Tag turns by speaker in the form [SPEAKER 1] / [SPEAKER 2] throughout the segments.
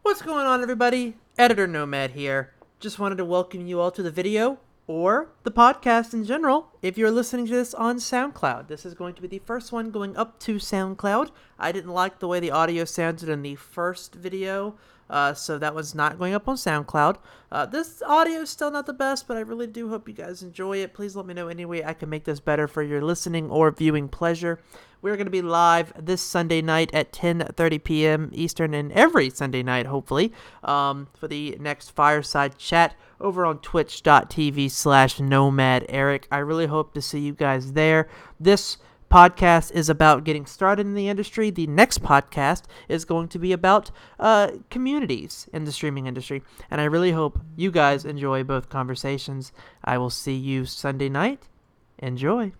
[SPEAKER 1] What's going on, everybody? Editor Nomad here. Just wanted to welcome you all to the video, or the podcast in general, if you're listening to this on SoundCloud. This is going to be the first one going up to SoundCloud. I didn't like the way the audio sounded in the first video, so that was not going up on SoundCloud. This audio is still not the best, but I really do hope you guys enjoy it. Please let me know any way I can make this better for your listening or viewing pleasure. We're going to be live this Sunday night at 10:30 p.m. Eastern and every Sunday night, hopefully, for the next Fireside chat over on twitch.tv/NomadEric. I really hope to see you guys there. This podcast is about getting started in the industry. The next podcast is going to be about communities in the streaming industry, and I really hope you guys enjoy both conversations. I will see you Sunday night. Enjoy.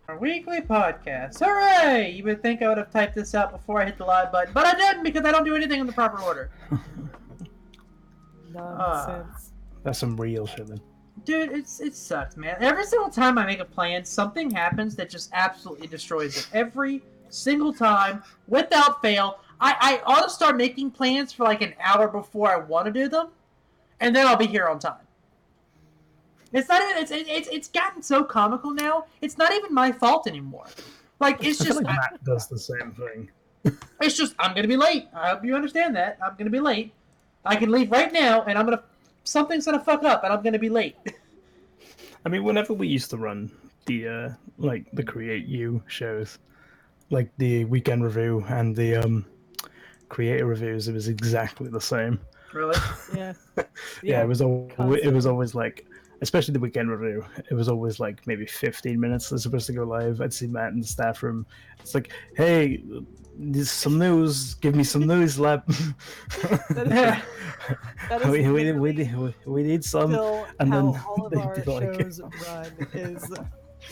[SPEAKER 1] Our weekly podcast. Hooray! You would think I would have typed this out before I hit the live button, but I didn't because I don't do anything in the proper order.
[SPEAKER 2] Nonsense.
[SPEAKER 3] That's some real shit, man.
[SPEAKER 1] Dude, it sucks, man. Every single time I make a plan, something happens that just absolutely destroys it. Every single time, without fail. I ought to start making plans for like an hour before I want to do them, and then I'll be here on time. It's not even. It's gotten so comical now. It's not even my fault anymore. Like it's
[SPEAKER 3] I
[SPEAKER 1] just.
[SPEAKER 3] feel like Matt does the same thing.
[SPEAKER 1] It's just I'm gonna be late. I hope you understand that. I'm gonna be late. I can leave right now, and something's gonna fuck up, and I'm gonna be late.
[SPEAKER 3] I mean, whenever we used to run the the Create You shows, like the weekend review and the creator reviews, it was exactly the same.
[SPEAKER 1] Really?
[SPEAKER 2] Yeah.
[SPEAKER 3] Yeah, it was always like, especially the weekend review, it was always like maybe 15 minutes they're supposed to go live. I'd see Matt in the staff room. It's like, hey, there's some news. Give me some news, lab.
[SPEAKER 2] That
[SPEAKER 3] we need some.
[SPEAKER 2] Still
[SPEAKER 3] And
[SPEAKER 2] how
[SPEAKER 3] then
[SPEAKER 2] all of
[SPEAKER 3] they
[SPEAKER 2] our
[SPEAKER 3] do, like-
[SPEAKER 2] shows run is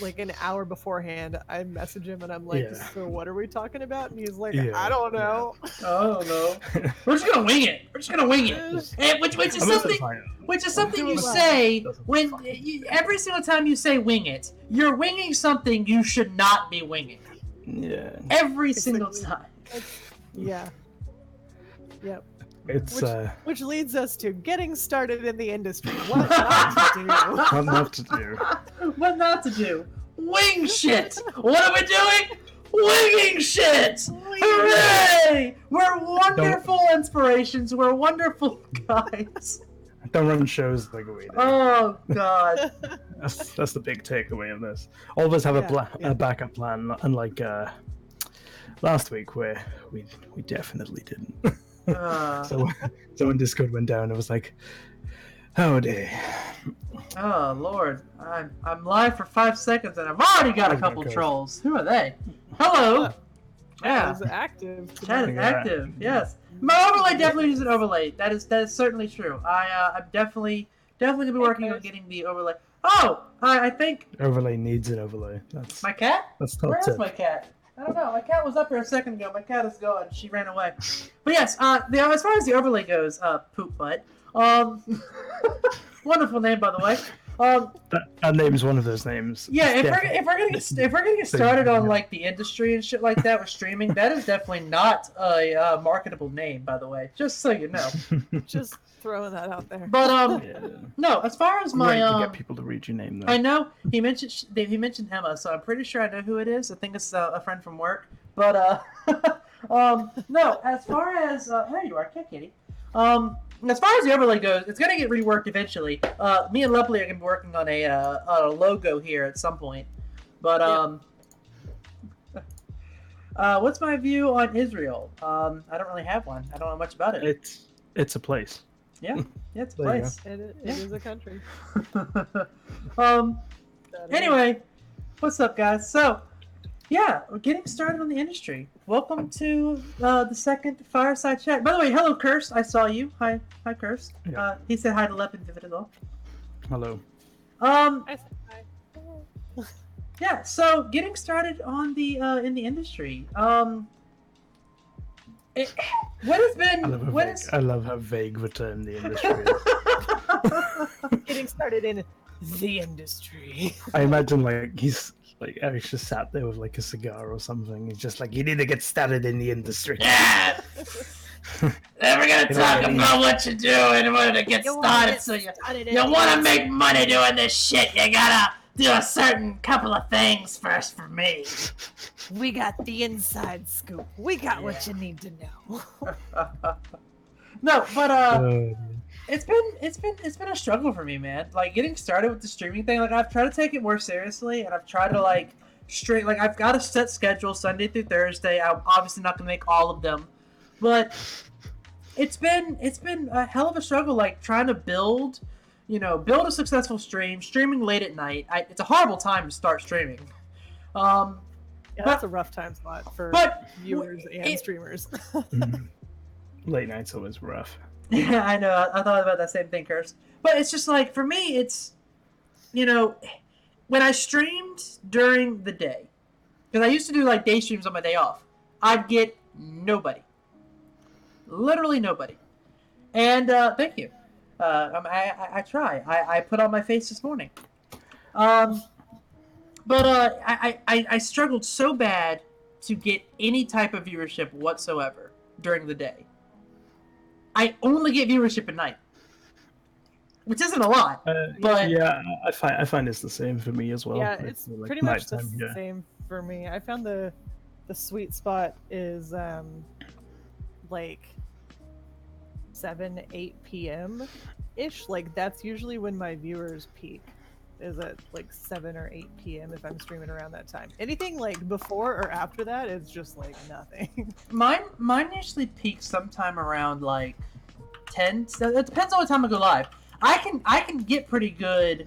[SPEAKER 2] like an hour beforehand. I message him and I'm like,
[SPEAKER 3] Yeah.
[SPEAKER 2] so what are we talking about? And he's like,
[SPEAKER 3] Yeah,
[SPEAKER 2] I don't know.
[SPEAKER 1] Oh no. We're just gonna wing it. We're just gonna wing it. And which is something you say when every single time you say wing it, you're winging something you should not be winging.
[SPEAKER 3] Yeah.
[SPEAKER 1] Every single time.
[SPEAKER 2] Yeah. Yep.
[SPEAKER 3] It's
[SPEAKER 2] Which leads us to getting started in the industry. What not to do?
[SPEAKER 3] what not to do.
[SPEAKER 1] What not to do? Wing shit! What are we doing? Winging shit! Hooray! We're wonderful inspirations. We're wonderful guys.
[SPEAKER 3] Don't run shows like we do.
[SPEAKER 1] Oh god.
[SPEAKER 3] That's the big takeaway of this. All of us have a backup plan, unlike last week where we definitely didn't. So when Discord went down, it was like, oh dear.
[SPEAKER 1] Oh lord, I'm live for 5 seconds and I've already got a couple trolls. Who are they? Hello. Yeah.
[SPEAKER 2] Chat is active.
[SPEAKER 1] Chat is active. Yes. My overlay definitely needs an overlay. That is certainly true. I'm definitely gonna be working on getting the overlay. Oh, I think
[SPEAKER 3] Overlay needs an overlay. That's
[SPEAKER 1] my cat.
[SPEAKER 3] That's top
[SPEAKER 1] Where
[SPEAKER 3] tip.
[SPEAKER 1] is my cat? I don't know. My cat was up here a second ago. My cat is gone. She ran away. But yes, as far as the overlay goes, poop butt. Wonderful name, by the way.
[SPEAKER 3] That name's one of those names.
[SPEAKER 1] Yeah, if
[SPEAKER 3] Definitely.
[SPEAKER 1] we're gonna get started on like the industry and shit like that with streaming, that is definitely not a marketable name, by the way. Just so you know.
[SPEAKER 2] Just throwing that out there.
[SPEAKER 1] But
[SPEAKER 3] Yeah.
[SPEAKER 1] no, as far as
[SPEAKER 3] Great
[SPEAKER 1] my
[SPEAKER 3] to get people to read your name though.
[SPEAKER 1] I know he mentioned Emma, so I'm pretty sure I know who it is. I think it's a friend from work. But no, as far as there you are, cat kitty. As far as the overlay goes, it's gonna get reworked eventually. Me and Lovely are gonna be working on a logo here at some point. But what's my view on Israel? I don't really have one. I don't know much about it.
[SPEAKER 3] It's a place.
[SPEAKER 1] Yeah, it's a
[SPEAKER 3] There you
[SPEAKER 1] place.
[SPEAKER 2] It is a country.
[SPEAKER 1] Anyway, what's up, guys? So, yeah, we're getting started on the industry. Welcome to the second Fireside chat. By the way, hello, Curse. I saw you. Hi, Curse.
[SPEAKER 3] Yeah.
[SPEAKER 1] He said hi to Lep and Vivid as well.
[SPEAKER 3] Hello.
[SPEAKER 2] I said hi.
[SPEAKER 1] Yeah. So, getting started on the in the industry. What has been?
[SPEAKER 3] I love how vague the term the industry is.
[SPEAKER 2] Getting started in the industry.
[SPEAKER 3] I imagine like he's like Eric's just sat there with like a cigar or something. He's just like, you need to get started in the industry.
[SPEAKER 1] Yeah.
[SPEAKER 4] Then we're gonna talk about what you're doing in order to get started. So you want to make money doing this shit. You gotta do a certain couple of things first for me.
[SPEAKER 2] We got the inside scoop. We got what you need to know.
[SPEAKER 1] No, but it's been a struggle for me, man. Like getting started with the streaming thing. Like I've tried to take it more seriously, and I've tried to like I've got a set schedule Sunday through Thursday. I'm obviously not gonna make all of them, but it's been a hell of a struggle. Like trying to build a successful streaming late at night. It's a horrible time to start streaming.
[SPEAKER 2] Yeah, that's a rough time spot for viewers and streamers.
[SPEAKER 3] Late night's always rough.
[SPEAKER 1] Yeah, I know. I thought about that same thing, Kirst. But it's just like, for me, it's, when I streamed during the day, because I used to do like day streams on my day off, I'd get nobody. Literally nobody. And thank you. I try. I put on my face this morning. But I struggled so bad to get any type of viewership whatsoever during the day. I only get viewership at night, which isn't a lot. But
[SPEAKER 3] yeah, I find it's the same for me as well.
[SPEAKER 2] Yeah, it's like pretty much the same for me. I found the sweet spot is like 7-8 p.m. ish. Like that's usually when my viewers peak. Is at like 7 or 8 p.m. if I'm streaming around that time. Anything like before or after that is just like nothing.
[SPEAKER 1] Mine usually peaks sometime around like 10. So it depends on what time I go live. I can get pretty good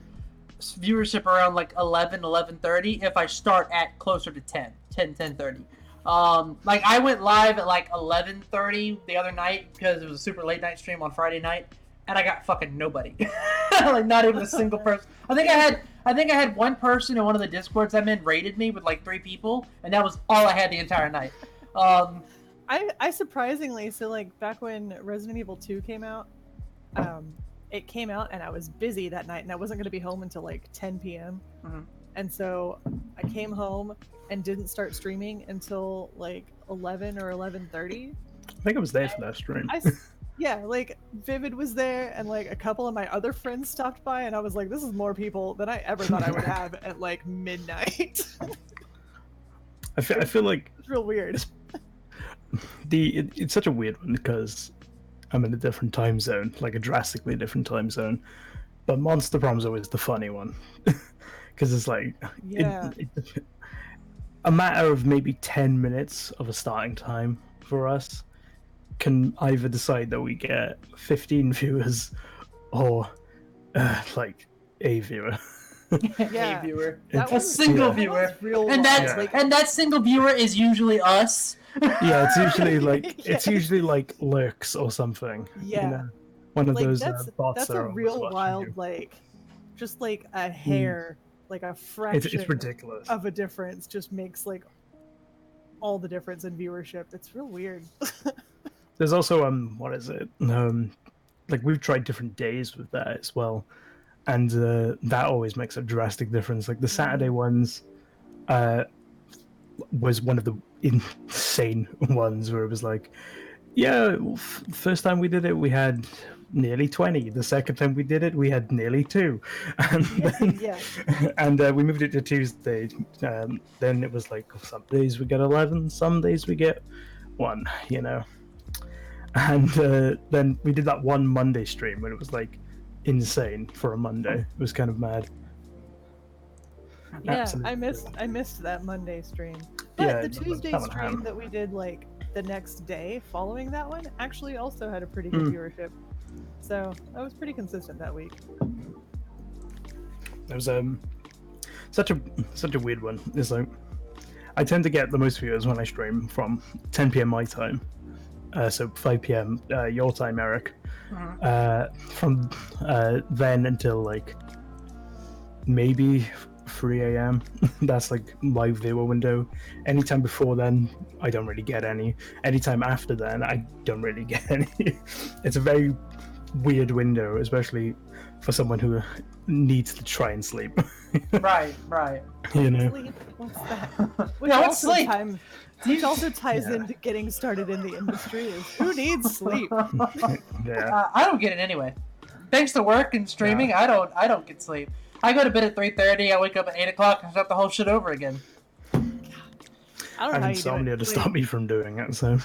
[SPEAKER 1] viewership around like 11:30 if I start at closer to 10:30. Like I went live at like 11:30 the other night because it was a super late night stream on Friday night. And I got fucking nobody. Like not even a single person. I think I had one person in one of the Discords I'm in rated me with like 3 people, and that was all I had the entire night.
[SPEAKER 2] I surprisingly, so like back when Resident Evil 2 came out, it came out and I was busy that night and I wasn't going to be home until like 10 p.m.
[SPEAKER 1] Mm-hmm.
[SPEAKER 2] And so I came home and didn't start streaming until like 11 or 11:30.
[SPEAKER 3] I think I was there for that stream.
[SPEAKER 2] Yeah, like Vivid was there and like a couple of my other friends stopped by and I was like, this is more people than I ever thought I would have at like midnight.
[SPEAKER 3] I feel like
[SPEAKER 2] it's real weird.
[SPEAKER 3] It's such a weird one because I'm in a different time zone, like a drastically different time zone. But Monster Prom's always the funny one because it's like a matter of maybe 10 minutes of a starting time for us can either decide that we get 15 viewers or like a viewer.
[SPEAKER 1] A viewer.
[SPEAKER 2] A
[SPEAKER 1] single viewer. And that single viewer is usually us.
[SPEAKER 3] Yeah, it's usually like lurks or something.
[SPEAKER 2] Yeah.
[SPEAKER 3] You know? One of those bots
[SPEAKER 2] that's
[SPEAKER 3] that
[SPEAKER 2] a
[SPEAKER 3] are
[SPEAKER 2] real wild
[SPEAKER 3] you.
[SPEAKER 2] like just like a hair, like a fraction
[SPEAKER 3] it's ridiculous.
[SPEAKER 2] Of a difference just makes like all the difference in viewership. It's real weird.
[SPEAKER 3] There's also what is it? Like we've tried different days with that as well, and that always makes a drastic difference. Like the Saturday ones, was one of the insane ones where it was like, yeah, first time we did it, we had nearly 20. The second time we did it, we had nearly 2, and then, and we moved it to Tuesday. Then it was like some days we get 11, some days we get 1. You know. And then we did that one Monday stream when it was like insane for a Monday. It was kind of mad.
[SPEAKER 2] Yeah, absolutely. I missed that Monday stream. But the Tuesday stream that we did like the next day following that one actually also had a pretty good viewership. So that was pretty consistent that week.
[SPEAKER 3] It was such a weird one. It's like I tend to get the most viewers when I stream from 10 p.m. my time. So 5 p.m. Your time, Eric. From then until like maybe 3 a.m. That's like my viewer window. Anytime before then, I don't really get any. Anytime after then, I don't really get any. It's a very weird window, especially for someone who needs to try and sleep.
[SPEAKER 4] Right.
[SPEAKER 3] You know.
[SPEAKER 2] Sleep? What's that?
[SPEAKER 4] What's sleep?
[SPEAKER 2] Which also ties into getting started in the industry. Is who needs sleep?
[SPEAKER 3] Yeah.
[SPEAKER 4] I don't get it anyway. Thanks to work and streaming, I don't get sleep. I go to bed at 3:30. I wake up at 8 o'clock and start the whole shit over again.
[SPEAKER 2] I don't
[SPEAKER 3] I
[SPEAKER 2] know
[SPEAKER 3] have insomnia to stop me from doing it. So.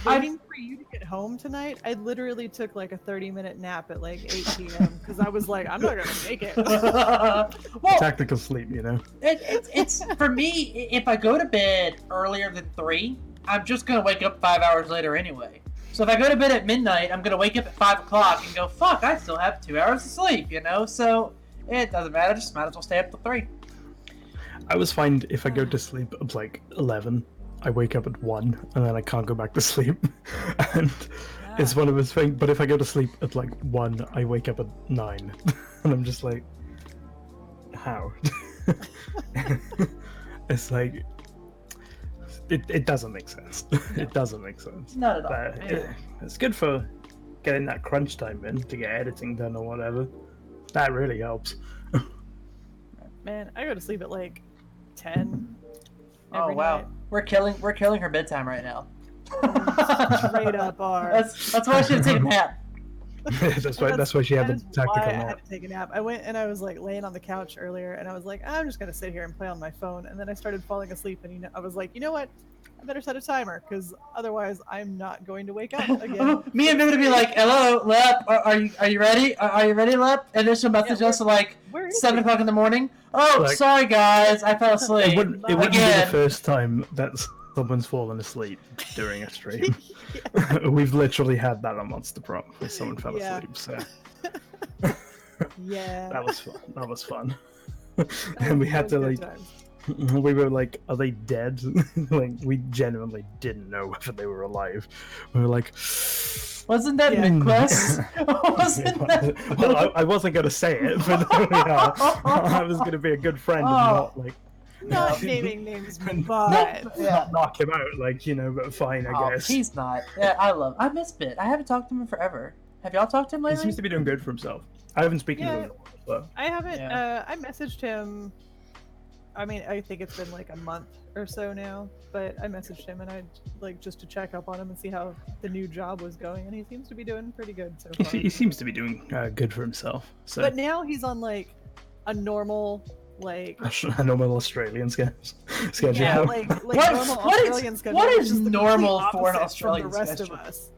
[SPEAKER 2] Waiting for you to get home tonight, I literally took like a 30-minute nap at like 8 p.m. because I was like, I'm not gonna make it.
[SPEAKER 4] Well,
[SPEAKER 3] tactical sleep, you know.
[SPEAKER 4] It's for me. If I go to bed earlier than 3, I'm just gonna wake up 5 hours later anyway. So if I go to bed at midnight, I'm gonna wake up at 5 o'clock and go, fuck, I still have 2 hours of sleep, you know. So it doesn't matter. Just might as well stay up till 3.
[SPEAKER 3] I always find if I go to sleep at like 11, I wake up at 1, and then I can't go back to sleep. And it's one of those things. But if I go to sleep at like 1, I wake up at 9, and I'm just like, how? It's like it doesn't make sense. It doesn't make sense.
[SPEAKER 4] Not at all.
[SPEAKER 3] But it's good for getting that crunch time in to get editing done or whatever. That really helps.
[SPEAKER 2] Man, I go to sleep at like 10.
[SPEAKER 4] Oh wow,
[SPEAKER 2] night.
[SPEAKER 4] we're killing her bedtime right now.
[SPEAKER 2] Straight up are.
[SPEAKER 4] That's why she had to take a nap.
[SPEAKER 3] that's why she had the tactical
[SPEAKER 2] I
[SPEAKER 3] nap.
[SPEAKER 2] had to take a nap. I went and I was like laying on the couch earlier, and I was like, I'm just gonna sit here and play on my phone. And then I started falling asleep, and I was like, you know what? I better set a timer, because otherwise I'm not going to wake up again.
[SPEAKER 4] Me and Viv would be like, "Hello, Lep, are you ready? Are you ready, Lep?" And then she'll message us at like 7 o'clock in the morning. Oh,
[SPEAKER 3] Like,
[SPEAKER 4] sorry guys, I fell asleep.
[SPEAKER 3] It wouldn't be the first time that someone's fallen asleep during a stream. We've literally had that on Monster Prop where someone fell asleep. So
[SPEAKER 2] yeah,
[SPEAKER 3] that was fun. And we had to like. We were like, are they dead? Like, we genuinely didn't know whether they were alive. We were like,
[SPEAKER 4] wasn't that Nicholas? Wasn't that...
[SPEAKER 3] Well, I wasn't going to say it, but yeah, I was going to be a good friend and not like...
[SPEAKER 2] Not naming names, but...
[SPEAKER 3] Not knock him out, like, you know, but fine, I guess.
[SPEAKER 4] He's not. Yeah, I miss Bit. I haven't talked to him in forever. Have y'all talked to him lately?
[SPEAKER 3] He seems to be doing good for himself. I haven't spoken to him. So.
[SPEAKER 2] I haven't. I messaged him. I mean, I think it's been like a month or so now, but I messaged him and I like just to check up on him and see how the new job was going, and he seems to be doing pretty good so far.
[SPEAKER 3] He seems to be doing good for himself. So.
[SPEAKER 2] But now he's on like a normal
[SPEAKER 3] Australian schedule.
[SPEAKER 2] Yeah, like normal Australian schedule.
[SPEAKER 4] What is normal for an Australian
[SPEAKER 2] the rest
[SPEAKER 4] schedule?
[SPEAKER 2] of us?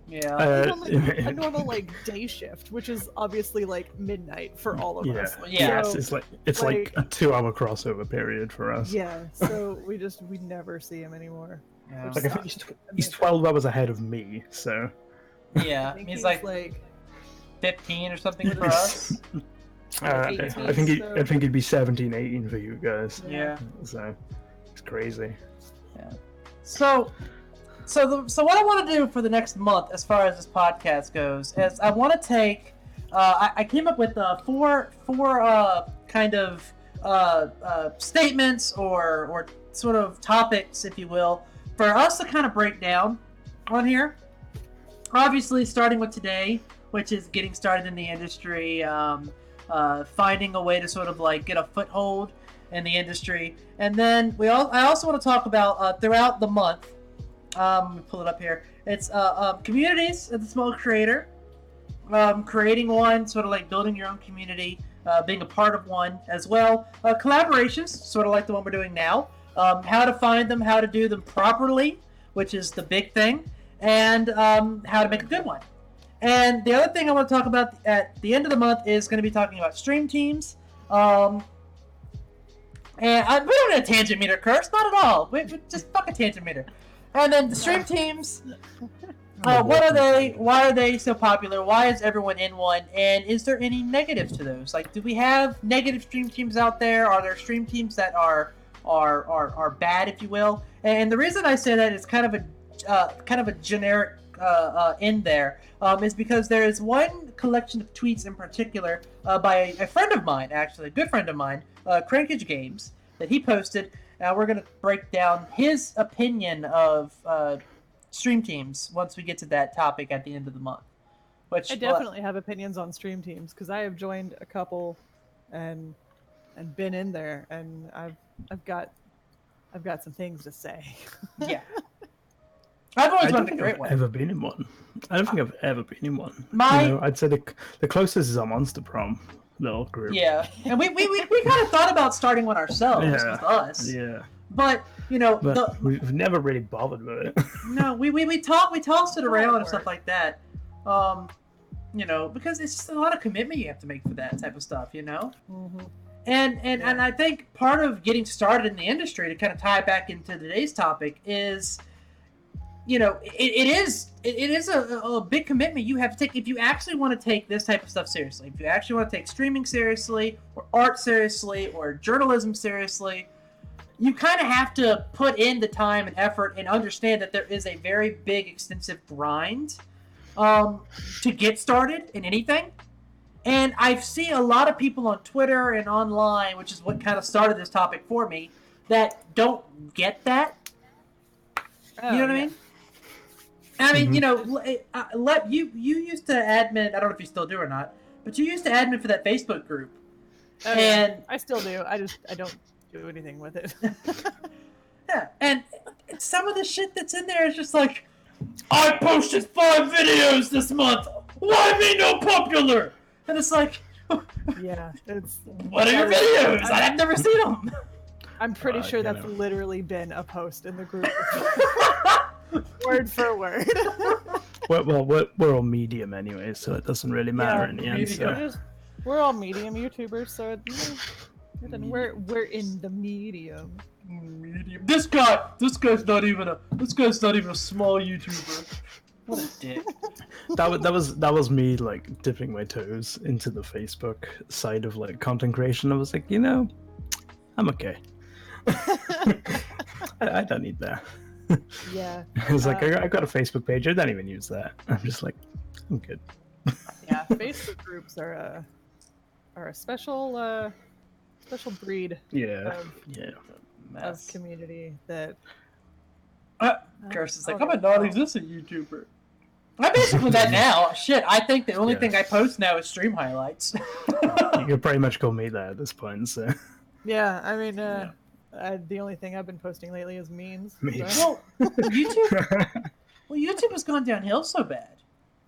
[SPEAKER 4] Yeah,
[SPEAKER 2] he's on like a normal like day shift, which is obviously like midnight for all of us.
[SPEAKER 4] Yeah,
[SPEAKER 3] so, it's like a 2-hour crossover period for us.
[SPEAKER 2] Yeah, so we never see him anymore.
[SPEAKER 4] Yeah.
[SPEAKER 3] Like I think he's 12 hours ahead of me, so.
[SPEAKER 4] Yeah, he's like 15 or something for us.
[SPEAKER 2] 18,
[SPEAKER 3] I think he'd be 17, 18 for you guys.
[SPEAKER 4] Yeah.
[SPEAKER 3] So it's crazy.
[SPEAKER 4] Yeah. So what I want to do for the next month, as far as this podcast goes, is I want to take. I came up with four kind of statements or sort of topics, if you will, for us to kind of break down on here. Obviously, starting with today, which is getting started in the industry, finding a way to sort of like get a foothold in the industry, and then I also want to talk about throughout the month. Let me pull it up here. It's communities as a small creator, creating one, sort of like building your own community, being a part of one as well. Collaborations, sort of like the one we're doing now. How to find them, how to do them properly, which is the big thing, and how to make a good one. And the other thing I want to talk about at the end of the month is going to be talking about stream teams. And we don't need a tangent meter, Curse, not at all. We just fuck a tangent meter. And then the stream teams, what are they? Why are they so popular? Why is everyone in one? And is there any negatives to those? Like, do we have negative stream teams out there? Are there stream teams that are bad, if you will? And the reason I say that is kind of a generic in there is because there is one collection of tweets in particular by a friend of mine, actually a good friend of mine, Crankage Games, that he posted. We're going to break down his opinion of stream teams once we get to that topic at the end of the month. Which
[SPEAKER 2] I definitely have opinions on stream teams because I have joined a couple, and been in there, and I've got some things to say.
[SPEAKER 4] Yeah. I've always
[SPEAKER 3] I don't
[SPEAKER 4] wanted a
[SPEAKER 3] think
[SPEAKER 4] great
[SPEAKER 3] I've
[SPEAKER 4] one.
[SPEAKER 3] ever been in one. I don't think I've ever been in one.
[SPEAKER 4] My-
[SPEAKER 3] I'd say the closest is our Monster Prom little group.
[SPEAKER 4] Yeah, and we kind of thought about starting one ourselves with us.
[SPEAKER 3] Yeah.
[SPEAKER 4] But
[SPEAKER 3] we've never really bothered with it.
[SPEAKER 4] No, we tossed it around and stuff like that. Because it's just a lot of commitment you have to make for that type of stuff,
[SPEAKER 2] Mm-hmm.
[SPEAKER 4] And I think part of getting started in the industry, to kind of tie it back into today's topic, is it is a big commitment you have to take if you actually want to take this type of stuff seriously. If you actually want to take streaming seriously, or art seriously, or journalism seriously, you kind of have to put in the time and effort and understand that there is a very big, extensive grind to get started in anything. And I see a lot of people on Twitter and online, which is what kind of started this topic for me, that don't get that. You know what I mean? I mean, you used to admin. I don't know if you still do or not, but you used to admin for that Facebook group. And
[SPEAKER 2] I still do. I don't do anything with it.
[SPEAKER 4] Yeah, and some of the shit that's in there is just like, I posted 5 videos this month. Why me no popular? And it's like,
[SPEAKER 2] yeah, it's.
[SPEAKER 4] What are your videos? I've never seen them.
[SPEAKER 2] I'm pretty sure that's literally been a post in the group. Word for word.
[SPEAKER 3] Well, we're all medium anyway, so it doesn't really matter in the end. So.
[SPEAKER 2] We're all medium YouTubers, so we're in the medium.
[SPEAKER 4] Medium. This guy's not even a small YouTuber. What a dick.
[SPEAKER 3] That was me like dipping my toes into the Facebook side of like content creation. I was like, I'm okay. I don't need that.
[SPEAKER 2] Yeah.
[SPEAKER 3] It's like I got a Facebook page. I don't even use that. I'm just like, I'm good.
[SPEAKER 2] Yeah, Facebook groups are a special breed. Of community that.
[SPEAKER 4] Curse is like, I'm a non-existent YouTuber. I'm basically that now. Shit, I think the only thing I post now is stream highlights.
[SPEAKER 3] You could pretty much call me that at this point. So.
[SPEAKER 2] Yeah, I mean, the only thing I've been posting lately is memes.
[SPEAKER 4] So. Well, YouTube has gone downhill so bad.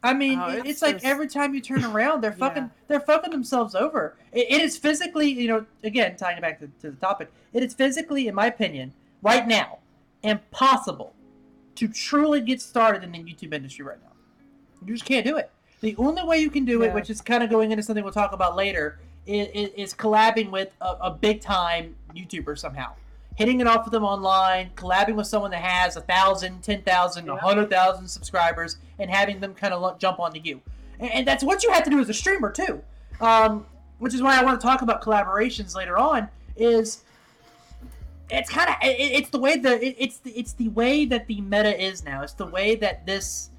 [SPEAKER 4] I mean, it's like every time you turn around, they're fucking themselves over. It is physically, again, tying it back to the topic, it is physically, in my opinion, right now, impossible to truly get started in the YouTube industry right now. You just can't do it. The only way you can do it, which is kind of going into something we'll talk about later, is collabing with a big-time YouTuber somehow. Hitting it off with them online, collabing with someone that has 1,000, 10,000, 100,000 subscribers, and having them kind of jump onto you. And that's what you have to do as a streamer, too. Which is why I want to talk about collaborations later on, is it's kind of it's the way it's the way that the meta is now. It's the way that this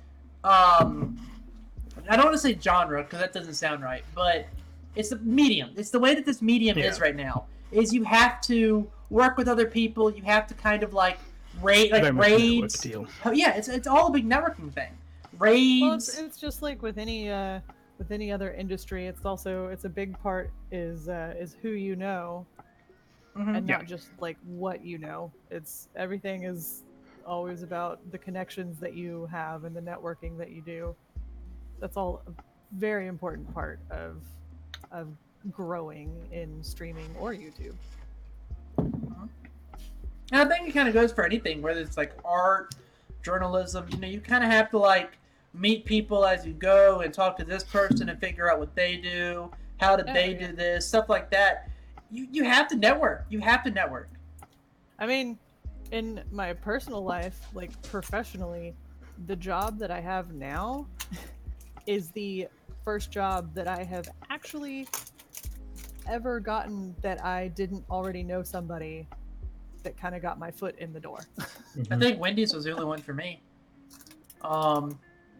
[SPEAKER 4] I don't want to say genre because that doesn't sound right, but it's the medium. It's the way that this medium is right now. Is you have to work with other people. You have to kind of like raids. Oh, yeah, it's all a big networking thing. Raids.
[SPEAKER 2] Well, it's just like with any other industry. It's a big part is who you know. And not just like what you know. It's everything is always about the connections that you have and the networking that you do. That's all a very important part of growing in streaming or YouTube.
[SPEAKER 4] And I think it kind of goes for anything, whether it's like art, journalism. You kind of have to like meet people as you go and talk to this person and figure out what they do, how did they do this, stuff like that. You have to network. You have to network.
[SPEAKER 2] I mean, in my personal life, like professionally, the job that I have now is the first job that I have actually ever gotten that I didn't already know somebody that kind of got my foot in the door.
[SPEAKER 4] I think Wendy's was the only one for me. I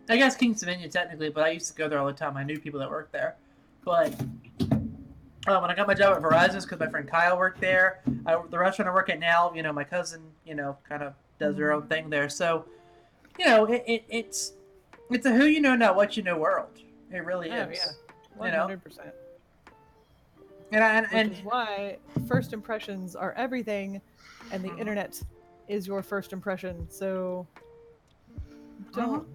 [SPEAKER 4] guess King's Dominion technically, but I used to go there all the time. I knew people that worked there. But when I got my job at Verizon's, because my friend Kyle worked there, the restaurant I work at now, my cousin, kind of does her own thing there. So, it's a who you know, not what you know world. It really
[SPEAKER 2] Oh
[SPEAKER 4] is.
[SPEAKER 2] yeah, 100%. Which is why first impressions are everything, and the internet is your first impression. So don't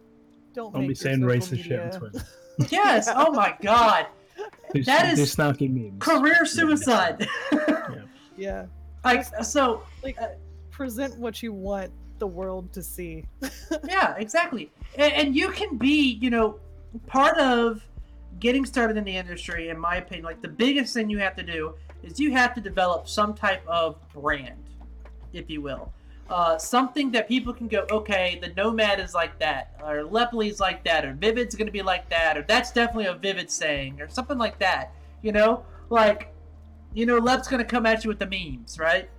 [SPEAKER 2] make
[SPEAKER 3] be
[SPEAKER 2] your
[SPEAKER 3] saying
[SPEAKER 2] social
[SPEAKER 3] racist shit on
[SPEAKER 2] media.
[SPEAKER 3] Twitter.
[SPEAKER 4] Yes. Oh my God.
[SPEAKER 3] Do snarky memes.
[SPEAKER 4] Career suicide.
[SPEAKER 2] Yeah.
[SPEAKER 4] Like,
[SPEAKER 2] present what you want the world to see.
[SPEAKER 4] yeah, exactly. And you can be, part of getting started in the industry, in my opinion, like the biggest thing you have to do is you have to develop some type of brand, if you will. Something that people can go, okay, the Nomad is like that, or Lepley's like that, or Vivid's going to be like that, or that's definitely a Vivid saying, or something like that. Like, Lep's going to come at you with the memes, right?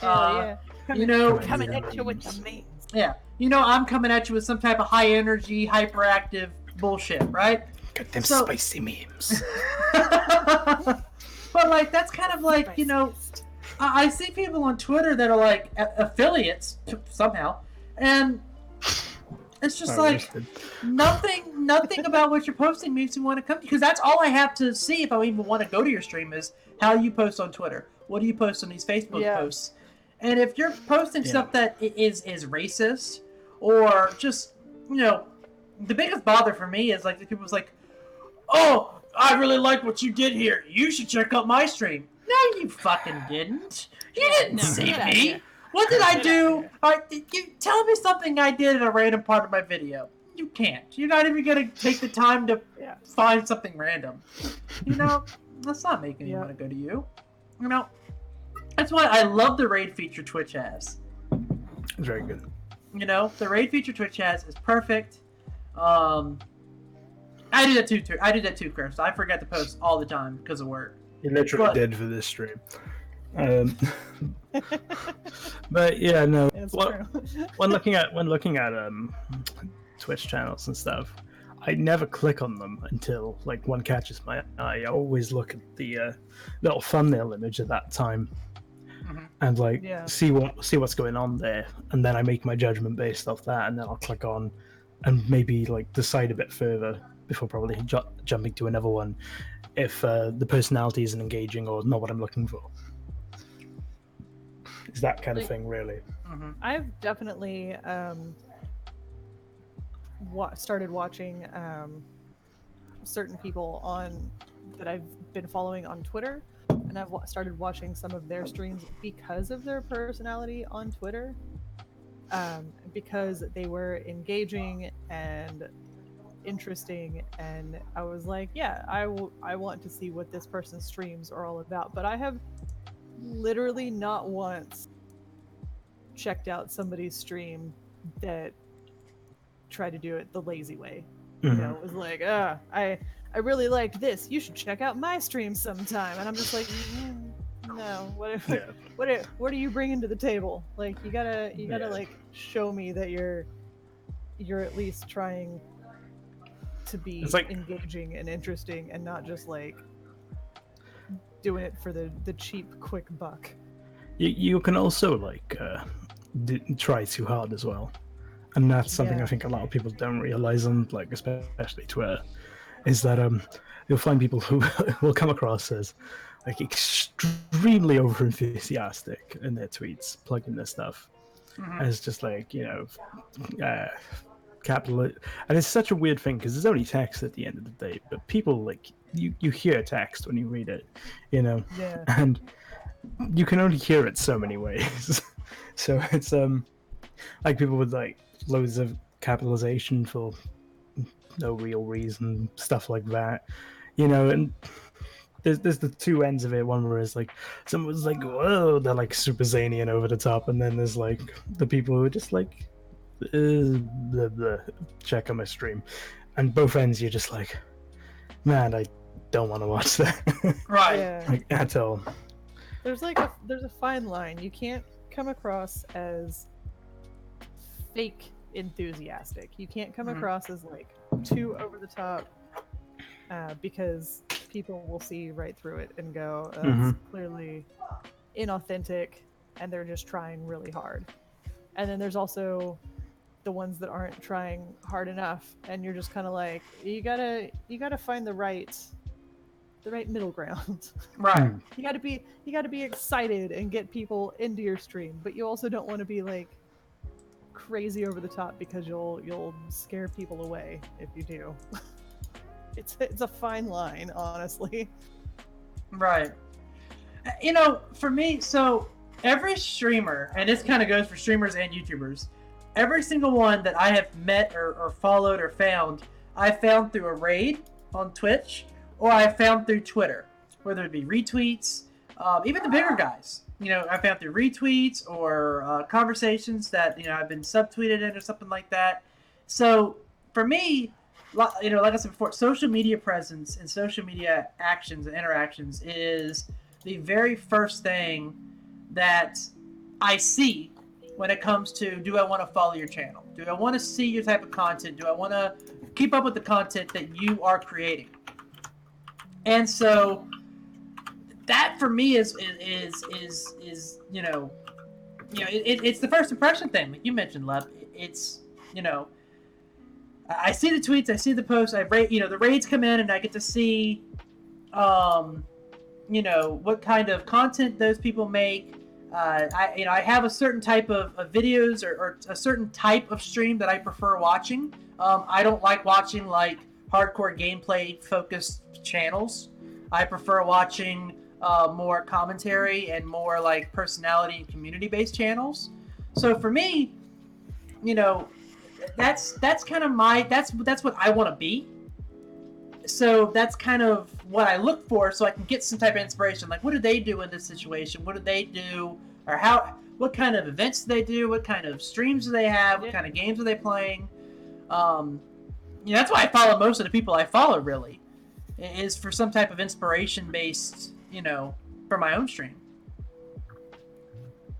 [SPEAKER 2] Hell yeah.
[SPEAKER 3] Coming
[SPEAKER 2] at you with the memes.
[SPEAKER 4] Yeah. I'm coming at you with some type of high energy, hyperactive bullshit, right?
[SPEAKER 3] Got them spicy memes.
[SPEAKER 4] But, like, that's kind of like, I see people on Twitter that are, like, affiliates, somehow, and it's just like, nothing about what you're posting makes me want to come, because that's all I have to see if I even want to go to your stream is how you post on Twitter. What do you post on these Facebook posts? And if you're posting stuff that is racist, or just, the biggest bother for me is, like, the people's like, oh, I really like what you did here. You should check out my stream. No, you fucking didn't. You didn't see me. What did I do? You tell me something I did in a random part of my video. You can't. You're not even going to take the time to find something random. That's not making me want to go to you. That's why I love the raid feature Twitch has.
[SPEAKER 3] It's very good.
[SPEAKER 4] The raid feature Twitch has is perfect. I do that too, Chris. I forget to post all the time because of work.
[SPEAKER 3] You literally did for this stream. But yeah, no.
[SPEAKER 2] It's true.
[SPEAKER 3] when looking at Twitch channels and stuff, I never click on them until like one catches my eye. I always look at the little thumbnail image at that time, and like see what's going on there, and then I make my judgment based off that, and then I'll click on and maybe like decide a bit further before probably jumping to another one if the personality isn't engaging or not what I'm looking for. It's that kind of thing, really.
[SPEAKER 2] I've definitely started watching certain people that I've been following on Twitter, and I've started watching some of their streams because of their personality on Twitter, because they were engaging and interesting, and I was like, I want to see what this person's streams are all about. But I have literally not once checked out somebody's stream that tried to do it the lazy way. It was like, I really liked this, you should check out my stream sometime, and I'm just like, no, what are you bringing to the table? Like, you gotta like show me that you're at least trying to be engaging and interesting, and not just like doing it for the cheap quick buck.
[SPEAKER 3] You can also like try too hard as well, and that's something I think a lot of people don't realize on like especially Twitter, is that you'll find people who will come across as like extremely over enthusiastic in their tweets, plugging their stuff as just like capital, and it's such a weird thing because there's only text at the end of the day, but people like you hear text when you read it, and you can only hear it so many ways. So it's like people with like loads of capitalization for no real reason, stuff like that, and there's the two ends of it. One where it's like someone's like, whoa, they're like super zany and over the top, and then there's like the people who are just like blah, blah, check on my stream, and both ends you're just like, man, I don't want to watch that.
[SPEAKER 4] Right.
[SPEAKER 3] Like, at all.
[SPEAKER 2] There's a fine line. You can't come across as fake enthusiastic. You can't come across as like too over the top, because people will see right through it and go, that's clearly inauthentic, and they're just trying really hard. And then there's also the ones that aren't trying hard enough, and you're just kind of like, you gotta find the right middle ground.
[SPEAKER 4] Right.
[SPEAKER 2] You gotta be excited and get people into your stream, but you also don't want to be like crazy over the top, because you'll scare people away if you do. It's a fine line, honestly.
[SPEAKER 4] Right. For me, so every streamer, and this kind of goes for streamers and YouTubers, every single one that I have met or followed or found, I found through a raid on Twitch, or I found through Twitter, whether it be retweets, even the bigger guys. I found through retweets or conversations that I've been subtweeted in or something like that. So for me, like I said before, social media presence and social media actions and interactions is the very first thing that I see when it comes to, do I want to follow your channel? Do I want to see your type of content? Do I want to keep up with the content that you are creating? And so that for me is it's the first impression thing, like you mentioned, Lep. It's I see the tweets, I see the posts, the raids come in, and I get to see what kind of content those people make. I have a certain type of videos or a certain type of stream that I prefer watching. I don't like watching like hardcore gameplay focused channels. I prefer watching more commentary and more like personality and community based channels. So for me, that's kind of that's what I want to be. So that's kind of what I look for, so I can get some type of inspiration. Like, what do they do in this situation? What do they do? Or what kind of events do they do? What kind of streams do they have? What kind of games are they playing? That's why I follow most of the people I follow, really, is for some type of inspiration based, for my own stream.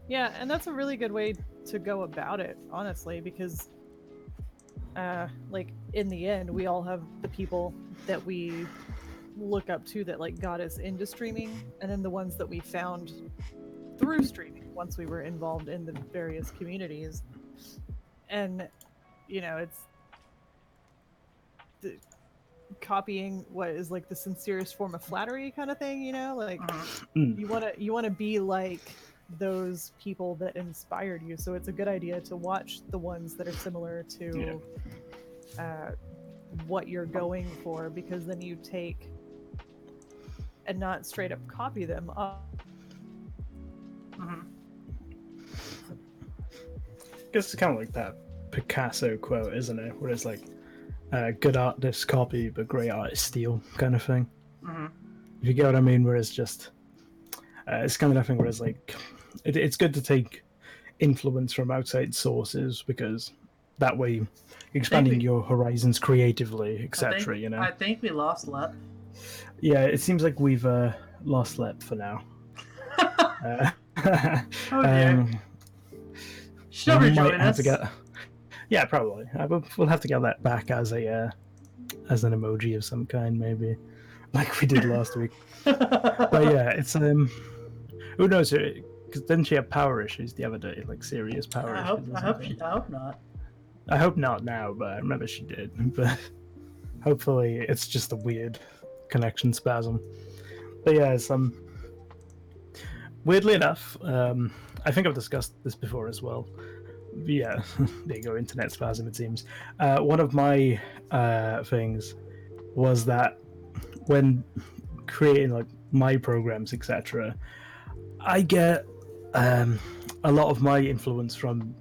[SPEAKER 2] Yeah, and that's a really good way to go about it, honestly, because like in the end, we all have the people that we look up to that like got us into streaming, and then the ones that we found through streaming once we were involved in the various communities. And it's copying what is like the sincerest form of flattery kind of thing, like you want to be like those people that inspired you. So it's a good idea to watch the ones that are similar to what you're going for, because then you take and not straight up copy them up.
[SPEAKER 3] I guess it's kind of like that Picasso quote, isn't it? Where it's like, good artist copy, but great artist steal kind of thing. If you get what I mean, where it's just, it's kind of that thing where it's like, it's good to take influence from outside sources, because that way you're expanding your horizons creatively, etc.
[SPEAKER 4] I think we lost Lep.
[SPEAKER 3] Yeah, it seems like we've lost Lep for now.
[SPEAKER 4] Oh dear. She'll rejoin us.
[SPEAKER 3] Yeah, probably. We'll have to get that back as an emoji of some kind, maybe, like we did last week. But yeah, it's who knows? Because didn't she have power issues the other day, like serious power issues?
[SPEAKER 4] I hope not.
[SPEAKER 3] I hope not now, but I remember she did. But hopefully, it's just a weird connection spasm. But yeah, weirdly enough, I think I've discussed this before as well. Yeah, there you go, internet spasm, it seems. One of my things was that when creating like my programs, etc., I get a lot of my influence from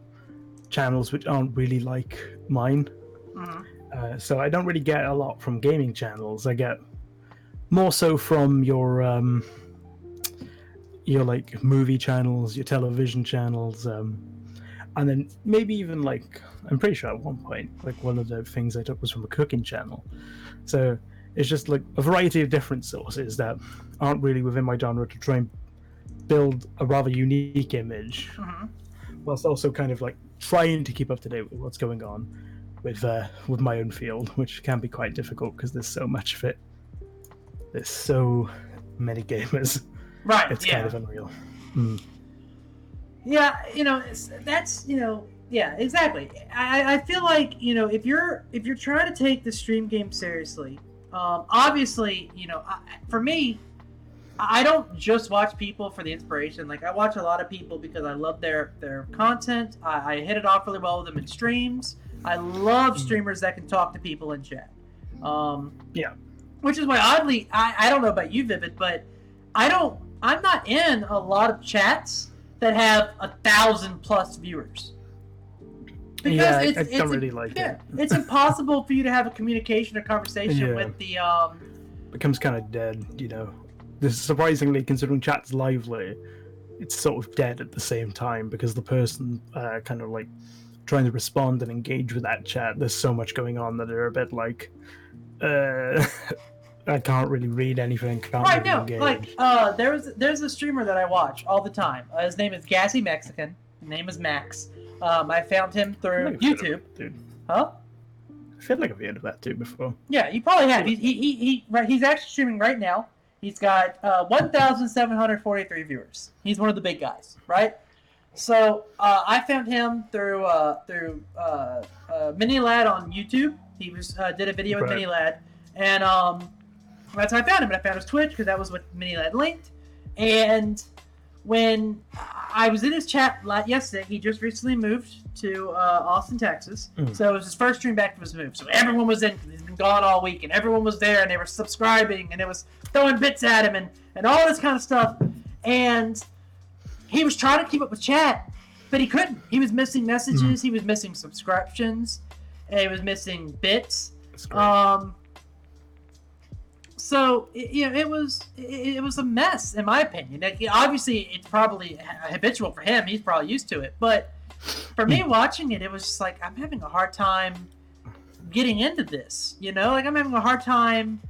[SPEAKER 3] channels which aren't really like mine. So I don't really get a lot from gaming channels. I get more so from your like movie channels, your television channels, and then maybe even like, I'm pretty sure at one point, like one of the things I took was from a cooking channel. So it's just like a variety of different sources that aren't really within my genre to try and build a rather unique image, whilst also kind of like trying to keep up to date with what's going on with my own field, which can be quite difficult because there's so much of it. There's so many gamers.
[SPEAKER 4] Right.
[SPEAKER 3] It's kind of unreal.
[SPEAKER 4] Yeah, that's Yeah, exactly. I feel like, you know, if you're trying to take the stream game seriously, obviously, you know, for me, I don't just watch people for the inspiration. Like, I watch a lot of people because I love their content. I hit it off really well with them in streams. I love streamers that can talk to people in chat.
[SPEAKER 3] Yeah.
[SPEAKER 4] Which is why, oddly, I don't know about you, Vivid, but I'm not in a lot of chats that have 1,000+ viewers. Because
[SPEAKER 3] yeah, I don't really like it.
[SPEAKER 4] It's impossible for you to have a communication or conversation with the
[SPEAKER 3] becomes kind of dead, you know. This is surprisingly, considering chat's lively, it's sort of dead at the same time because the person kind of like trying to respond and engage with that chat. There's so much going on that they're a bit like, I can't really read anything. Can't
[SPEAKER 4] right
[SPEAKER 3] really
[SPEAKER 4] now,
[SPEAKER 3] engage.
[SPEAKER 4] like there's a streamer that I watch all the time. His name is Gassy Mexican. His name is Max. I found him through YouTube.
[SPEAKER 3] Dude.
[SPEAKER 4] Huh?
[SPEAKER 3] I feel like I've heard of that too before.
[SPEAKER 4] Yeah, you probably have. He's actually streaming right now. He's got 1,743 viewers. He's one of the big guys, right? So I found him through Minilad on YouTube. He did a video with Minilad, and that's how I found him. And I found his Twitch because that was what Minilad linked. And when I was in his chat yesterday, he just recently moved to Austin, Texas. So it was his first stream back from his move. So everyone was in. He's been gone all week, and everyone was there, and they were subscribing, and it was throwing bits at him, and all this kind of stuff. And he was trying to keep up with chat, but he couldn't. He was missing messages. He was missing subscriptions. And he was missing bits. So it was a mess, in my opinion. Obviously, it's probably habitual for him. He's probably used to it. But for me, watching it, it was just like, I'm having a hard time getting into this. You know, like I'm having a hard time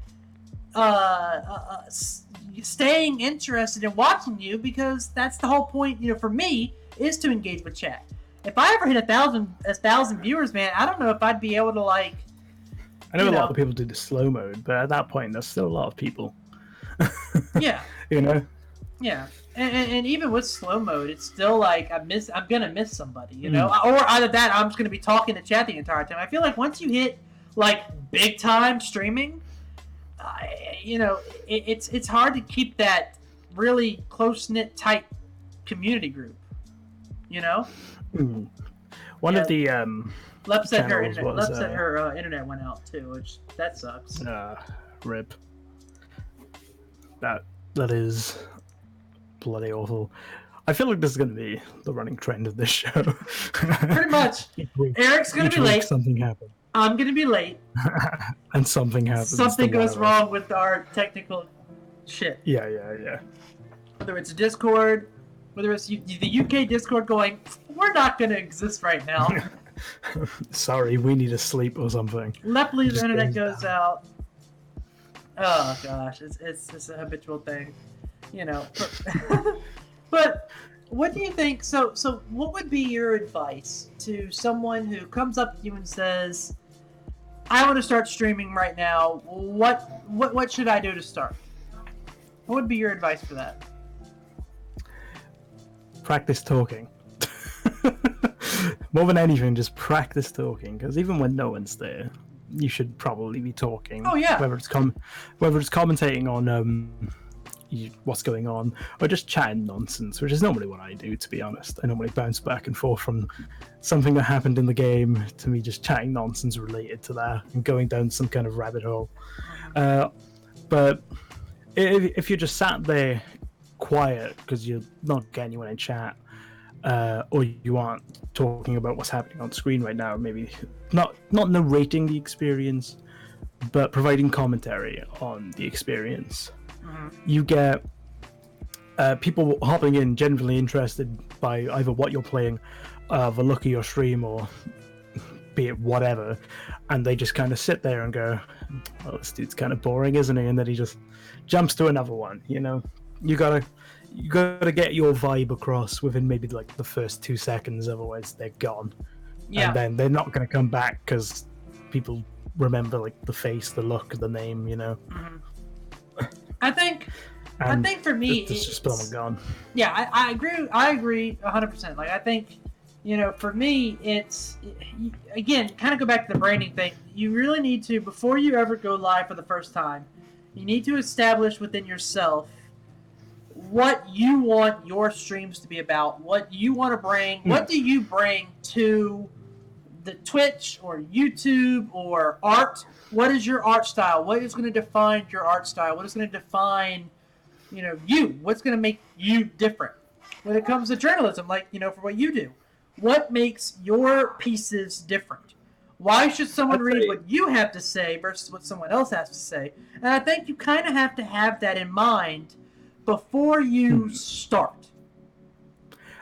[SPEAKER 4] staying interested in watching you, because that's the whole point. You know, for me, is to engage with chat. If I ever hit 1,000 viewers, man, I don't know if I'd be able to like.
[SPEAKER 3] I know a lot of people do the slow mode, but at that point, there's still a lot of people.
[SPEAKER 4] Yeah.
[SPEAKER 3] You know.
[SPEAKER 4] Yeah, and even with slow mode, it's still like I'm gonna miss somebody, you know, or either that, I'm just gonna be talking to chat the entire time. I feel like once you hit like big time streaming, you know, it's hard to keep that really close knit tight community group, you know.
[SPEAKER 3] One of the
[SPEAKER 4] Lep said her internet went out too, which that sucks.
[SPEAKER 3] Rip. That is bloody awful. I feel like this is going to be the running trend of this show.
[SPEAKER 4] Pretty much. Eric's going to be late.
[SPEAKER 3] Something happened.
[SPEAKER 4] I'm going to be late.
[SPEAKER 3] And something happens.
[SPEAKER 4] Something goes wrong with our technical shit.
[SPEAKER 3] Yeah.
[SPEAKER 4] Whether it's Discord, whether it's the UK Discord going, we're not going to exist right now.
[SPEAKER 3] Sorry, we need to sleep or something.
[SPEAKER 4] Lepley's internet goes out. Oh gosh, it's just a habitual thing, you know. But what do you think? So what would be your advice to someone who comes up to you and says, "I want to start streaming right now. What should I do to start?" What would be your advice for that?
[SPEAKER 3] Practice talking. More than anything, just practice talking, because even when no one's there, you should probably be talking.
[SPEAKER 4] Oh yeah.
[SPEAKER 3] Whether it's commentating on what's going on, or just chatting nonsense, which is normally what I do, to be honest. I normally bounce back and forth from something that happened in the game to me just chatting nonsense related to that and going down some kind of rabbit hole. But if you're just sat there quiet because you're not getting anyone in chat, or you aren't talking about what's happening on screen right now, maybe not narrating the experience, but providing commentary on the experience, you get people hopping in generally interested by either what you're playing, the look of your stream, or be it whatever, and they just kind of sit there and go, "Oh, this dude's kind of boring, isn't he?" And then he just jumps to another one. You know, you gotta get your vibe across within maybe like the first 2 seconds, otherwise they're gone. Yeah. And then they're not going to come back because people remember like the face, the look, the name, you know.
[SPEAKER 4] I think for me,
[SPEAKER 3] it's just gone.
[SPEAKER 4] Yeah, I agree 100%. Like I think, for me, it's, again, kind of go back to the branding thing. You really need to, before you ever go live for the first time, you need to establish within yourself what you want your streams to be about, what you want to bring, what do you bring to the Twitch or YouTube or art. What is your art style? What is going to define your art style? What is going to define, you? What's going to make you different? When it comes to journalism, for what you do, what makes your pieces different? Why should someone read what you have to say versus what someone else has to say? And I think you kind of have to have that in mind before you start.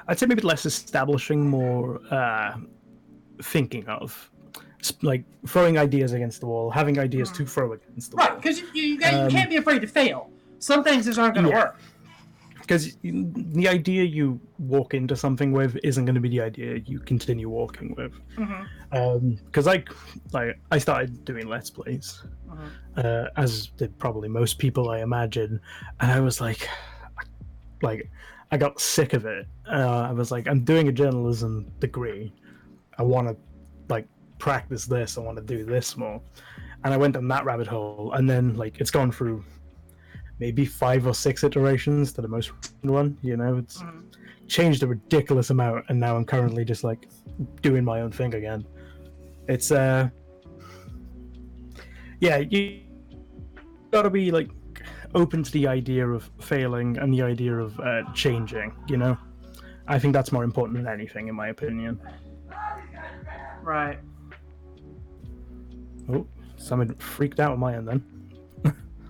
[SPEAKER 3] I'd say maybe less establishing, more thinking of, like throwing ideas against the wall, having ideas to throw against the wall.
[SPEAKER 4] Right, because you can't be afraid to fail. Some things just aren't going to work.
[SPEAKER 3] Because the idea you walk into something with isn't going to be the idea you continue walking with. Because I started doing Let's Plays, as did probably most people, I imagine, and I was like I got sick of it. I was like, I'm doing a journalism degree. I want to practice this. I want to do this more, and I went down that rabbit hole, and then it's gone through maybe 5 or 6 iterations to the most one. It's changed a ridiculous amount, and now I'm currently just doing my own thing again. It's you gotta be open to the idea of failing and the idea of changing. I think that's more important than anything, in my opinion.
[SPEAKER 4] Right.
[SPEAKER 3] Oh, someone freaked out on my end then.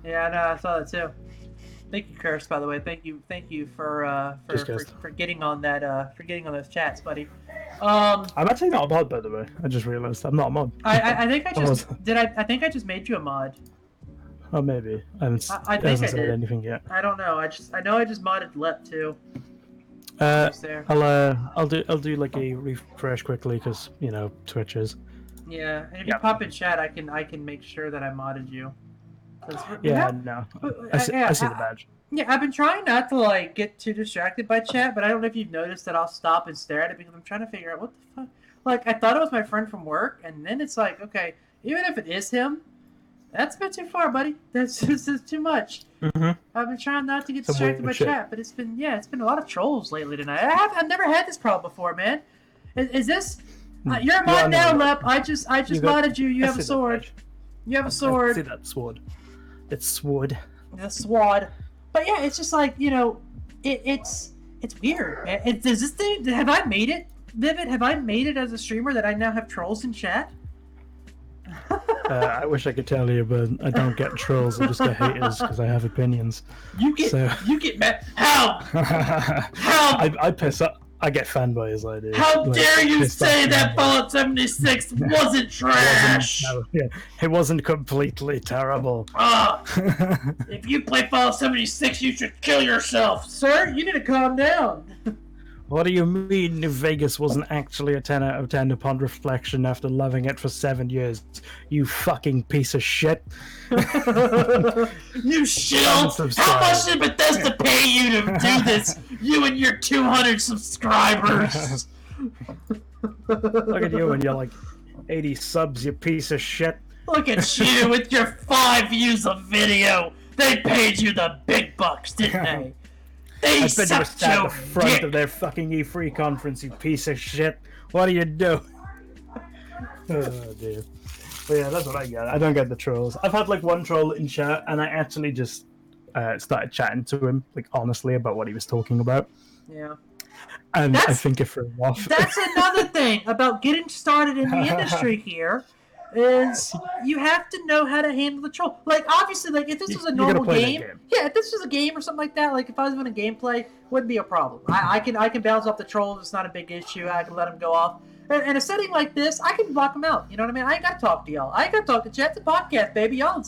[SPEAKER 4] Yeah, no, I saw that too. Thank you, Curse. By the way, thank you for getting on that for getting on those chats, buddy.
[SPEAKER 3] I'm actually not a mod, by the way. I just realized I'm not a mod.
[SPEAKER 4] I think I just did. I think I just made you a mod.
[SPEAKER 3] Oh, maybe I haven't.
[SPEAKER 4] I think I did
[SPEAKER 3] anything yet.
[SPEAKER 4] I don't know. I know I just modded Lep too.
[SPEAKER 3] I'll do a refresh quickly because Twitches.
[SPEAKER 4] Yeah, and if you pop in chat, I can make sure that I modded you.
[SPEAKER 3] No. I see the badge.
[SPEAKER 4] Yeah, I've been trying not to get too distracted by chat, but I don't know if you've noticed that I'll stop and stare at it because I'm trying to figure out what the fuck. I thought it was my friend from work, and then it's okay, even if it is him, that's a bit too far, buddy. That's just too much. I've been trying not to get distracted by chat, but it's been a lot of trolls lately tonight. I've never had this problem before, man. Is this? You're a mod now, Lep. I just modded you. You have a sword. You have a sword.
[SPEAKER 3] I see that sword. It's sword.
[SPEAKER 4] The sword. But yeah, it's just it's weird. Does this thing? Have I made it, Vivid? Have I made it as a streamer that I now have trolls in chat?
[SPEAKER 3] I wish I could tell you, but I don't get trolls. I just get haters because I have opinions.
[SPEAKER 4] You get mad. How?
[SPEAKER 3] I piss up. I get fanboys. I do.
[SPEAKER 4] How dare you say that Fallout 76 wasn't trash?
[SPEAKER 3] It wasn't completely terrible.
[SPEAKER 4] If you play Fallout 76, you should kill yourself, sir. You need to calm down.
[SPEAKER 3] What do you mean New Vegas wasn't actually a 10 out of 10 upon reflection after loving it for 7 years? You fucking piece of shit.
[SPEAKER 4] You shill! How much did Bethesda pay you to do this? You and your 200 subscribers!
[SPEAKER 3] Look at you and your 80 subs, you piece of shit.
[SPEAKER 4] Look at you with your 5 views of video! They paid you the big bucks, didn't they?
[SPEAKER 3] I bet you were sat at the front of their fucking E3 conference, you piece of shit. What do you do? Oh, dear. But yeah, that's what I get. I don't get the trolls. I've had one troll in chat, and I actually just started chatting to him, honestly, about what he was talking about.
[SPEAKER 4] Yeah.
[SPEAKER 3] And I think it threw him off.
[SPEAKER 4] That's another thing about getting started in the industry here. Is you have to know how to handle the troll. Obviously, if this was a normal game, if this was a game or something like that, if I was doing a gameplay, wouldn't be a problem. I can bounce off the trolls. It's not a big issue. I can let them go off. In a setting like this, I can block them out. You know what I mean? I ain't got to talk to y'all. I ain't got to talk to chat. It's a podcast, baby. Y'all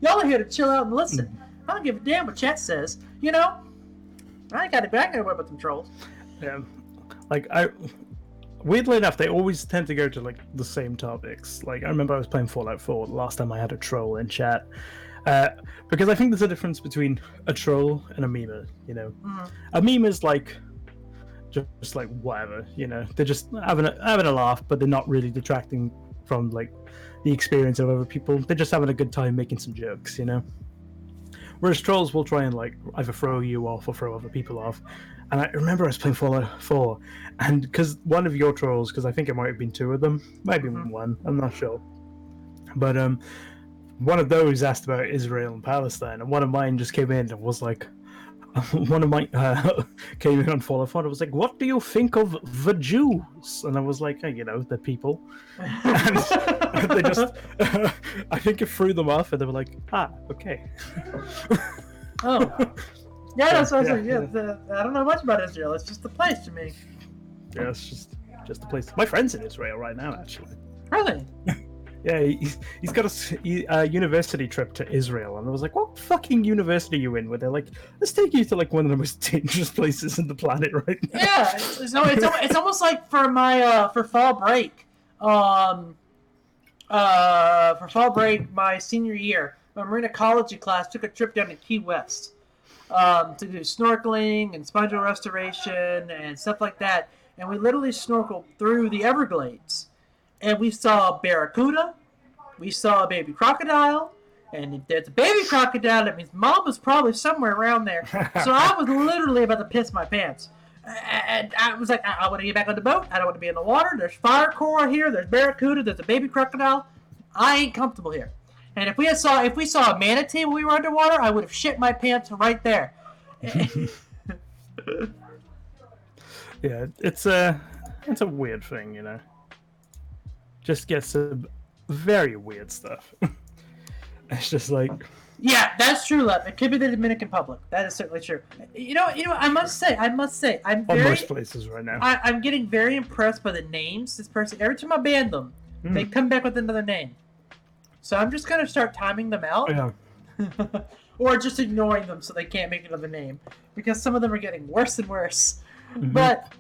[SPEAKER 4] are here to chill out and listen. I don't give a damn what chat says. I ain't got to worry about them trolls.
[SPEAKER 3] Yeah, weirdly enough, they always tend to go to the same topics. I remember I was playing Fallout 4 last time I had a troll in chat, because I think there's a difference between a troll and a memer. A meme is just like whatever, you know. They're just having a laugh, but they're not really detracting from like the experience of other people. They're just having a good time making some jokes, you know. Whereas trolls will try and like either throw you off or throw other people off. And I remember I was playing Fallout 4, and because one of your trolls, because I think it might have been two of them, might have been one, I'm not sure. But one of those asked about Israel and Palestine, and one of mine just came in and was like, one of mine came in on Fallout 4 and was like, "What do you think of the Jews?" And I was like, "You know, the people." And they just, I think it threw them off, and they were like, "Ah, okay."
[SPEAKER 4] Oh. Yeah, that's what I was like. I don't know much about Israel. It's just a place to me.
[SPEAKER 3] Yeah, it's just a place. My friend's in Israel right now, actually.
[SPEAKER 4] Really?
[SPEAKER 3] Yeah, he's got a university trip to Israel, and I was like, "What fucking university are you in?" Where they're like, "Let's take you to like one of the most dangerous places in the planet right now."
[SPEAKER 4] Yeah, it's almost like for my for fall break, my senior year, my marine ecology class took a trip down to Key West. To do snorkeling and spongeal restoration and stuff like that. And we literally snorkeled through the Everglades. And we saw barracuda. We saw a baby crocodile. And if there's a baby crocodile, that means mom was probably somewhere around there. So I was literally about to piss my pants. And I was like, I want to get back on the boat. I don't want to be in the water. There's fire coral here. There's barracuda. There's a baby crocodile. I ain't comfortable here. And if we saw a manatee when we were underwater, I would have shit my pants right there.
[SPEAKER 3] Yeah, it's a weird thing, you know. Just gets some very weird stuff. It's just like,
[SPEAKER 4] yeah, that's true, love. It could be the Dominican Republic. That is certainly true. You know. I must say, I'm very.
[SPEAKER 3] On most places right now.
[SPEAKER 4] I'm getting very impressed by the names. This person, every time I ban them, they come back with another name. So I'm just gonna start timing them out, or just ignoring them so they can't make another name, because some of them are getting worse and worse. Mm-hmm. But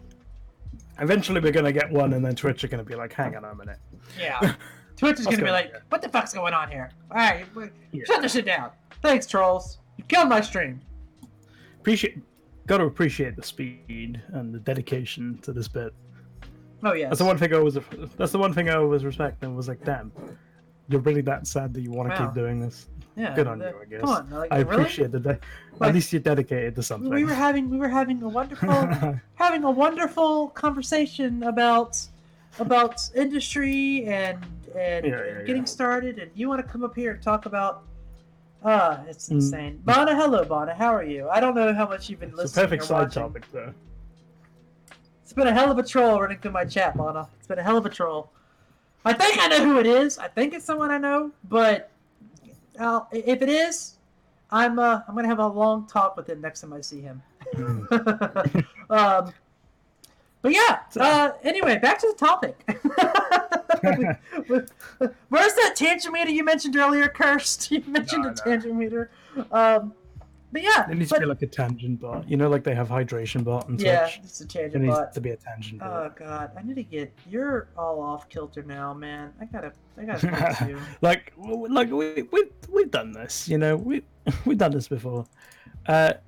[SPEAKER 3] eventually we're gonna get one, and then Twitch are gonna be like, "Hang on a minute."
[SPEAKER 4] Yeah, Twitch is gonna be like, "What the fuck's going on here? All right, shut this shit down." Thanks, trolls. You killed my stream.
[SPEAKER 3] Got to appreciate the speed and the dedication to this bit.
[SPEAKER 4] Oh yes.
[SPEAKER 3] That's the one thing I always respect. And was like, damn. You're really that sad that you want to keep doing this.
[SPEAKER 4] Yeah,
[SPEAKER 3] good on you, I guess.
[SPEAKER 4] Come on, like,
[SPEAKER 3] I
[SPEAKER 4] really?
[SPEAKER 3] appreciate that. At least you're dedicated to something.
[SPEAKER 4] We were having a wonderful conversation about industry and getting started, and you want to come up here and talk about. It's insane. Bonna, hello, Bonna. How are you? I don't know how much you've been listening.
[SPEAKER 3] It's a perfect side
[SPEAKER 4] watching.
[SPEAKER 3] topic, though.
[SPEAKER 4] It's been a hell of a troll running through my chat, Bonna. It's been a hell of a troll. I think I know who it is. I think it's someone I know, but if it is, I'm gonna have a long talk with him next time I see him. But yeah. Anyway, back to the topic. Where's that tangent meter you mentioned earlier, Cursed? You mentioned a tangent meter. But yeah,
[SPEAKER 3] it needs to be like a tangent bot. You know, like they have hydration bot and such.
[SPEAKER 4] Yeah, it's a tangent bot.
[SPEAKER 3] It needs to be a tangent bot.
[SPEAKER 4] Oh god, I need to get. You're all off kilter now, man. I gotta fix you.
[SPEAKER 3] like we've done this. You know, we've done this before. To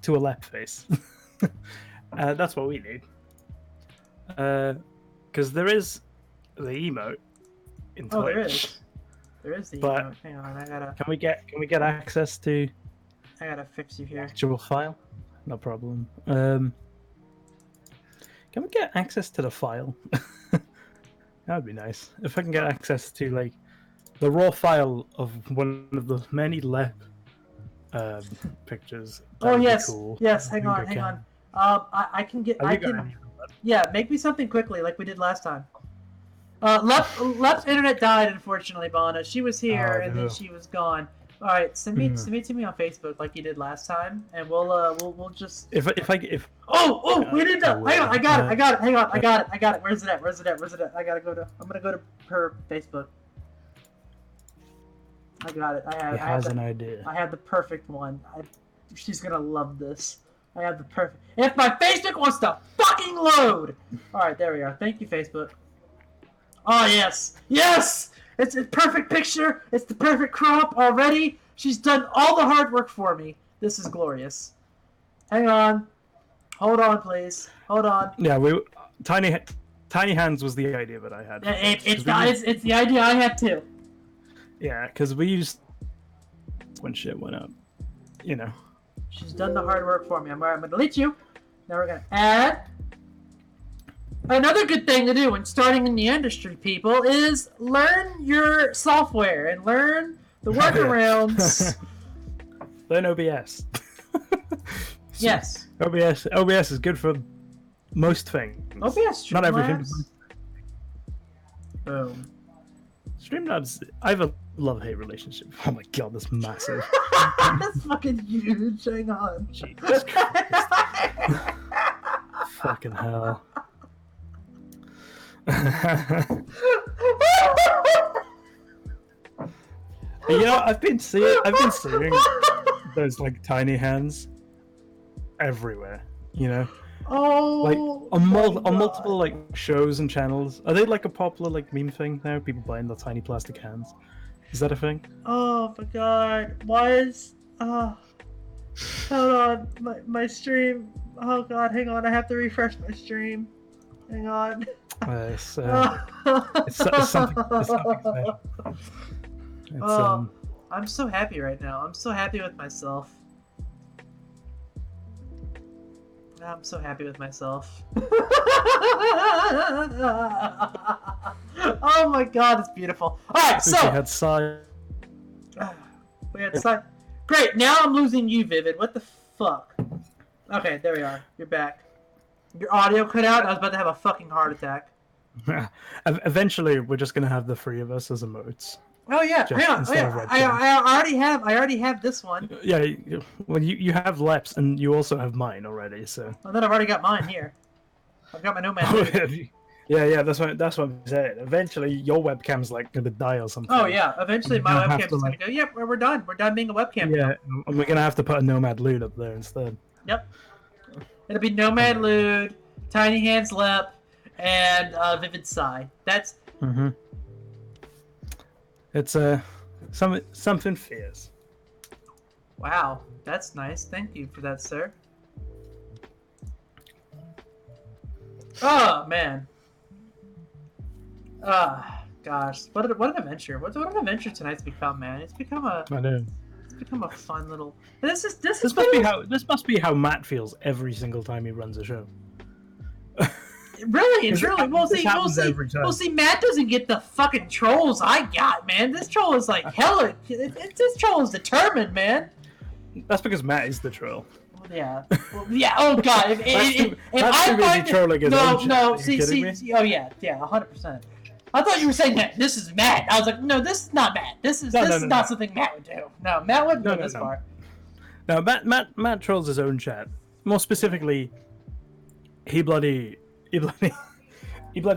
[SPEAKER 3] a left face. That's what we need. Because there is the emote in Twitch.
[SPEAKER 4] Oh, there is. There is the emote. Hang on, I gotta.
[SPEAKER 3] Can we get access to?
[SPEAKER 4] I gotta fix you here.
[SPEAKER 3] Actual file? No problem. Can we get access to the file? That would be nice. If I can get access to like the raw file of one of the many left pictures.
[SPEAKER 4] Oh yes,
[SPEAKER 3] cool.
[SPEAKER 4] Yes. Hang on. I can get. Yeah, make me something quickly, like we did last time. Left's internet died, unfortunately, Bonna. She was here and then she was gone. All right, send me to me on Facebook like you did last time, and we'll just.
[SPEAKER 3] If
[SPEAKER 4] we did that. Hang on, I got it. Hang on, I got it. Where's it at? I'm gonna go to her Facebook. I got it. I have an idea. I have the perfect one. She's gonna love this. I have the perfect. If my Facebook wants to fucking load. All right, there we are. Thank you, Facebook. Oh yes. It's a perfect picture. It's the perfect crop already. She's done all the hard work for me. This is glorious. Hang on. Hold on, please. Hold on.
[SPEAKER 3] Yeah, tiny hands was the idea that I had.
[SPEAKER 4] It's the idea I had too.
[SPEAKER 3] Yeah, because we used when shit went up. You know.
[SPEAKER 4] She's done the hard work for me. I'm going to delete you. Now we're going to add. Another good thing to do when starting in the industry, people, is learn your software and learn the workarounds.
[SPEAKER 3] Learn OBS.
[SPEAKER 4] Yes.
[SPEAKER 3] OBS is good for most things.
[SPEAKER 4] OBS,
[SPEAKER 3] not everything.
[SPEAKER 4] Boom.
[SPEAKER 3] Streamlabs, I have a love-hate relationship. Oh my god, that's massive.
[SPEAKER 4] That's fucking huge. Hang on.
[SPEAKER 3] Jesus Christ. Fucking hell. You know, I've been seeing those like tiny hands everywhere. You know, like on multiple like shows and channels. Are they like a popular like meme thing now? People buying the tiny plastic hands. Is that a thing?
[SPEAKER 4] Oh my god! Why is hold on, my stream. Oh god, hang on. I have to refresh my stream. Hang on.
[SPEAKER 3] It's something.
[SPEAKER 4] I'm so happy right now. I'm so happy with myself. I'm so happy with myself. Oh my god, it's beautiful. Alright, so
[SPEAKER 3] we had Sai.
[SPEAKER 4] We had Sai. Great, now I'm losing you, Vivid. What the fuck? Okay, there we are. You're back. Your audio cut out. I was about to have a fucking heart attack.
[SPEAKER 3] Eventually, we're just gonna have the three of us as emotes.
[SPEAKER 4] Oh yeah, hang on. Oh, yeah. I already have this one.
[SPEAKER 3] Yeah, well, you have Leps, and you also have mine already. So.
[SPEAKER 4] Well, then I've already got mine here. I've got my Nomad.
[SPEAKER 3] Yeah, that's what I'm saying. Eventually, your webcam's like gonna die or something.
[SPEAKER 4] Oh yeah, eventually my webcam's gonna go. Yep, we're done. We're done being a webcam.
[SPEAKER 3] Yeah, and we're gonna have to put a Nomad Loot up there instead.
[SPEAKER 4] Yep. It'll be Nomad Lude, Tiny Hands Lep, and Vivid Sai. That's.
[SPEAKER 3] Mm-hmm. It's something fierce.
[SPEAKER 4] Wow, that's nice. Thank you for that, sir. Oh man. Gosh, what an adventure! What an adventure tonight's become, man. It's become a.
[SPEAKER 3] I know.
[SPEAKER 4] It's become a fun little. This
[SPEAKER 3] must be how Matt feels every single time he runs a show.
[SPEAKER 4] Really and truly, we'll see. Matt doesn't get the fucking trolls I got, man. This troll is like hella. This troll is determined, man.
[SPEAKER 3] That's because Matt is the troll.
[SPEAKER 4] Well, yeah. Oh god. If I find
[SPEAKER 3] trolling his own
[SPEAKER 4] no.
[SPEAKER 3] See.
[SPEAKER 4] Oh yeah, 100%. I thought you were saying that this is Matt. I was like, no, this is not Matt. This is not something Matt would do. No, Matt wouldn't go this far.
[SPEAKER 3] No, Matt trolls his own chat. More specifically, he bloody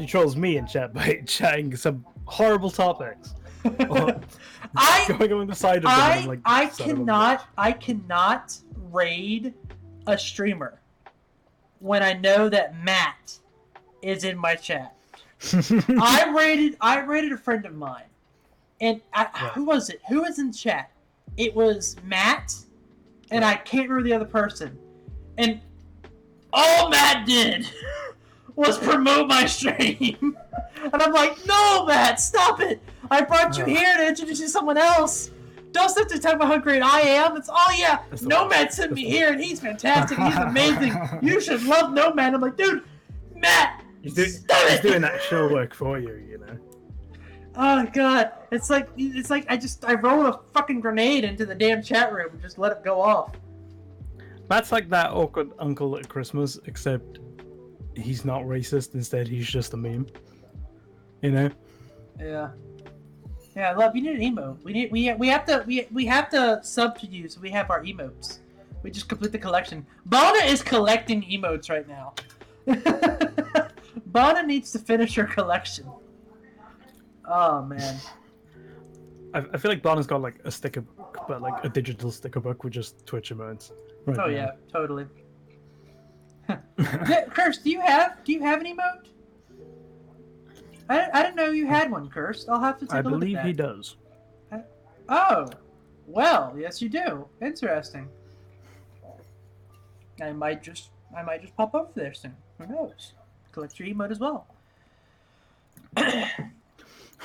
[SPEAKER 3] trolls me in chat by chatting some horrible topics. Going on the side of them.
[SPEAKER 4] I cannot raid a streamer when I know that Matt is in my chat. I raided a friend of mine, and who was it? Who was in chat? It was Matt, and I can't remember the other person. And all Matt did was promote my stream, and I'm like, no, Matt, stop it! I brought you here to introduce you to someone else. Don't sit there talking about how great I am. It's Nomad sent me here, and he's fantastic. He's amazing. You should love Nomad. I'm like, dude, Matt.
[SPEAKER 3] He's doing that show work for you, you know.
[SPEAKER 4] Oh god, it's like I roll a fucking grenade into the damn chat room and just let it go off.
[SPEAKER 3] That's like that awkward uncle at Christmas, except he's not racist. Instead, he's just a meme. You know.
[SPEAKER 4] Yeah. Yeah, love. You need an emote. We have to sub to you, so we have our emotes. We just complete the collection. Bona is collecting emotes right now. Bona needs to finish her collection. Oh man.
[SPEAKER 3] I feel like Bona's got like a sticker book, but like a digital sticker book with just Twitch emotes. Right
[SPEAKER 4] oh now. Yeah, totally. Curse, do you have an emote? I didn't know you had one, Curse. I'll have to take a look at that.
[SPEAKER 3] I believe he does.
[SPEAKER 4] Oh, well, yes you do. Interesting. I might just I might just pop over there soon. Who knows? Collect your emote as well.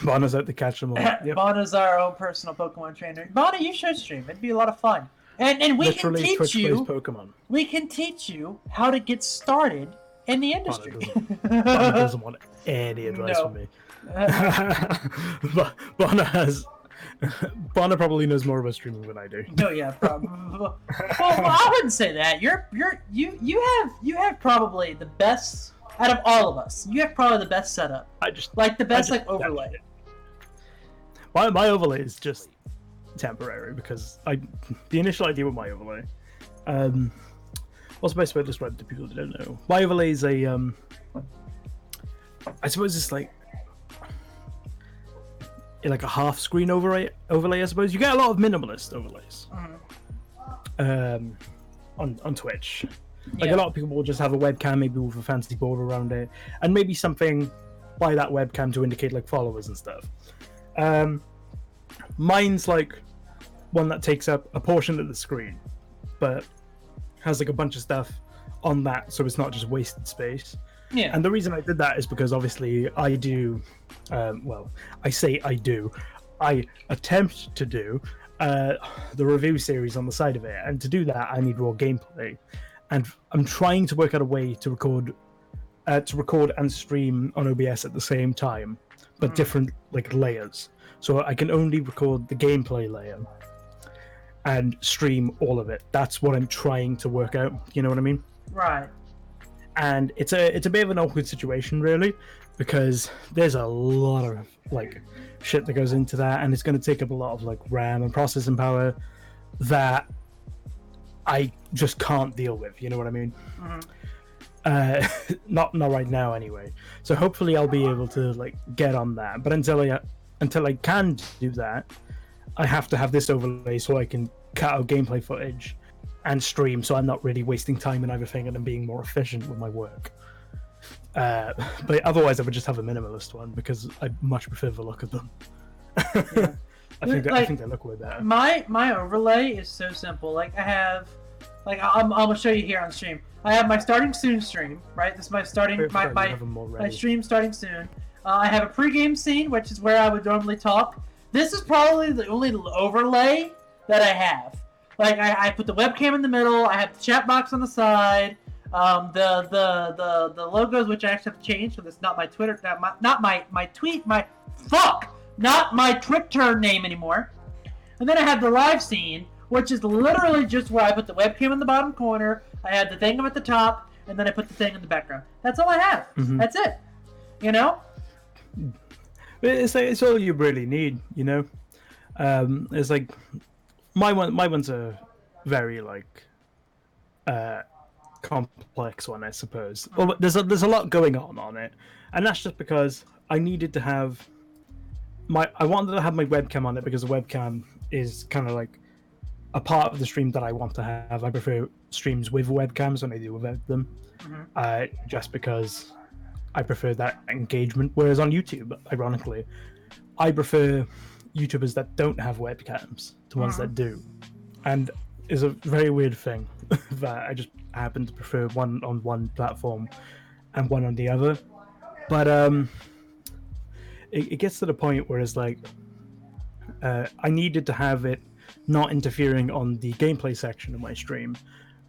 [SPEAKER 3] Bono's out to catch them all. Yep.
[SPEAKER 4] Bono's our own personal Pokemon trainer. Bono, you should stream. It'd be a lot of fun. And we
[SPEAKER 3] Literally
[SPEAKER 4] can teach
[SPEAKER 3] Twitch
[SPEAKER 4] you.
[SPEAKER 3] plays Pokemon.
[SPEAKER 4] We can teach you how to get started in the industry.
[SPEAKER 3] Bono doesn't want any advice from me. Bono probably knows more about streaming than I do.
[SPEAKER 4] No, yeah, probably. Well, I wouldn't say that. You have probably the best out of all of us. You have probably the best setup. The best overlay.
[SPEAKER 3] My overlay is just temporary because the initial idea with my overlay. What's the best way to describe it to people that don't know? My overlay is a I suppose it's like a half screen overlay. I suppose you get a lot of minimalist overlays on Twitch. Like a lot of people will just have a webcam, maybe with a fancy border around it, and maybe something by that webcam to indicate like followers and stuff. Mine's like one that takes up a portion of the screen, but has like a bunch of stuff on that, so it's not just wasted space.
[SPEAKER 4] Yeah.
[SPEAKER 3] And the reason I did that is because obviously I do, I say I do, I attempt to do the review series on the side of it, and to do that I need raw gameplay, and I'm trying to work out a way to record and stream on OBS at the same time, but different like layers. So I can only record the gameplay layer and stream all of it. That's what I'm trying to work out. You know what I mean?
[SPEAKER 4] Right.
[SPEAKER 3] And it's a bit of an awkward situation, really, because there's a lot of like shit that goes into that, and it's going to take up a lot of like RAM and processing power that I just can't deal with. You know what I mean? Not right now, anyway. So hopefully I'll be able to like get on that. But until I can do that, I have to have this overlay so I can cut out gameplay footage and stream, so I'm not really wasting time and everything, and I'm being more efficient with my work. But otherwise, I would just have a minimalist one because I much prefer the look of them.
[SPEAKER 4] Yeah.
[SPEAKER 3] I think they look way better.
[SPEAKER 4] My overlay is so simple. Like I have, I'm gonna show you here on stream. I have my starting soon stream, right? This is my starting my stream starting soon. I have a pregame scene, which is where I would normally talk. This is probably the only overlay that I have. Like I put the webcam in the middle. I have the chat box on the side. The logos, which I actually have to change, so that's not my Twitter, not my Twitter name anymore. And then I have the live scene, which is literally just where I put the webcam in the bottom corner. I have the thing at the top, and then I put the thing in the background. That's all I have. That's it. You know?
[SPEAKER 3] It's all you really need, you know. It's like my one's a very like complex one, I suppose. Well, there's a lot going on it, and that's just because I needed to have I wanted to have my webcam on it because the webcam is kind of like a part of the stream that I want to have. I prefer streams with webcams than I do without them, just because I prefer that engagement. Whereas on YouTube, ironically, I prefer YouTubers that don't have webcams to ones that do, and it's a very weird thing that I just happen to prefer one on one platform and one on the other. But it gets to the point where it's like I needed to have it not interfering on the gameplay section of my stream,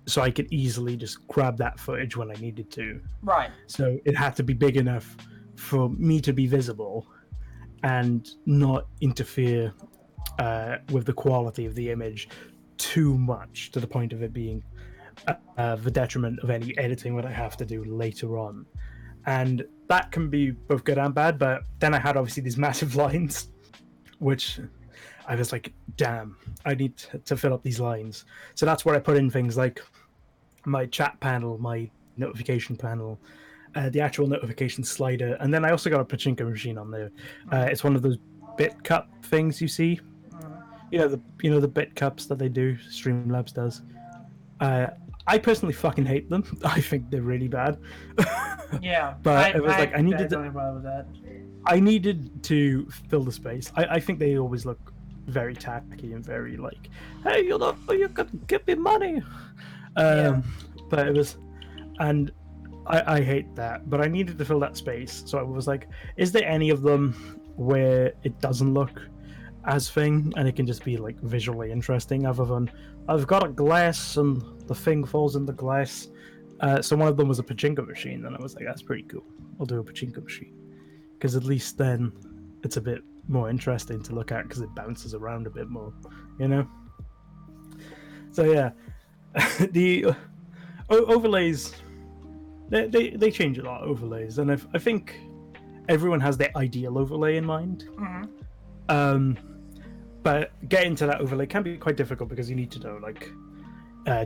[SPEAKER 3] so I could easily just grab that footage when I needed to.
[SPEAKER 4] Right.
[SPEAKER 3] So it had to be big enough for me to be visible and not interfere with the quality of the image too much to the point of it being the detriment of any editing that I have to do later on. And that can be both good and bad, but then I had obviously these massive lines, which I was like, damn, I need to fill up these lines. So that's where I put in things like my chat panel, my notification panel, the actual notification slider, and then I also got a pachinko machine on there. It's one of those bit cup things you see. You know the bit cups that they do, Streamlabs does. I personally fucking hate them. I think they're really bad.
[SPEAKER 4] Yeah,
[SPEAKER 3] but it was like I needed to fill the space. I think they always look very tacky and very like, hey, you can give me money. But it was and I hate that, but I needed to fill that space. So I was like, is there any of them where it doesn't look as thing and it can just be like visually interesting, other than I've got a glass and the thing falls in the glass. So one of them was a pachinko machine, and I was like, that's pretty cool. I'll do a pachinko machine, because at least then it's a bit more interesting to look at because it bounces around a bit more, you know. So yeah, the overlays, they change a lot, overlays, and I think everyone has their ideal overlay in mind. But getting to that overlay can be quite difficult because you need to know like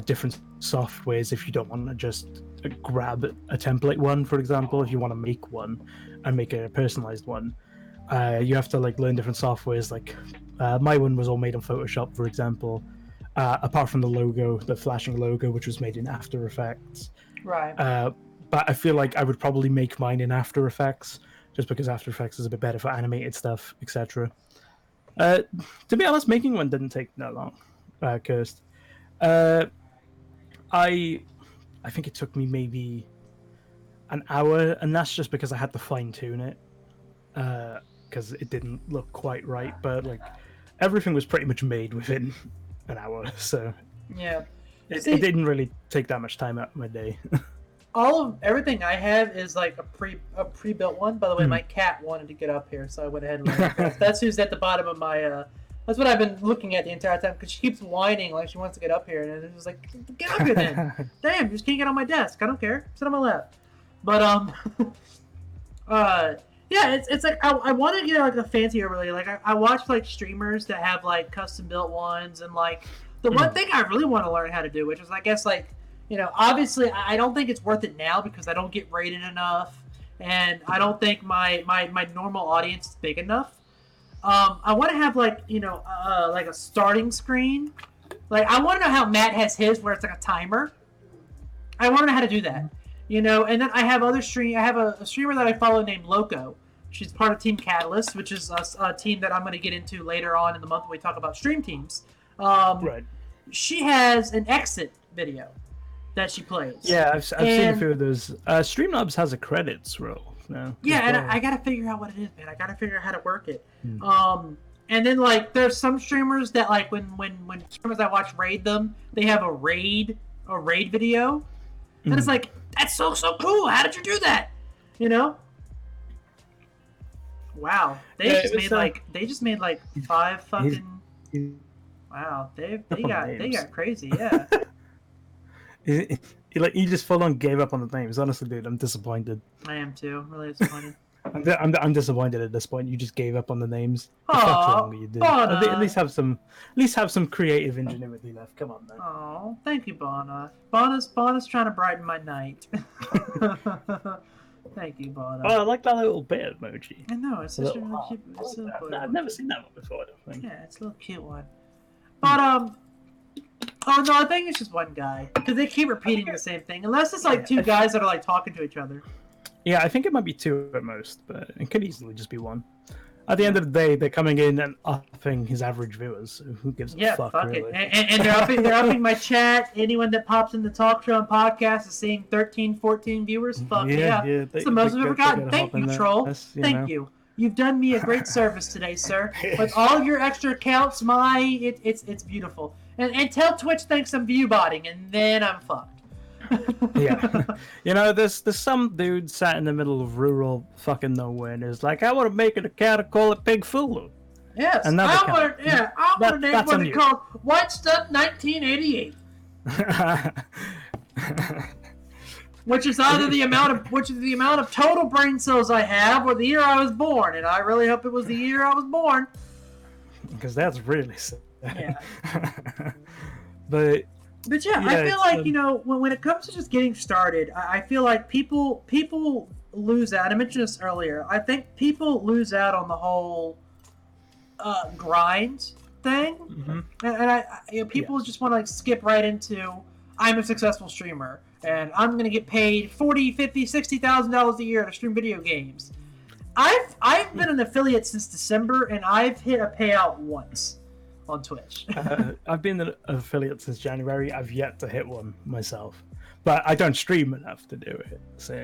[SPEAKER 3] different softwares if you don't want to just grab a template one, for example. If you want to make one and make a personalized one, you have to like learn different softwares. Like my one was all made in Photoshop, for example, apart from the logo, the flashing logo, which was made in After Effects.
[SPEAKER 4] Right.
[SPEAKER 3] But I feel like I would probably make mine in After Effects, just because After Effects is a bit better for animated stuff, etc. To be honest, making one didn't take that long, Kirst. I think it took me maybe an hour, and that's just because I had to fine tune it, because it didn't look quite right. But like everything was pretty much made within an hour, so
[SPEAKER 4] yeah,
[SPEAKER 3] it didn't really take that much time out of my day.
[SPEAKER 4] Everything I have is like a pre-built one. By the way, my cat wanted to get up here, so I went ahead and let her. That's who's at the bottom of my. That's what I've been looking at the entire time, because she keeps whining like she wants to get up here, and it was like, get up here then. Damn, you just can't get on my desk. I don't care. Sit on my lap. But yeah, it's like I want to get like a fancy overlay. Like I watch like streamers that have like custom built ones, and like the one thing I really want to learn how to do, which is I guess like, you know, obviously I don't think it's worth it now because I don't get rated enough, and I don't think my normal audience is big enough. I want to have like, you know, like a starting screen. Like I want to know how Matt has his, where it's like a timer. I want to know how to do that, you know. And then I have I have a streamer that I follow named Loco. She's part of Team Catalyst, which is a team that I'm going to get into later on in the month when we talk about stream teams.
[SPEAKER 3] Right.
[SPEAKER 4] She has an exit video that she plays.
[SPEAKER 3] Yeah, I've seen a few of those. Streamlabs has a credits roll now.
[SPEAKER 4] Yeah, and I got to figure out what it is, man. I got to figure out how to work it. And then like there's some streamers that like when streamers I watch raid them, they have a raid video, and it's like, that's so cool. How did you do that? You know? Like they just made like 5 fucking. Wow, they got crazy, yeah.
[SPEAKER 3] You just full on gave up on the names. Honestly, dude, I'm disappointed.
[SPEAKER 4] I am too. I'm really disappointed.
[SPEAKER 3] I'm disappointed at this point. You just gave up on the names.
[SPEAKER 4] Oh,
[SPEAKER 3] you did. At least have some creative ingenuity left. Come on, man.
[SPEAKER 4] Oh, thank you, Bonna. Bonna's trying to brighten my night. Thank you, Bonna.
[SPEAKER 3] Oh, I like that little bear emoji.
[SPEAKER 4] I know, it's such a really cute.
[SPEAKER 3] I've never seen that one before, I don't think.
[SPEAKER 4] Yeah, it's a little cute one. But oh no, I think it's just one guy, because they keep repeating the same thing. Unless it's like two guys that are like talking to each other.
[SPEAKER 3] Yeah, I think it might be 2 at most, but it could easily just be 1. At the end of the day, they're coming in and upping his average viewers. So who gives a fuck?
[SPEAKER 4] Fuck
[SPEAKER 3] really?
[SPEAKER 4] it. And they're upping my chat. Anyone that pops in the talk show and podcast is seeing 13, 14 viewers. Fuck yeah. It's the most I've ever gotten. Thank you, Troll. Thank you. You've done me a great service today, sir. With all your extra accounts, it's beautiful. And tell Twitch thanks I'm view botting, and then I'm fucked.
[SPEAKER 3] Yeah. You know, there's some dude sat in the middle of rural fucking nowhere and is like, I want to make an account and call it Big Fulu.
[SPEAKER 4] Yes, I want to name what it called White Stuff 1988. Which is either the amount of total brain cells I have, or the year I was born, and I really hope it was the year I was born.
[SPEAKER 3] Because that's really sad.
[SPEAKER 4] Yeah.
[SPEAKER 3] But
[SPEAKER 4] yeah, I feel like, you know, when it comes to just getting started, I feel like people lose out. I mentioned this earlier. I think people lose out on the whole grind thing, and people just want to like skip right into, I'm a successful streamer and I'm gonna get paid $40,000, $50,000, $60,000 a year to stream video games. I've been an affiliate since December, and I've hit a payout once on Twitch.
[SPEAKER 3] I've been an affiliate since January. I've yet to hit one myself. but I don't stream enough to do it. So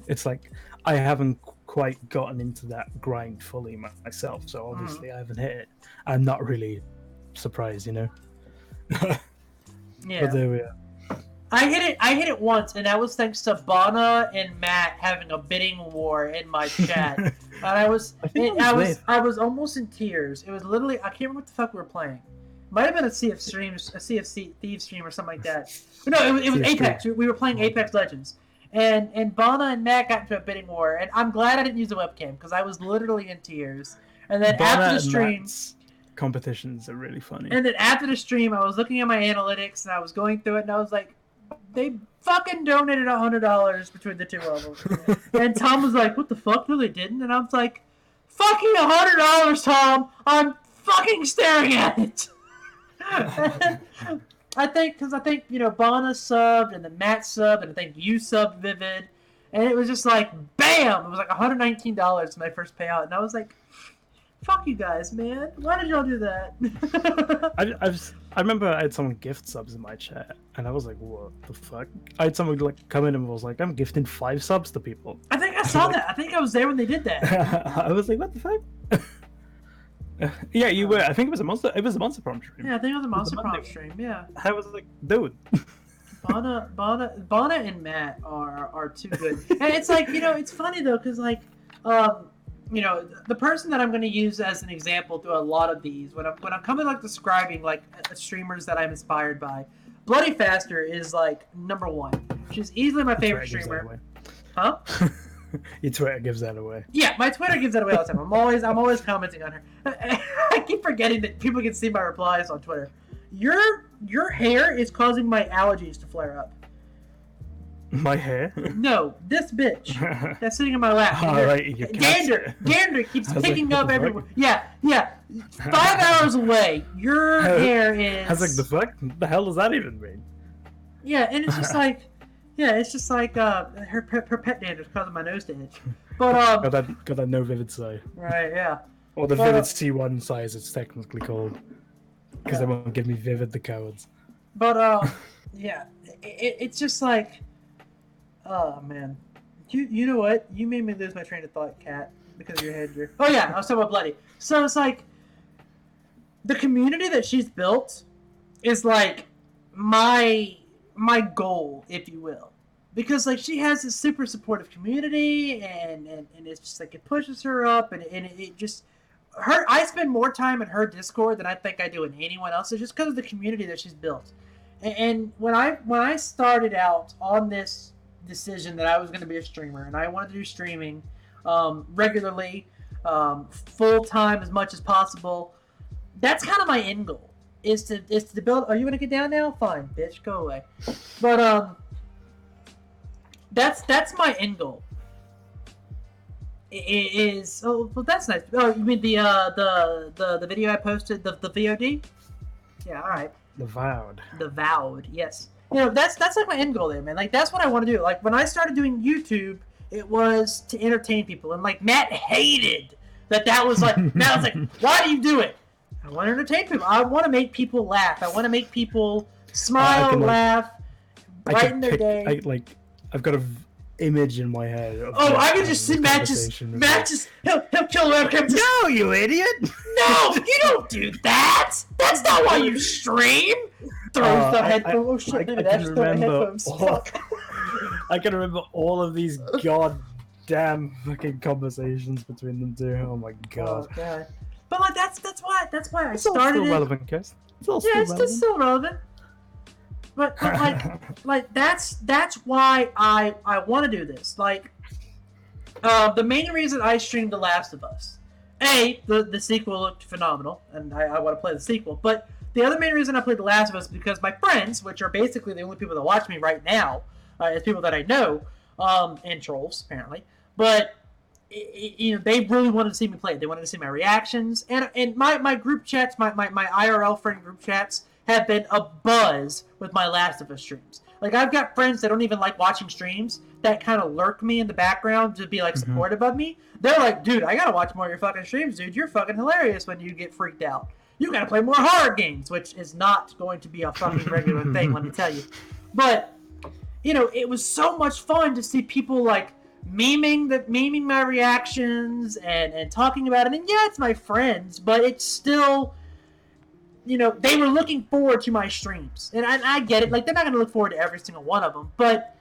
[SPEAKER 3] it's like I haven't quite gotten into that grind fully myself. So obviously I haven't hit it. I'm not really surprised,
[SPEAKER 4] Yeah.
[SPEAKER 3] But there we are.
[SPEAKER 4] I hit it once, and that was thanks to Bana and Matt having a bidding war in my chat. And I was almost in tears. It was literally, I can't remember what the fuck we were playing. Might have been a Sea of Thieves stream or something like that. No, it was Apex. We were playing Apex Legends. And Bana and Matt got into a bidding war, and I'm glad I didn't use a webcam because I was literally in tears. And then after the stream,
[SPEAKER 3] competitions are really funny.
[SPEAKER 4] And then after the stream, I was looking at my analytics and I was going through it, and I was like, they fucking donated $100 between the two of them. And Tom was like, what the fuck? No, they didn't. And I was like, fucking $100, Tom. I'm fucking staring at it. I think Bana subbed, and then Matt subbed, and I think you subbed Vivid, and it was just like bam! It was like $119 my first payout, and I was like, "Fuck you guys, man! Why did y'all do that?"
[SPEAKER 3] I remember I had someone gift subs in my chat, and I was like, "What the fuck?" I had someone like come in and was like, "I'm gifting 5 subs to people."
[SPEAKER 4] I think I saw that. I think I was there when they did that.
[SPEAKER 3] I was like, "What the fuck?" Yeah, you were. I think it was a monster. It was a Monster Prom stream.
[SPEAKER 4] Yeah, I think it was a Monster Prom stream. Yeah.
[SPEAKER 3] I was like, dude.
[SPEAKER 4] Bana and Matt are too good. And it's like, it's funny though, because like, the person that I'm going to use as an example through a lot of these, when I'm coming like describing like streamers that I'm inspired by, Bloody Faster is like number 1. She's easily my favorite streamer. Huh?
[SPEAKER 3] Your Twitter gives that away.
[SPEAKER 4] Yeah, my Twitter gives that away all the time. I'm always commenting on her. I keep forgetting that people can see my replies on Twitter. Your hair is causing my allergies to flare up.
[SPEAKER 3] My hair?
[SPEAKER 4] No, this bitch that's sitting in my lap. Gander keeps picking up everywhere. Yeah. 5 hours away. Your hair is.
[SPEAKER 3] I was like, the fuck? The hell does that even mean?
[SPEAKER 4] Yeah, and it's just like. Yeah, it's just like her pet dander is causing my nose to itch. But
[SPEAKER 3] got that no vivid side.
[SPEAKER 4] Right, yeah.
[SPEAKER 3] Or the vivid C1 size, it's technically called, because they won't give me vivid, the cowards.
[SPEAKER 4] But yeah, it's just like, oh man, you know what? You made me lose my train of thought, Kat, because of your headgear. Oh yeah, I was talking about Bloody. So it's like, the community that she's built is like my goal, if you will, because like she has this super supportive community, and it's just like it pushes her up, and it just I spend more time in her Discord than I think I do in anyone else's, just because of the community that she's built. And when I started out on this decision that I was going to be a streamer, and I wanted to do streaming regularly, full time as much as possible, that's kind of my end goal. Is to build. Are you gonna get down now? Fine, bitch, go away. But that's my end goal. It is. Oh, well, that's nice. Oh, you mean the video I posted, the VOD? Yeah, all right.
[SPEAKER 3] The Vowed,
[SPEAKER 4] yes. That's like my end goal there, man. Like that's what I want to do. Like when I started doing YouTube, it was to entertain people, and like Matt hated that was like. Matt was like, "Why do you do it?" I want to entertain people. I want to make people laugh. I want to make people smile, laugh, brighten their day.
[SPEAKER 3] I've got an image in my head.
[SPEAKER 4] I can just see Matt just he'll kill webcam.
[SPEAKER 3] No, you idiot!
[SPEAKER 4] No, you don't do that. That's not why you stream. Throws the headphones. Oh shit!
[SPEAKER 3] I can remember all of these goddamn fucking conversations between them two. Oh my god.
[SPEAKER 4] Oh, God. But like that's why I started.
[SPEAKER 3] It's still relevant, Chris.
[SPEAKER 4] It's still relevant. But like that's why I want to do this. Like, the main reason I streamed The Last of Us, the sequel looked phenomenal, and I want to play the sequel. But the other main reason I played The Last of Us is because my friends, which are basically the only people that watch me right now, is people that I know, and trolls apparently, but. They really wanted to see me play it. They wanted to see my reactions, and my group chats, my IRL friend group chats have been abuzz with my Last of Us streams. Like I've got friends that don't even like watching streams that kind of lurk me in the background to be like supportive of me. They're like, dude, I gotta watch more of your fucking streams, dude. You're fucking hilarious when you get freaked out. You gotta play more horror games, which is not going to be a fucking regular thing, let me tell you. But it was so much fun to see people like memeing my reactions and talking about it. And yeah, it's my friends, but it's still, they were looking forward to my streams. And I get it. Like, they're not going to look forward to every single one of them, but...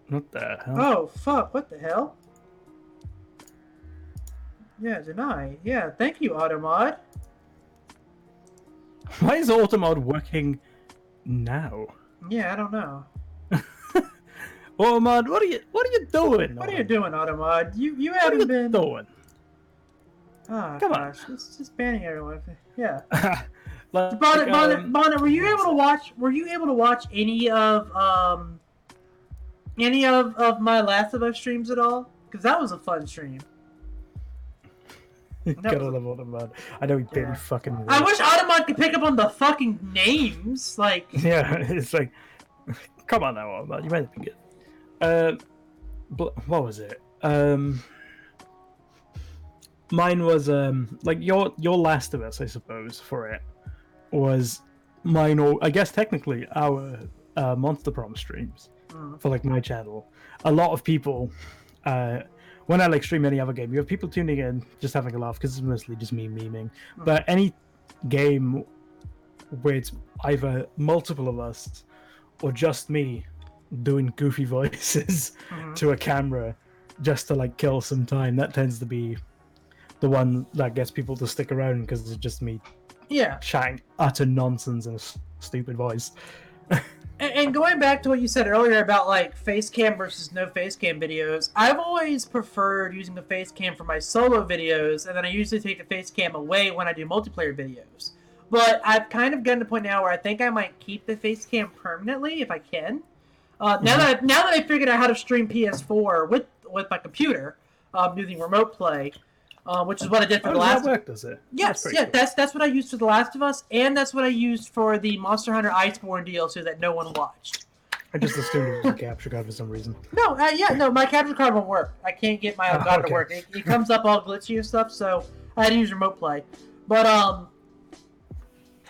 [SPEAKER 3] What the hell?
[SPEAKER 4] Oh, fuck. What the hell? Yeah, deny. Yeah, thank you, Automod.
[SPEAKER 3] Why is Automod working now?
[SPEAKER 4] Yeah, I don't know.
[SPEAKER 3] Automod, what are you doing?
[SPEAKER 4] What are you doing, Automod? You haven't been
[SPEAKER 3] doing.
[SPEAKER 4] Oh,
[SPEAKER 3] Come
[SPEAKER 4] gosh. On. It's just banning everyone. Yeah.
[SPEAKER 3] Like,
[SPEAKER 4] Bonnet, were you able to watch any of my Last of Us streams at all? Because that was a fun stream.
[SPEAKER 3] Gotta love Automod. I know he barely fucking works.
[SPEAKER 4] I wish Automod could pick up on the fucking names. Like,
[SPEAKER 3] yeah, it's like, come on now, Automod. You might have been good. What was it? Mine was like your Last of Us, I suppose. For it was mine, or I guess technically our Monster Prom streams for like my channel. A lot of people. When I like stream any other game, you have people tuning in, just having a laugh because it's mostly just me memeing. But any game where it's either multiple of us or just me doing goofy voices to a camera just to like kill some time, that tends to be the one that gets people to stick around because it's just me chatting utter nonsense in a stupid voice.
[SPEAKER 4] And going back to what you said earlier about like face cam versus no face cam videos, I've always preferred using the face cam for my solo videos, and then I usually take the face cam away when I do multiplayer videos. But I've kind of gotten to the point now where I think I might keep the face cam permanently if I can. Now that I figured out how to stream PS4 with my computer using remote play, which is what I did for the Last.
[SPEAKER 3] That work, does it?
[SPEAKER 4] Yes, yeah, cool. That's what I used for The Last of Us, and that's what I used for the Monster Hunter Iceborne DLC that no one watched.
[SPEAKER 3] I just assumed it was a capture card for some reason.
[SPEAKER 4] No, my capture card won't work. I can't get my Elgato to work. It comes up all glitchy and stuff, so I had to use remote play. But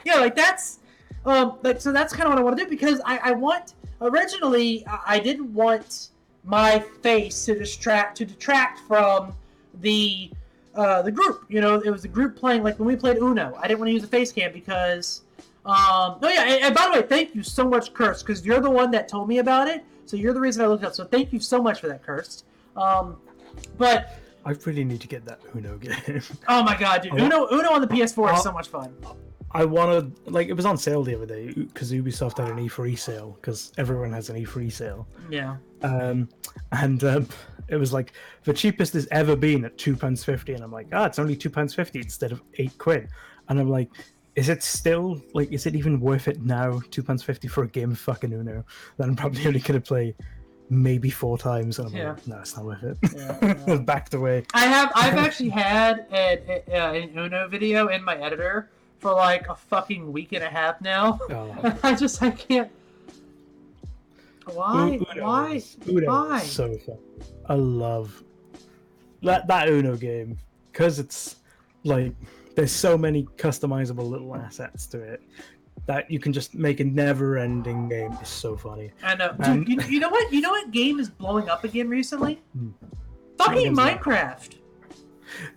[SPEAKER 4] like that's so that's kind of what I want to do because I want originally I didn't want my face to detract from the group. It was the group playing, like when we played Uno. I didn't want to use a face cam because and by the way, thank you so much, Curse, because you're the one that told me about it, so you're the reason I looked it up, so thank you so much for that, Curse. But
[SPEAKER 3] I really need to get that Uno game.
[SPEAKER 4] Oh my god, dude. Uno on the PS4 is so much fun.
[SPEAKER 3] I wanted, like, it was on sale the other day because Ubisoft had an E3 sale because everyone has an E3 sale.
[SPEAKER 4] Yeah.
[SPEAKER 3] It was like the cheapest it's ever been at £2.50, and I'm like, it's only £2.50 instead of £8. And I'm like, is it still like, is it even worth it now? £2.50 for a game of fucking Uno that I'm probably only gonna play maybe 4 times. And I'm like, no, it's not worth it. Yeah. Backed away.
[SPEAKER 4] I've actually had an Uno video in my editor for like a fucking week and a half now. Oh. I can't. Why?
[SPEAKER 3] Uno is so fun. I love that Uno game because it's like there's so many customizable little assets to it that you can just make a never-ending game. It's so funny.
[SPEAKER 4] I know. Dude, you know what? You know what game is blowing up again recently? Fucking Minecraft.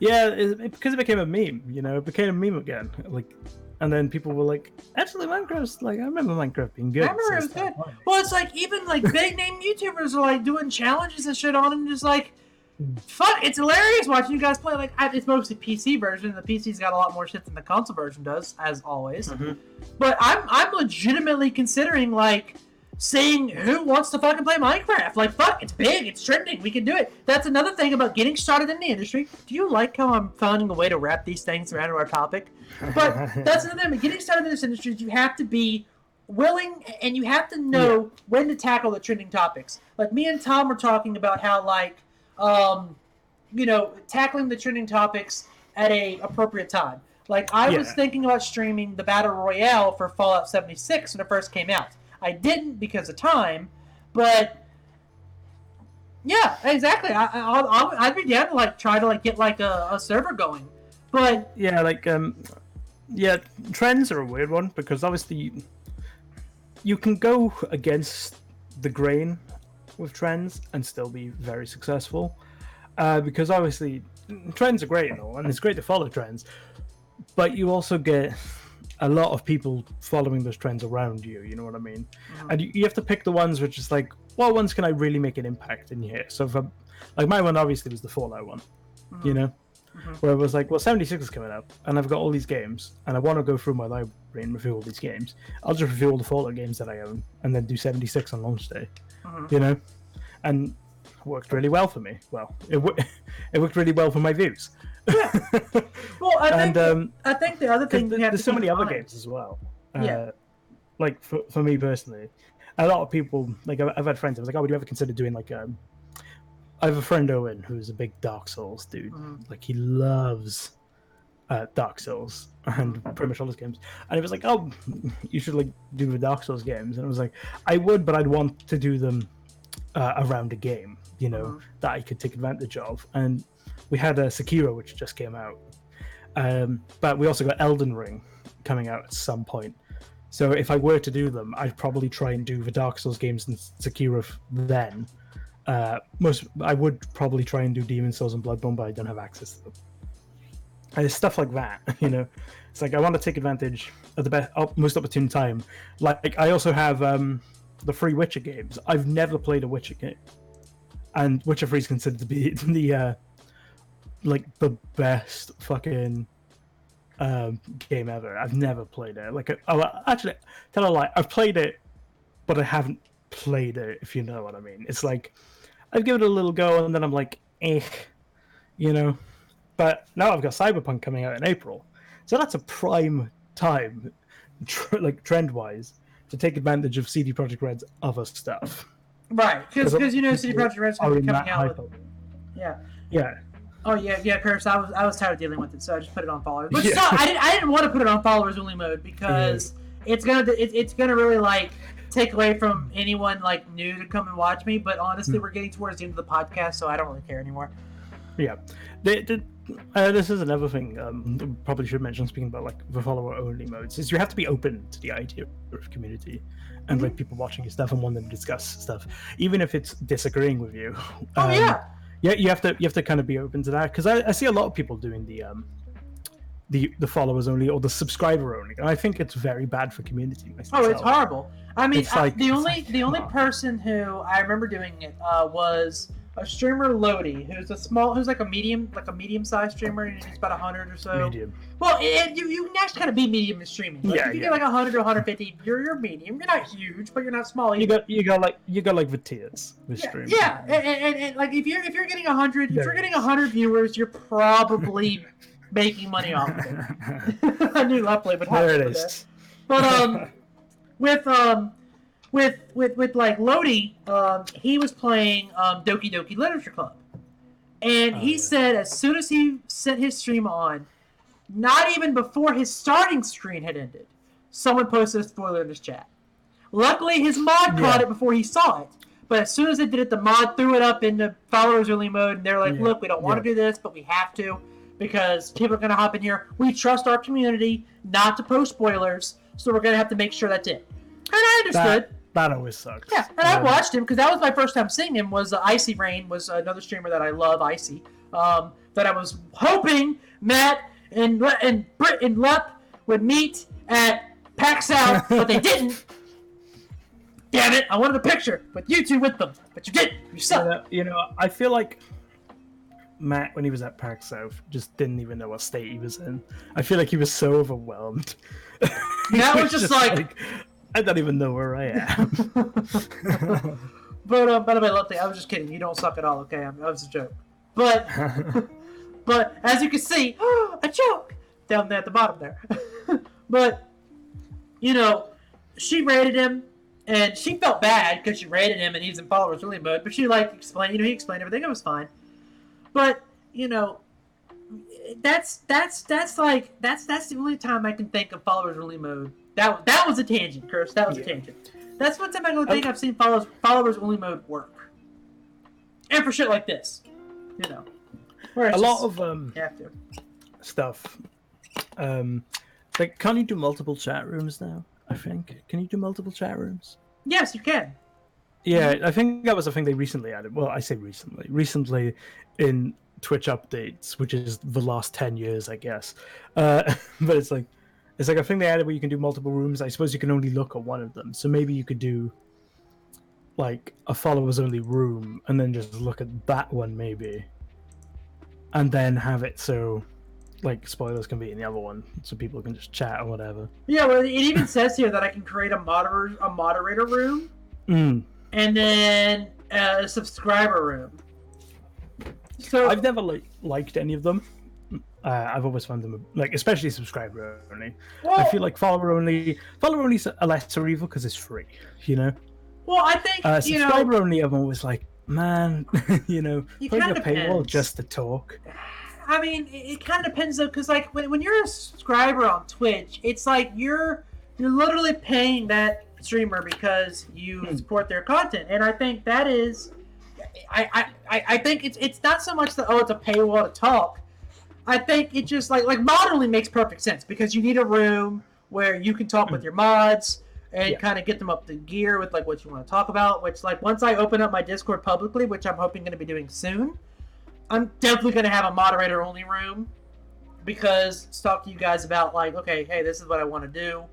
[SPEAKER 3] Yeah, because it became a meme. It became a meme again. Like. And then people were like, actually, Minecraft's like, I remember Minecraft being good.
[SPEAKER 4] I remember it was good. Well, it's like, even like big name YouTubers are like doing challenges and shit on it, and just like, fuck, it's hilarious watching you guys play. Like, it's mostly PC version. The PC's got a lot more shit than the console version does, as always. Mm-hmm. But I'm legitimately considering like seeing who wants to fucking play Minecraft. Like, fuck, it's big, it's trending, we can do it. That's another thing about getting started in the industry. Do you like how I'm finding a way to wrap these things around our topic? But that's another thing about getting started in this industry. You have to be willing and you have to know when to tackle the trending topics. Like me and Tom were talking about how like, tackling the trending topics at a appropriate time. Like I was thinking about streaming the Battle Royale for Fallout 76 when it first came out. I didn't because of time, but yeah, exactly. I'd be down to like try to like get like a server going, but
[SPEAKER 3] trends are a weird one because obviously you can go against the grain with trends and still be very successful, because obviously trends are great and all, and it's great to follow trends, but you also get a lot of people following those trends around you. You know what I mean? And you have to pick the ones which is like, what ones can I really make an impact in here? So like my one obviously was the Fallout one, you know, where it was like, well, 76 is coming up, and I've got all these games, and I want to go through my library and review all these games. I'll just review all the Fallout games that I own, and then do 76 on launch day, you know, and it worked really well for me. Well, it worked really well for my views.
[SPEAKER 4] Yeah. Well, I think the other thing
[SPEAKER 3] there's so many other games as well. Like for me personally, a lot of people, like I've had friends. I was like, oh, would you ever consider doing like I have a friend Owen who's a big Dark Souls dude. Like he loves Dark Souls and pretty much all his games. And he was like, oh, you should like do the Dark Souls games. And I was like, I would, but I'd want to do them around a game, you know, that I could take advantage of. And we had a Sekiro, which just came out. But we also got Elden Ring coming out at some point. So if I were to do them, I'd probably try and do the Dark Souls games and Sekiro then. I would probably try and do Demon Souls and Bloodborne, but I don't have access to them. And it's stuff like that, you know. It's like I want to take advantage of the most opportune time. Like I also have the free Witcher games. I've never played a Witcher game, and Witcher 3 is considered to be the like the best fucking game ever. I've never played it. Like, actually, tell a lie. I've played it, but I haven't played it. If you know what I mean. It's like I've given it a little go, and then I'm like, you know. But now I've got Cyberpunk coming out in April, so that's a prime time, like trend-wise, to take advantage of CD Projekt Red's other stuff.
[SPEAKER 4] Right, because you know CD Projekt Red's going to be coming out with...
[SPEAKER 3] Yeah.
[SPEAKER 4] Oh yeah, Curse. I was tired of dealing with it, so I just put it on followers. Which I didn't want to put it on followers only mode because it's gonna really like take away from anyone like new to come and watch me. But honestly, we're getting towards the end of the podcast, so I don't really care anymore.
[SPEAKER 3] Yeah, this is another thing. Probably should mention, speaking about like the follower only modes, is you have to be open to the idea of community and like people watching your stuff and wanting to discuss stuff, even if it's disagreeing with you. Yeah, you have to kind of be open to that, because I see a lot of people doing the followers only or the subscriber only, and I think it's very bad for community myself.
[SPEAKER 4] Oh, it's horrible. I mean, the only person who I remember doing it was a streamer, Lodi, who's like a medium-sized streamer, and he's about 100 or so.
[SPEAKER 3] Medium.
[SPEAKER 4] Well, you can actually kind of be medium in streaming. Like, if you get like 100 to 150, you're medium. You're not huge, but you're not small either.
[SPEAKER 3] You got like the tiers with streaming.
[SPEAKER 4] Yeah, and like if you're getting 100, if you're getting 100 viewers, you're probably making money off of it. I knew Luckily would have
[SPEAKER 3] there it is.
[SPEAKER 4] But with like Lodi, he was playing Doki Doki Literature Club, and he said as soon as he set his stream on, not even before his starting screen had ended, someone posted a spoiler in his chat. Luckily, his mod caught it before he saw it, but as soon as they did it, the mod threw it up into followers only mode, and they're like, "Look, we don't want to do this, but we have to because people are going to hop in here. We trust our community not to post spoilers, so we're going to have to make sure that's it." And I understood.
[SPEAKER 3] That always sucks.
[SPEAKER 4] Yeah, and I watched him because that was my first time seeing him. Was Icy Rain was another streamer that I love, Icy. That I was hoping Matt and Britt and Lup would meet at PAX South, but they didn't. Damn it! I wanted a picture with you two with them, but you didn't. You suck.
[SPEAKER 3] You know, I feel like Matt, when he was at PAX South, just didn't even know what state he was in. I feel like he was so overwhelmed.
[SPEAKER 4] That was just like
[SPEAKER 3] I don't even know where I am.
[SPEAKER 4] But by the way, Lefty, I was just kidding. You don't suck at all, okay? That was a joke. But but as you can see, a joke down there at the bottom there. But you know, she rated him, and she felt bad because she rated him, and he's in followers only mode. But she explained, he explained everything. It was fine. But you know, that's the only time I can think of followers only mode. That was a tangent, Curse. That was a tangent. That's one time I can think I've seen followers only mode work. And for shit like this, you know,
[SPEAKER 3] a lot of
[SPEAKER 4] have to.
[SPEAKER 3] stuff. Like, can't you do multiple chat rooms now? I think. Can you do multiple chat rooms?
[SPEAKER 4] Yes, you can.
[SPEAKER 3] Yeah, I think that was a thing they recently added. Well, I say recently. Recently in Twitch updates, which is the last 10 years, I guess. But it's like a thing they added where you can do multiple rooms. I suppose you can only look at one of them. So maybe you could do like a followers only room and then just look at that one maybe. And then have it so like spoilers can be in the other one, so people can just chat or whatever.
[SPEAKER 4] Yeah, well, it even says here that I can create a moderator room, and then a subscriber room. So
[SPEAKER 3] I've never liked any of them. I've always found them like, especially subscriber only. Well, I feel like follower only is a lesser evil because it's free, you know.
[SPEAKER 4] Well, I think
[SPEAKER 3] subscriber only. I'm always like, man, put your paywall just to talk.
[SPEAKER 4] I mean, it kind of depends though, because like when you're a subscriber on Twitch, it's like you're literally paying that streamer because you support their content, and I think that is, I think it's not so much that it's a paywall to talk. I think it just like modeling makes perfect sense because you need a room where you can talk with your mods and kind of get them up to gear with like what you want to talk about. Which like once I open up my Discord publicly, which I'm hoping going to be doing soon. I'm definitely going to have a moderator-only room because to talk to you guys about, like, okay, hey, this is what I want to do.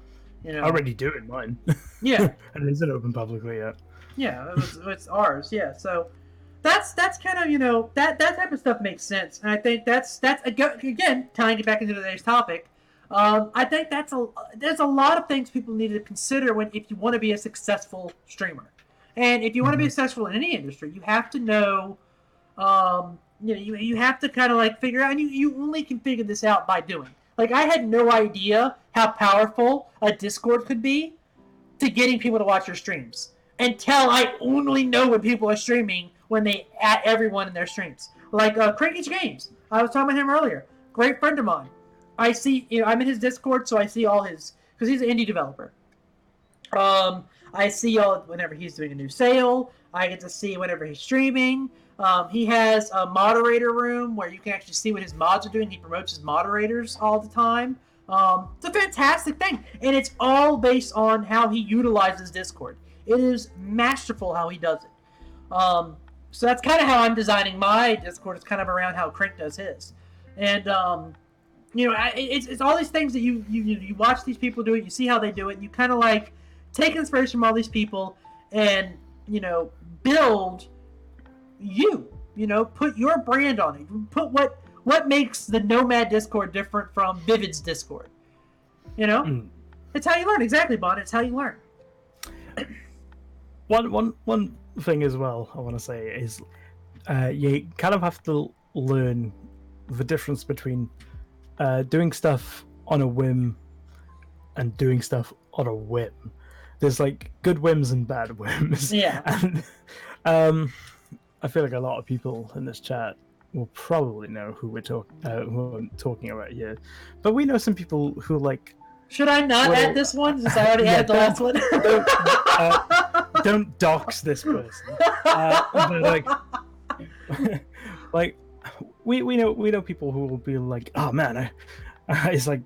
[SPEAKER 3] I already do it mine.
[SPEAKER 4] Yeah.
[SPEAKER 3] And it isn't open publicly yet.
[SPEAKER 4] Yeah, it's ours, yeah. So that's kind of, that type of stuff makes sense. And I think that's again, tying it back into today's topic, I think there's a lot of things people need to consider if you want to be a successful streamer. And if you want to be successful in any industry, you have to know... you have to kind of like figure out, and you only can figure this out by doing. Like, I had no idea how powerful a Discord could be to getting people to watch your streams until I only know when people are streaming when they add everyone in their streams. Like Cranky's Games, I was talking about him earlier. Great friend of mine. I see, I'm in his Discord, so I see all his, because he's an indie developer. I see whenever he's doing a new sale. I get to see whenever he's streaming. He has a moderator room where you can actually see what his mods are doing. He promotes his moderators all the time. It's a fantastic thing. And it's all based on how he utilizes Discord. It is masterful how he does it. So that's kind of how I'm designing my Discord. It's kind of around how Crank does his. And, it's all these things that you watch these people do it. You see how they do it. And you kind of like take inspiration from all these people and, build... put your brand on it. Put what makes the Nomad Discord different from Vivid's Discord. It's how you learn. Exactly, Bon. It's how you learn.
[SPEAKER 3] One thing as well I want to say is you kind of have to learn the difference between doing stuff on a whim and doing stuff on a whim. There's like good whims and bad whims.
[SPEAKER 4] Yeah.
[SPEAKER 3] And I feel like a lot of people in this chat will probably know who who I'm talking about here, but we know some people who like.
[SPEAKER 4] Should I not add this one since I already added the last one?
[SPEAKER 3] Don't dox this person. But like, we know people who will be like, oh man, it's like,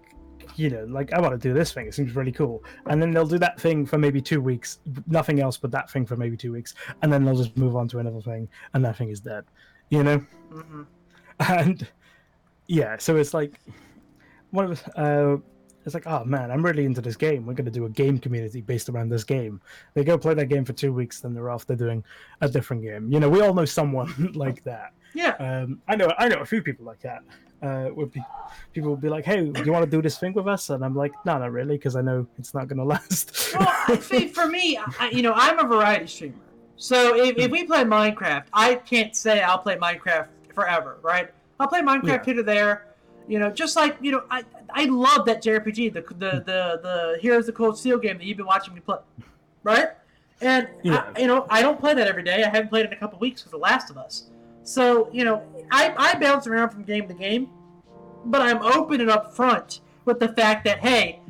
[SPEAKER 3] like I want to do this thing. It seems really cool, and then they'll do that thing for maybe 2 weeks, nothing else but that thing for maybe 2 weeks, and then they'll just move on to another thing, and that thing is dead.
[SPEAKER 4] Mm-hmm.
[SPEAKER 3] And yeah, so it's like one of it's like, oh man, I'm really into this game. We're going to do a game community based around this game. They go play that game for 2 weeks, then they're off. They're doing a different game. We all know someone like that.
[SPEAKER 4] Yeah.
[SPEAKER 3] I know a few people like that. People will be like, hey, do you want to do this thing with us? And I'm like, no, not really, because I know it's not going to last.
[SPEAKER 4] Well, see, for me, I'm a variety streamer. So if we play Minecraft, I can't say I'll play Minecraft forever, right? I'll play Minecraft here to there. Just like, I love that JRPG, the Heroes of the Cold Steel game that you've been watching me play, right? And, I don't play that every day. I haven't played it in a couple weeks because of The Last of Us. So, I bounce around from game to game, but I'm open and upfront with the fact that, hey,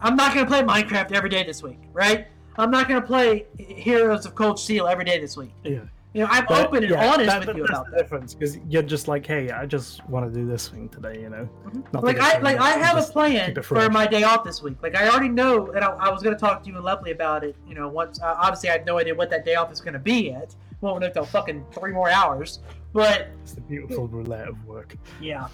[SPEAKER 4] I'm not going to play Minecraft every day this week, right? I'm not going to play Heroes of Cold Steel every day this week.
[SPEAKER 3] Yeah.
[SPEAKER 4] I'm open and honest with you about that.
[SPEAKER 3] That's the difference, because you're just like, hey, I just want to do this thing today,
[SPEAKER 4] Mm-hmm. I have a plan for my day off this week. Like, I already know, and I was going to talk to you and Lovely about it. Once obviously I had no idea what that day off is going to be yet. Won't know till fucking 3 more hours. But
[SPEAKER 3] it's the beautiful roulette of work.
[SPEAKER 4] Yeah.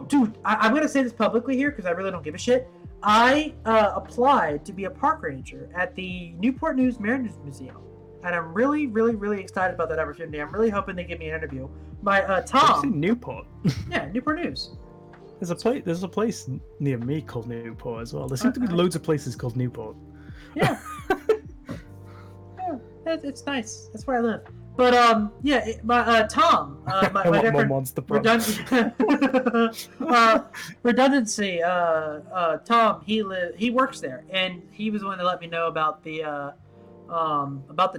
[SPEAKER 4] Dude, I'm going to say this publicly here because I really don't give a shit. I applied to be a park ranger at the Newport News Mariners Museum. And I'm really, really, really excited about that opportunity. I'm really hoping they give me an interview. My Tom.
[SPEAKER 3] Did you say Newport?
[SPEAKER 4] Yeah, Newport News.
[SPEAKER 3] There's a place near me called Newport as well. There seem to be loads of places called Newport.
[SPEAKER 4] Yeah. Yeah, it's nice. That's where I live. But Tom, my different redundancy. Tom, he works there, and he was the one to let me know about the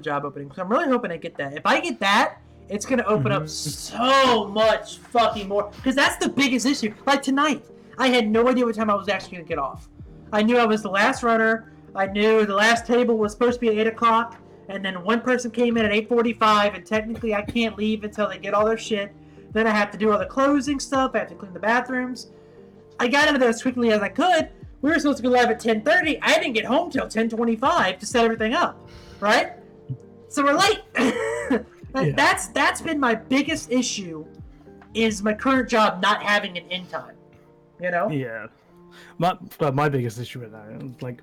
[SPEAKER 4] job opening. So I'm really hoping I get that. If I get that, it's gonna open up so much fucking more. Because that's the biggest issue. Like tonight, I had no idea what time I was actually gonna get off. I knew I was the last runner. I knew the last table was supposed to be at 8:00. And then one person came in at 8:45, and technically I can't leave until they get all their shit. Then I have to do all the closing stuff. I have to clean the bathrooms. I got out of there as quickly as I could. We were supposed to go live at 10:30. I didn't get home till 10:25 to set everything up, right? So we're late. That's been my biggest issue, is my current job not having an end time.
[SPEAKER 3] Yeah. My biggest issue with that is, like,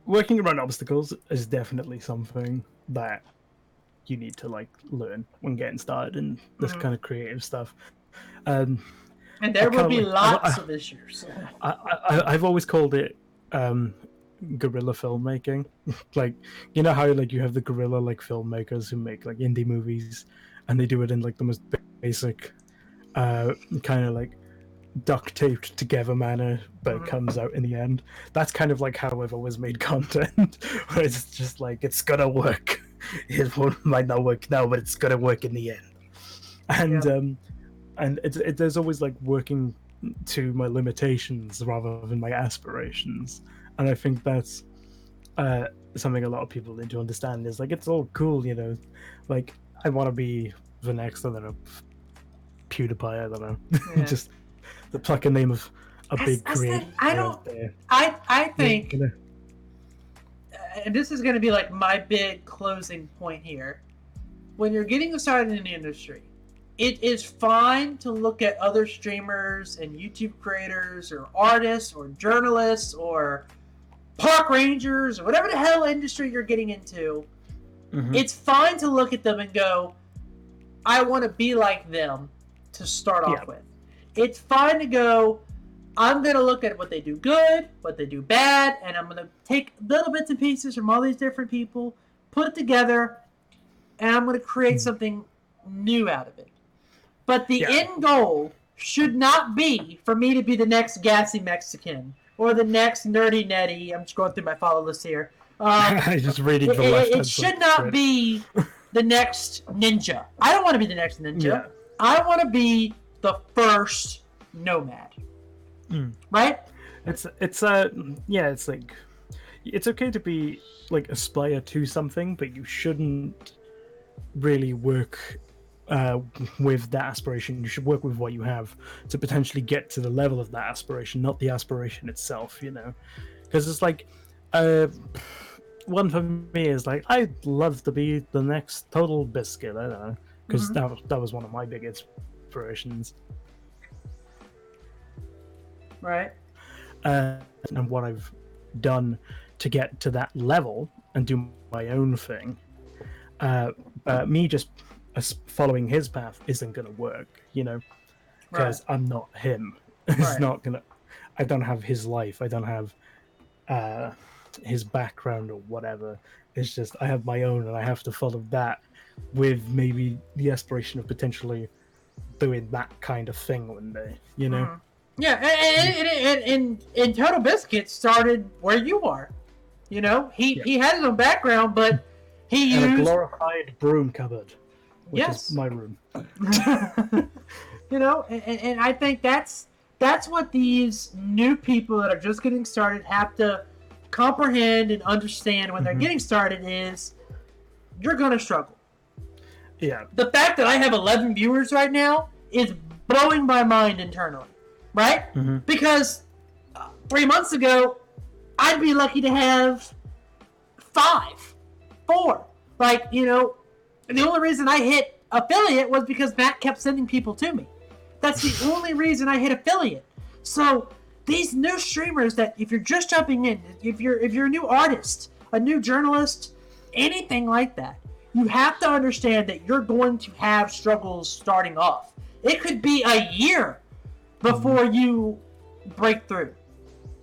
[SPEAKER 3] working around obstacles is definitely something that you need to, like, learn when getting started in this kind of creative stuff. And
[SPEAKER 4] there will be lots of issues.
[SPEAKER 3] I've always called it guerrilla filmmaking. Like, you know how, like, you have the guerrilla, like, filmmakers who make, like, indie movies, and they do it in, like, the most basic kind of, like, duct taped together manner, but it comes out in the end. That's kind of like how I've always made content, where it's just like, it's gonna work. It might not work now, but it's gonna work in the end. And there's always, like, working to my limitations rather than my aspirations. And I think that's something a lot of people need to understand, is, like, it's all cool, like, I want to be the next, I don't know, PewDiePie, I don't know. Just the plucking name of a big creator.
[SPEAKER 4] I think, and this is going to be like my big closing point here. When you're getting started in the industry, it is fine to look at other streamers and YouTube creators or artists or journalists or park rangers or whatever the hell industry you're getting into. It's fine to look at them and go, I want to be like them to start off with. It's fine to go, I'm going to look at what they do good, what they do bad, and I'm going to take little bits and pieces from all these different people, put it together, and I'm going to create something new out of it. But the end goal should not be for me to be the next gassy Mexican or the next nerdy Netty. I'm just going through my follow list here.
[SPEAKER 3] Just reading the left.
[SPEAKER 4] It should not be the next ninja. I don't want to be the next ninja. I want to be the first nomad, right?
[SPEAKER 3] It's like, it's okay to be, like, aspire to something, but you shouldn't really work with that aspiration. You should work with what you have to potentially get to the level of that aspiration, not the aspiration itself, because it's like, one for me is like, I'd love to be the next Total Biscuit, I don't know, because that was one of my big inspirations.
[SPEAKER 4] Right.
[SPEAKER 3] And what I've done to get to that level and do my own thing, me just following his path isn't going to work, because I'm not him. It's not going to, I don't have his life. I don't have his background or whatever. It's just, I have my own, and I have to follow that with maybe the aspiration of potentially doing that kind of thing one day,
[SPEAKER 4] Yeah, and Total Biscuit started where you are. He had his own background, but he used
[SPEAKER 3] a glorified broom cupboard, which is my room.
[SPEAKER 4] And I think that's what these new people that are just getting started have to comprehend and understand when they're getting started, is you're going to struggle.
[SPEAKER 3] Yeah.
[SPEAKER 4] The fact that I have 11 viewers right now is blowing my mind internally, right?
[SPEAKER 3] Mm-hmm.
[SPEAKER 4] Because 3 months ago, I'd be lucky to have 5, 4. Like, you know, the only reason I hit affiliate was because Matt kept sending people to me. That's the only reason I hit affiliate. So these new streamers that, if you're just jumping in, if you're a new artist, a new journalist, anything like that, you have to understand that you're going to have struggles starting off. It could be a year before you break through.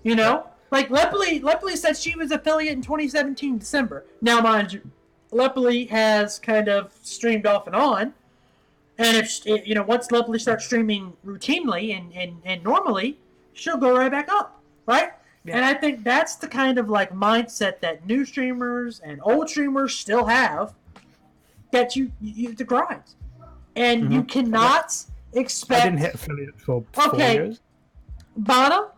[SPEAKER 4] You know? Like, Leply said she was affiliate in 2017 December. Now, mind you, Leply has kind of streamed off and on. And if you know, once Leply starts streaming routinely and normally, she'll go right back up, right? Yeah. And I think that's the kind of like mindset that new streamers and old streamers still have. That you the grind, and you cannot expect.
[SPEAKER 3] I didn't hit affiliate for 4 years.
[SPEAKER 4] Bana,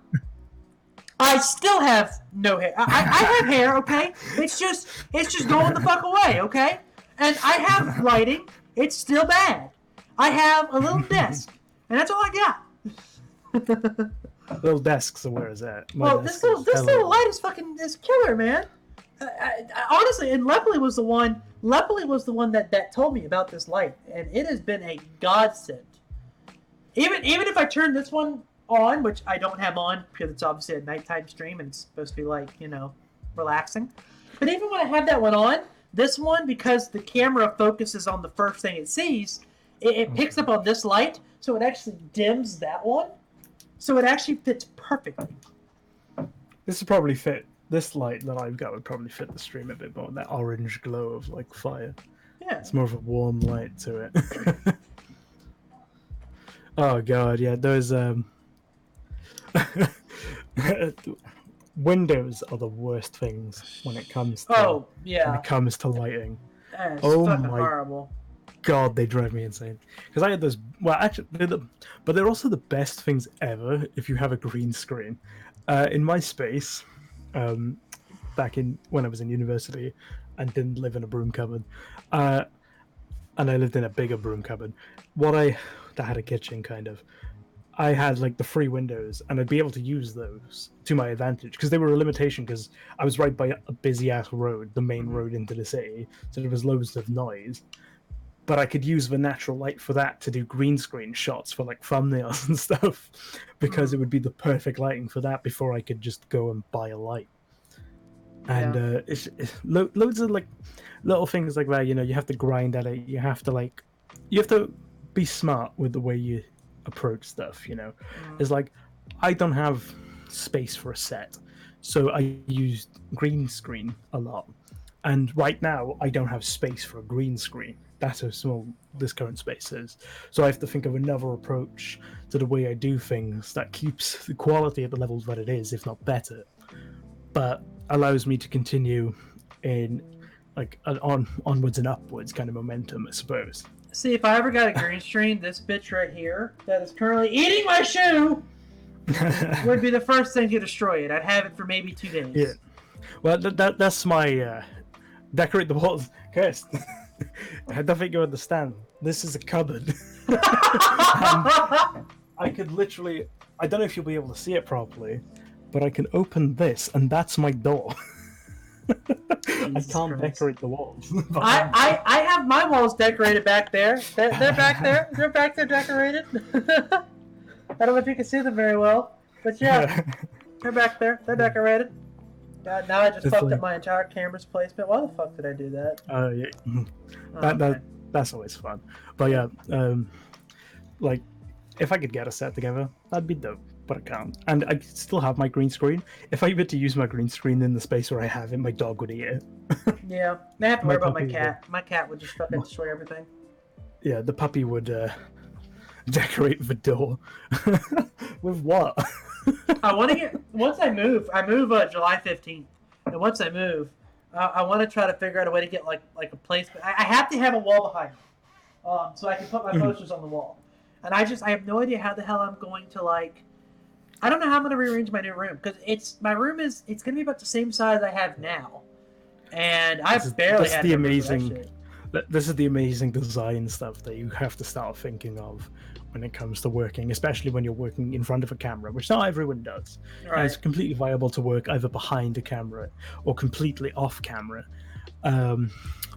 [SPEAKER 4] I still have no hair. I have hair, okay? It's just going the fuck away, okay? And I have lighting. It's still bad. I have a little desk, and that's all I got.
[SPEAKER 3] Little desks are where is that?
[SPEAKER 4] Well, this little light is killer, man. Honestly, and Leply was the one that told me about this light, and it has been a godsend. Even if I turn this one on, which I don't have on because it's obviously a nighttime stream and it's supposed to be like, you know, relaxing. But even when I have that one on, this one, because the camera focuses on the first thing it sees, it picks up on this light, so it actually dims that one. So it actually fits perfectly.
[SPEAKER 3] This would probably fit. This light that I've got would probably fit the stream a bit more. That orange glow of like fire.
[SPEAKER 4] Yeah.
[SPEAKER 3] It's more of a warm light to it. Oh god, yeah. Those windows are the worst things when it comes to when it comes to lighting.
[SPEAKER 4] That is fucking horrible.
[SPEAKER 3] God, they drive me insane. Because I had those. Well, actually, but they're also the best things ever if you have a green screen. In my space, back when I was in university and didn't live in a broom cupboard, and I lived in a bigger broom cupboard. That had a kitchen kind of. I had like the 3 windows, and I'd be able to use those to my advantage because they were a limitation. Because I was right by a busy ass road, the main road into the city, so there was loads of noise. But I could use the natural light for that to do green screen shots for like thumbnails and stuff, because it would be the perfect lighting for that before I could just go and buy a light. And it's loads of like little things like that. You know, you have to grind at it. You have to be smart with the way you approach stuff. You know, it's like I don't have space for a set, so I used green screen a lot. And right now, I don't have space for a green screen. That's how small this current space is. So I have to think of another approach to the way I do things that keeps the quality at the levels that it is, if not better, but allows me to continue in like an onwards and upwards kind of momentum, I suppose.
[SPEAKER 4] See, if I ever got a green screen, this bitch right here that is currently eating my shoe would be the first thing to destroy it. I'd have it for maybe 2 days.
[SPEAKER 3] Yeah. Well, that's my decorate the walls. Kirst, I don't think you understand. This is a cupboard. I could literally, I don't know if you'll be able to see it properly, but I can open this, and that's my door. I can't decorate the walls.
[SPEAKER 4] I have my walls decorated back there. They're back there. They're back there decorated. I don't know if you can see them very well, but yeah, they're back there. They're decorated. God, now I just fucked up my entire camera's placement. Why the fuck did I do that?
[SPEAKER 3] Yeah. That's always fun. But yeah, like if I could get a set together, that'd be dope. But I can't, and I still have my green screen. If I were to use my green screen in the space where I have it, my dog would eat it.
[SPEAKER 4] Yeah, I have to worry about my cat. My cat would just fucking destroy everything.
[SPEAKER 3] Yeah, the puppy would decorate the door. With what?
[SPEAKER 4] I want to get, once I move July 15th, and once I move, I want to try to figure out a way to get like a placement. I have to have a wall behind me, so I can put my posters on the wall. And I have no idea how the hell I'm going to like. I don't know how I'm going to rearrange my new room, because my room is going to be about the same size I have now, and I've barely had to move that shit.
[SPEAKER 3] this is the amazing design stuff that you have to start thinking of when it comes to working, especially when you're working in front of a camera, which not everyone does.
[SPEAKER 4] Right.
[SPEAKER 3] It's completely viable to work either behind a camera or completely off camera.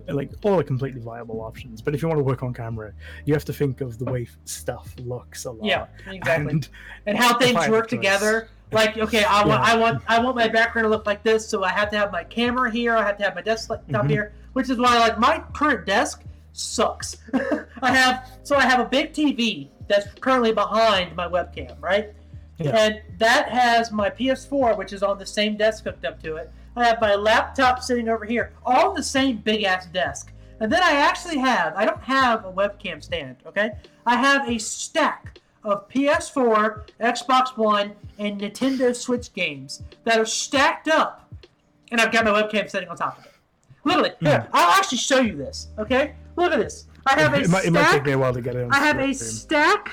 [SPEAKER 3] Like all are completely viable options. But if you want to work on camera, you have to think of the way stuff looks a lot.
[SPEAKER 4] Yeah, exactly. And how things work together. Like, okay, I want my background to look like this, so I have to have my camera here, I have to have my desktop here, which is why like my current desk sucks. I have a big TV that's currently behind my webcam, right? Yeah. And that has my PS4, which is on the same desk hooked up to it. I have my laptop sitting over here, all on the same big-ass desk. And then I don't have a webcam stand, okay? I have a stack of PS4, Xbox One, and Nintendo Switch games that are stacked up, and I've got my webcam sitting on top of it. Literally, here, I'll actually show you this, okay? Look at this. I have it might take me a while to get it on. I have a stack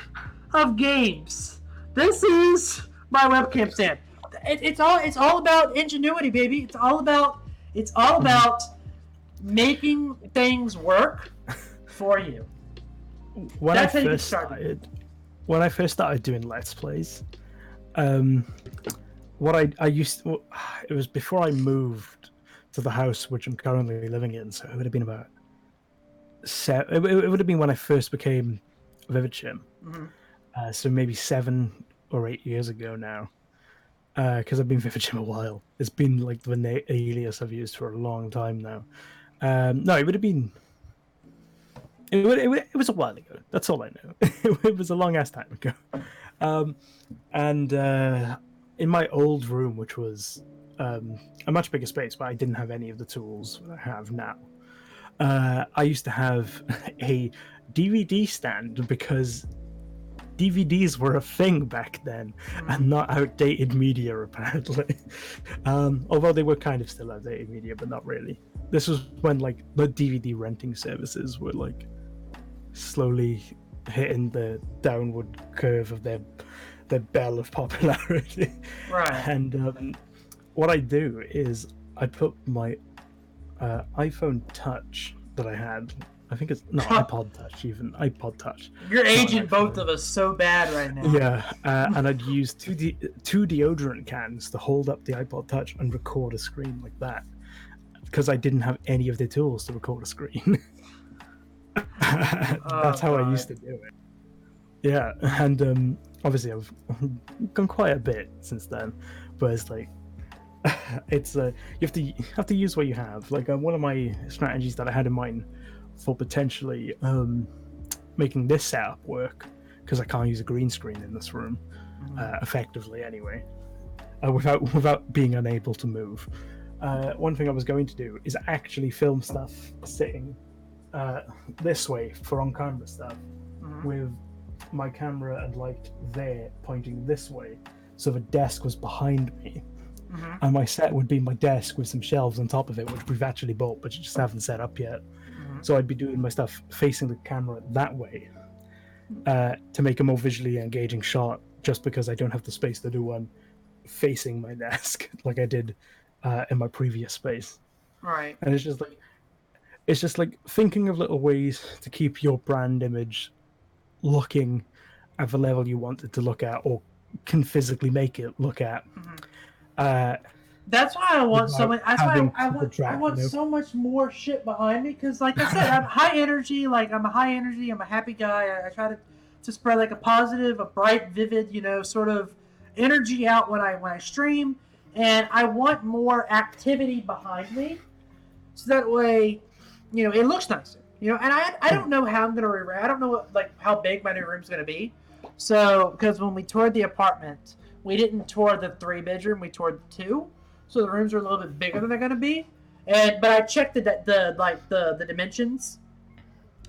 [SPEAKER 4] of games. This is my webcam stand. It's all about ingenuity, baby. It's all about making things work for you.
[SPEAKER 3] When I first started doing Let's Plays, what I used to, it was before I moved to the house which I'm currently living in, so it would have been about it would have been when I first became Vivid Chim. So maybe 7 or 8 years ago now. Because I've been Vivid Chim a while. It's been like the alias I've used for a long time now. No, it would have been. It was a while ago. That's all I know. It was a long ass time ago. And in my old room, which was a much bigger space, but I didn't have any of the tools that I have now. I used to have a DVD stand because DVDs were a thing back then, and not outdated media, apparently. Although they were kind of still outdated media, but not really. This was when like the DVD renting services were like slowly hitting the downward curve of their bell of popularity.
[SPEAKER 4] Right.
[SPEAKER 3] And what I do is I put my iPhone Touch that I had. I think it's not iPod Touch.
[SPEAKER 4] You're aging both of us so bad right now.
[SPEAKER 3] Yeah, and I'd use two deodorant cans to hold up the iPod Touch and record a screen like that, because I didn't have any of the tools to record a screen. That's how I used to do it. Yeah, and obviously I've gone quite a bit since then, but it's like it's you have to use what you have. Like one of my strategies that I had in mind for potentially making this setup work, because I can't use a green screen in this room effectively anyway, without being unable to move. One thing I was going to do is actually film stuff sitting this way for on-camera stuff, with my camera and light there pointing this way, so the desk was behind me, and my set would be my desk with some shelves on top of it, which we've actually bought but just haven't set up yet. So I'd be doing my stuff facing the camera that way, to make a more visually engaging shot, just because I don't have the space to do one facing my desk like I did in my previous space.
[SPEAKER 4] Right.
[SPEAKER 3] And it's just like thinking of little ways to keep your brand image looking at the level you want it to look at, or can physically make it look at.
[SPEAKER 4] That's why I want so much. That's why I want so much more shit behind me, because, like I said, I'm high energy. Like I'm a happy guy. I try to spread like a positive, a bright, vivid, sort of energy out when I stream, and I want more activity behind me, so that way, it looks nicer. And I don't know how I'm gonna I don't know how big my new room's gonna be. So because when we toured the apartment, we didn't tour the 3-bedroom, we toured the 2. So the rooms are a little bit bigger than they're gonna be, but I checked the dimensions.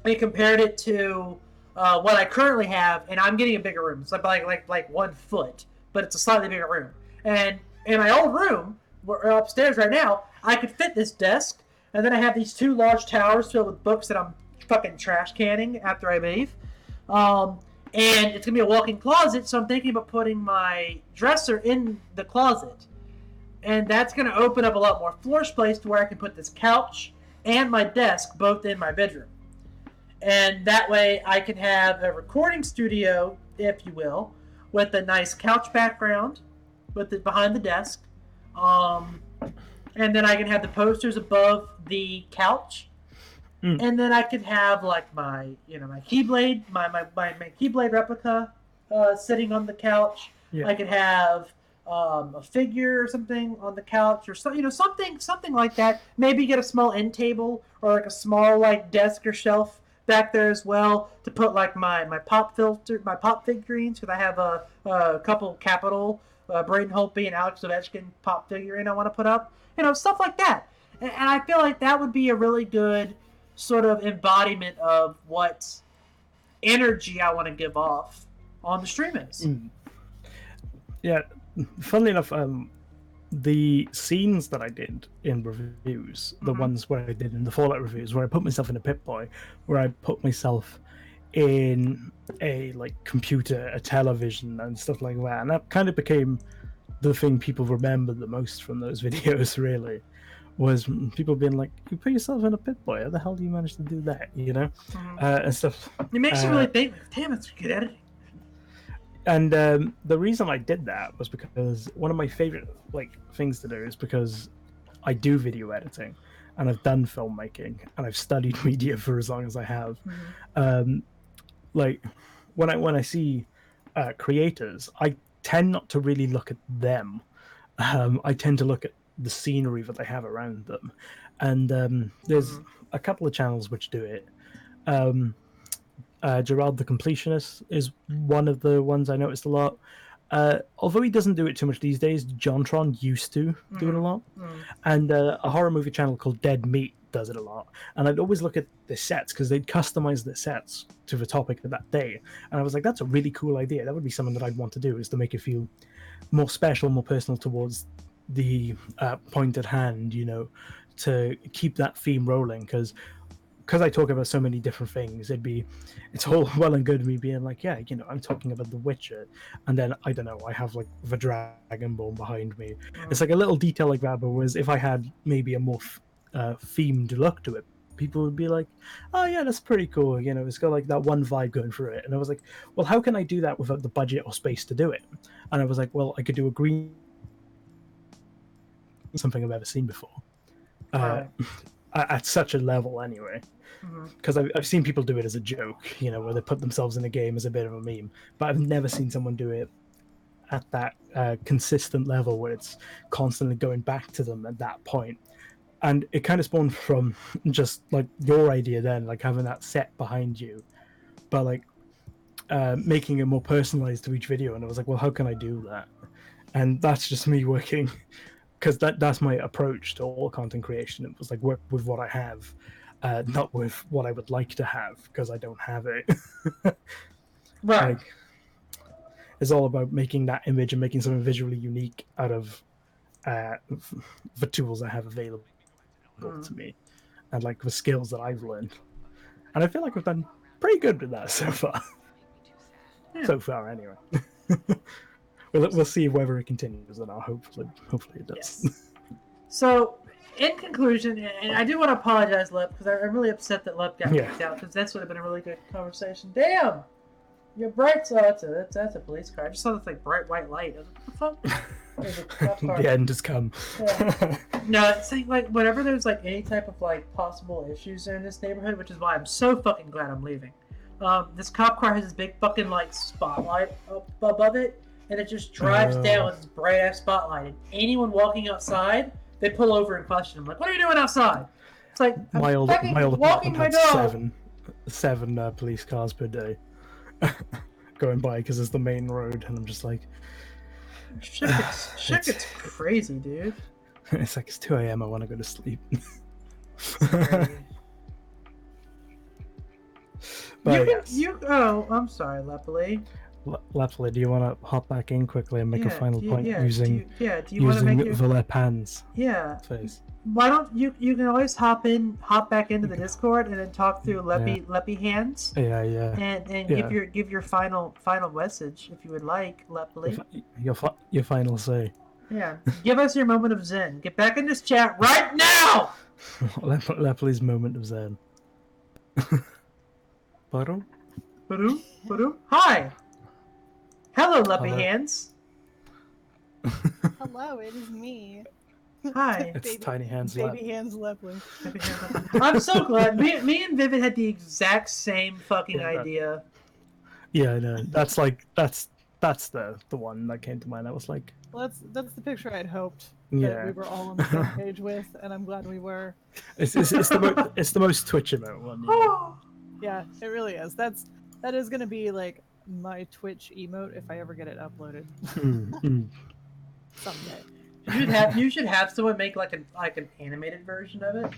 [SPEAKER 4] I compared it to what I currently have, and I'm getting a bigger room. It's like 1 foot, but it's a slightly bigger room. And in my old room, we're upstairs right now, I could fit this desk, and then I have these 2 large towers filled with books that I'm fucking trash canning after I leave. And it's gonna be a walk-in closet, so I'm thinking about putting my dresser in the closet. And that's going to open up a lot more floor space to where I can put this couch and my desk both in my bedroom. And that way I can have a recording studio, if you will, with a nice couch background with it behind the desk. And then I can have the posters above the couch. And then I could have like my Keyblade, my Keyblade replica sitting on the couch. Yeah. I could have a figure or something on the couch, or something like that. Maybe get a small end table or like a small like desk or shelf back there as well to put like my pop figurines, because I have a couple Capital, Braden Holtby and Alex Ovechkin pop figurine I want to put up. Stuff like that. And I feel like that would be a really good sort of embodiment of what energy I want to give off on the stream is.
[SPEAKER 3] Yeah, funnily enough, the scenes that I did in reviews, the ones where I did in the Fallout reviews, where I put myself in a Pip-Boy, where I put myself in a like computer, a television, and stuff like that, and that kind of became the thing people remember the most from those videos, really, was people being like, you put yourself in a Pip-Boy, how the hell do you manage to do that, and stuff.
[SPEAKER 4] It makes you really think, damn, it's good editing.
[SPEAKER 3] And the reason I did that was because one of my favorite things to do is because I do video editing, and I've done filmmaking, and I've studied media for as long as I have. Like when I see creators, I tend not to really look at them. I tend to look at the scenery that they have around them, and there's a couple of channels which do it. Gerard the Completionist is one of the ones I noticed a lot. Although he doesn't do it too much these days, JonTron used to do it a lot. And a horror movie channel called Dead Meat does it a lot. And I'd always look at the sets, because they'd customize the sets to the topic of that day. And I was like, that's a really cool idea. That would be something that I'd want to do, is to make it feel more special, more personal towards the point at hand, to keep that theme rolling. Because I talk about so many different things, it's all well and good me being like, yeah, I'm talking about The Witcher, and then I don't know, I have like the Dragonborn behind me. It's like a little detail like that, but whereas if I had maybe a more themed look to it, people would be like, oh yeah, that's pretty cool, it's got like that one vibe going through it. And I was like, well, how can I do that without the budget or space to do it? And I was like, well, I could do a green, something I've ever seen before, at such a level anyway. Because I've seen people do it as a joke, where they put themselves in a game as a bit of a meme, but I've never seen someone do it at that consistent level where it's constantly going back to them at that point. And it kind of spawned from just like your idea then, like having that set behind you, but like making it more personalized to each video. And I was like, well, how can I do that? And that's just me working, because that's my approach to all content creation. It was like, work with what I have, not with what I would like to have, because I don't have it.
[SPEAKER 4] Right.
[SPEAKER 3] Like, it's all about making that image and making something visually unique out of the tools I have available to me, and like the skills that I've learned. And I feel like we've done pretty good with that so far. So far, anyway. We'll see whether it continues, and hopefully it does.
[SPEAKER 4] Yes. So, in conclusion, and I do want to apologize, Lep, because I'm really upset that Lep got kicked out, because that's would have been a really good conversation. Damn! You're bright, so that's a police car. I just saw this like bright white light. I was like, what the fuck?
[SPEAKER 3] The end has come.
[SPEAKER 4] Yeah. No, it's like whenever there's like any type of like possible issues in this neighborhood, which is why I'm so fucking glad I'm leaving. This cop car has this big fucking like spotlight up above it, and it just drives down with this bright ass spotlight. And anyone walking outside, they pull over and question him, like, "What are you doing outside?" It's like
[SPEAKER 3] my old
[SPEAKER 4] walking my dog.
[SPEAKER 3] Seven police cars per day going by, because it's the main road, and I'm just like,
[SPEAKER 4] shit gets crazy, dude.
[SPEAKER 3] It's like, it's 2 a.m. I want to go to sleep.
[SPEAKER 4] I'm sorry, Lepoli.
[SPEAKER 3] Lepoli, do you want to hop back in quickly and make a final point using
[SPEAKER 4] the
[SPEAKER 3] Lep hands?
[SPEAKER 4] Yeah.
[SPEAKER 3] Face.
[SPEAKER 4] Why don't you can always hop back into the Discord and then talk through Leppy hands.
[SPEAKER 3] Yeah.
[SPEAKER 4] And give your final message if you would like, Lepoli.
[SPEAKER 3] Your final say.
[SPEAKER 4] Yeah. Give us your moment of zen. Get back in this chat right now!
[SPEAKER 3] Lepley's moment of zen. Bottom?
[SPEAKER 4] Hi! Hello, Leppy
[SPEAKER 3] Hello.
[SPEAKER 4] Hands.
[SPEAKER 2] Hello, it is me.
[SPEAKER 4] Hi.
[SPEAKER 3] It's Tiny Hands
[SPEAKER 2] Baby Hands Lepley.
[SPEAKER 4] I'm so glad. Me and Vivid had the exact same fucking idea.
[SPEAKER 3] Yeah, I know. That's the one that came to mind. I was like,
[SPEAKER 2] Well, that's the picture I'd hoped
[SPEAKER 3] Yeah.
[SPEAKER 2] that we were all on the same page with, and I'm glad we were.
[SPEAKER 3] it's the most Twitch emote one.
[SPEAKER 2] Yeah, it really is. That is gonna be like my Twitch emote if I ever get it uploaded someday.
[SPEAKER 4] You should have someone make like an animated version of it.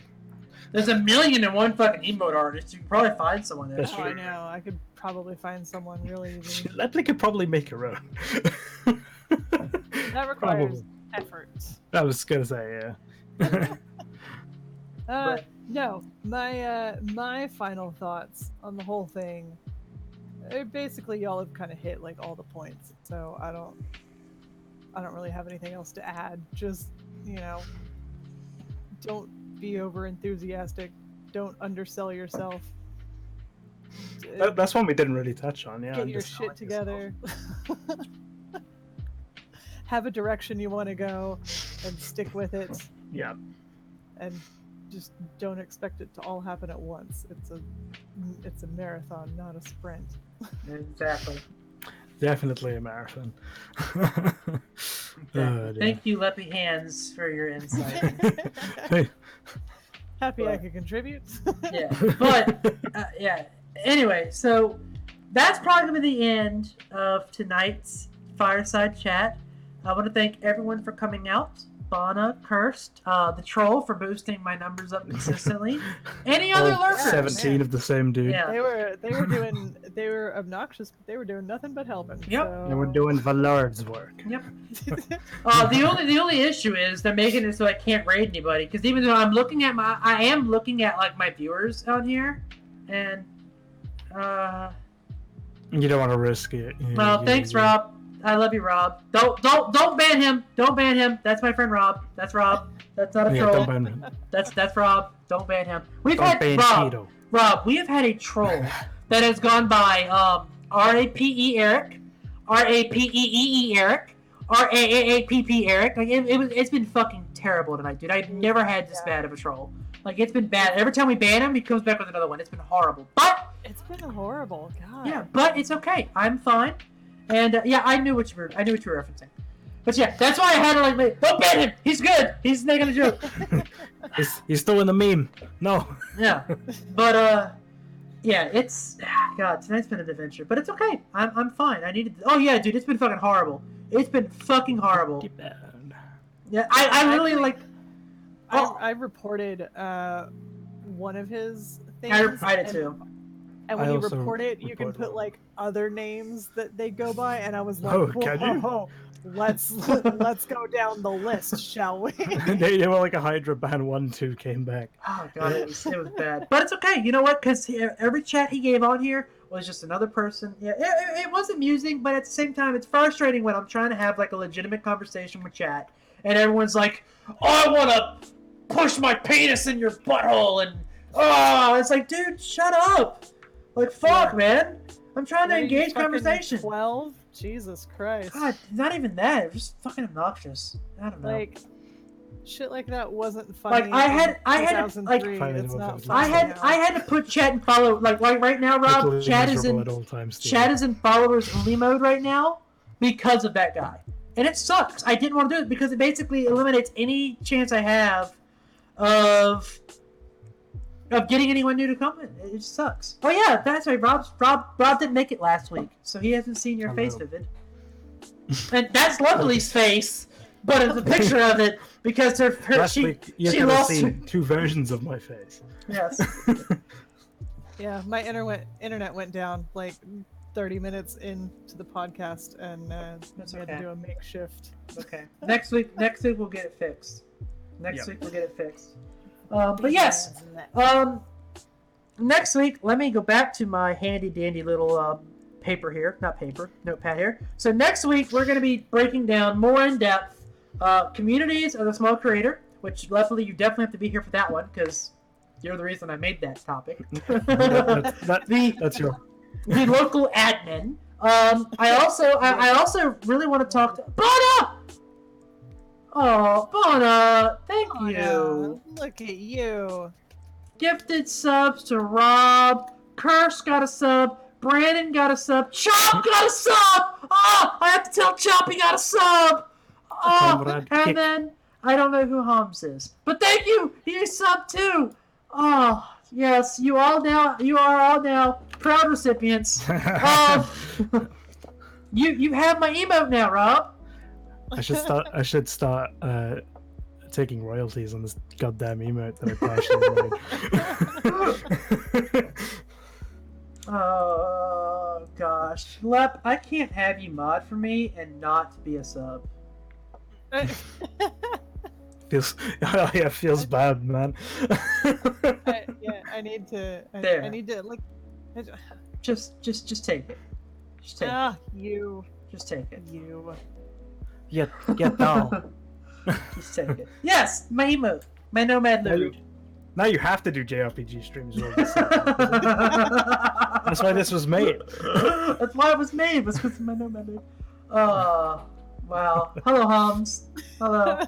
[SPEAKER 4] There's 1,000,001 fucking emote artists. You can probably find someone there.
[SPEAKER 3] That's
[SPEAKER 2] Oh,
[SPEAKER 3] true.
[SPEAKER 2] I know. I could probably find someone really easy.
[SPEAKER 3] Lepley could probably make her own.
[SPEAKER 2] That requires effort.
[SPEAKER 3] I was gonna say, yeah.
[SPEAKER 2] No, my final thoughts on the whole thing. Basically, y'all have kind of hit like all the points, so I don't really have anything else to add. Just, don't be over enthusiastic. Don't undersell yourself.
[SPEAKER 3] That's one we didn't really touch on. Yeah.
[SPEAKER 2] Get your shit together. Have a direction you want to go, and stick with it.
[SPEAKER 3] Yeah.
[SPEAKER 2] And just don't expect it to all happen at once. It's a marathon, not a sprint.
[SPEAKER 4] Exactly.
[SPEAKER 3] Definitely a marathon.
[SPEAKER 4] Thank you, Leppy Hands, for your insight.
[SPEAKER 2] Happy I could contribute.
[SPEAKER 4] Yeah, but yeah. Anyway, so that's probably going to be the end of tonight's Fireside Chat. I want to thank everyone for coming out. Bana, Cursed, the Troll for boosting my numbers up consistently. Any other lurkers?
[SPEAKER 3] 17 of the same dude.
[SPEAKER 4] Yeah.
[SPEAKER 2] They were obnoxious, but they were doing nothing but helping.
[SPEAKER 4] Yep.
[SPEAKER 2] So...
[SPEAKER 3] They were doing the Lord's work.
[SPEAKER 4] Yep. The only issue is they're making it so I can't raid anybody, because even though I am looking at like my viewers on here, and
[SPEAKER 3] you don't want to risk it.
[SPEAKER 4] Well, thanks, Rob. I love you, Rob. Don't ban him. Don't ban him. That's my friend Rob. That's Rob. That's not a troll.
[SPEAKER 3] Don't ban him.
[SPEAKER 4] That's Rob. Don't ban him.
[SPEAKER 3] Don't ban Tito.
[SPEAKER 4] Rob, we have had a troll that has gone by RAPE Eric, RAPEEE Eric, RAAAPP Eric. Like it's been fucking terrible tonight, dude. I've never had this bad of a troll. Like it's been bad. Every time we ban him, he comes back with another one. It's been horrible. But
[SPEAKER 2] it's been horrible. God.
[SPEAKER 4] Yeah, but it's okay. I'm fine. And yeah, I knew what you were referencing. But yeah, that's why I had to like, don't ban him. He's good. He's making a joke.
[SPEAKER 3] He's still in the meme. No.
[SPEAKER 4] Yeah, but yeah, it's God. Tonight's been an adventure, but it's okay. I'm fine. I needed. Oh yeah, dude, it's been fucking horrible. It's been fucking horrible. Yeah, I really like.
[SPEAKER 2] I reported one of his things.
[SPEAKER 4] I did too.
[SPEAKER 2] And when you report it, you can put like other names that they go by, and I was like, let's go down the list, shall we?
[SPEAKER 3] They were like a Hydra ban 1-2 came back.
[SPEAKER 4] Oh god, it was bad. But it's okay. You know what? Because every chat he gave on here was just another person. Yeah, it was amusing, but at the same time, it's frustrating when I'm trying to have like a legitimate conversation with chat, and everyone's like, "Oh, I want to push my penis in your butthole," and it's like, dude, shut up. Like, fuck, man. I'm trying to engage conversation.
[SPEAKER 2] 12? Jesus Christ.
[SPEAKER 4] God, not even that. It was just fucking obnoxious. I don't know.
[SPEAKER 2] Like, shit like that wasn't funny.
[SPEAKER 4] Like, I had to put chat and follow. Like right now, Rob, chat is in followers only mode right now because of that guy. And it sucks. I didn't want to do it because it basically eliminates any chance I have of getting anyone new to come in. It just sucks. Oh yeah, that's right. Rob didn't make it last week, so he hasn't seen your face, Vivid. And that's Lovely's face, but it's a picture of it because she lost
[SPEAKER 3] seen two versions of my face.
[SPEAKER 4] Yes.
[SPEAKER 2] Yeah, my internet went down like 30 minutes into the podcast, and we had to do a makeshift.
[SPEAKER 4] Okay. Next week we'll get it fixed. Next week we'll get it fixed. But yes, next week, let me go back to my handy dandy little notepad here. So next week, we're going to be breaking down more in depth Communities of the small creator, which luckily you definitely have to be here for that one because you're the reason I made that topic.
[SPEAKER 3] That's your...
[SPEAKER 4] The local admin. I also really want to talk to Bona. Oh, Bona, thank you.
[SPEAKER 2] Look at you.
[SPEAKER 4] Gifted subs to Rob. Curse got a sub. Brandon got a sub. Chop got a sub. Oh, I have to tell Chop he got a sub. Oh, and then I don't know who Hums is, but thank you. He subbed too. Oh, yes, you are all now proud recipients. You have my emote now, Rob.
[SPEAKER 3] I should start taking royalties on this goddamn emote that I partially made.
[SPEAKER 4] Oh gosh, Lep, I can't have you mod for me and not be a sub.
[SPEAKER 3] Feels bad, man.
[SPEAKER 2] I need to like.
[SPEAKER 4] Just take it. Just take it.
[SPEAKER 2] You.
[SPEAKER 4] Just take it.
[SPEAKER 2] You.
[SPEAKER 3] Get down.
[SPEAKER 4] Just take it. Yes, my emote, my nomad load.
[SPEAKER 3] Now you have to do JRPG streams. That's why this was made.
[SPEAKER 4] That's why it was made. Was because of my nomad load. Oh, wow. Hello, Hums. Hello.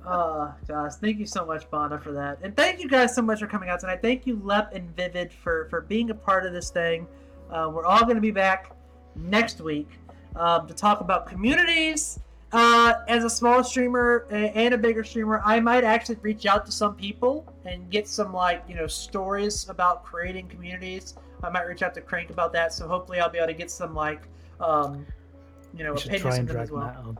[SPEAKER 4] Oh, gosh. Thank you so much, Bonna, for that. And thank you guys so much for coming out tonight. Thank you, Lep and Vivid, for being a part of this thing. We're all going to be back next week to talk about communities. As a small streamer and a bigger streamer, I might actually reach out to some people and get some, stories about creating communities. I might reach out to Crank about that, so hopefully I'll be able to get some, opinions from them as well.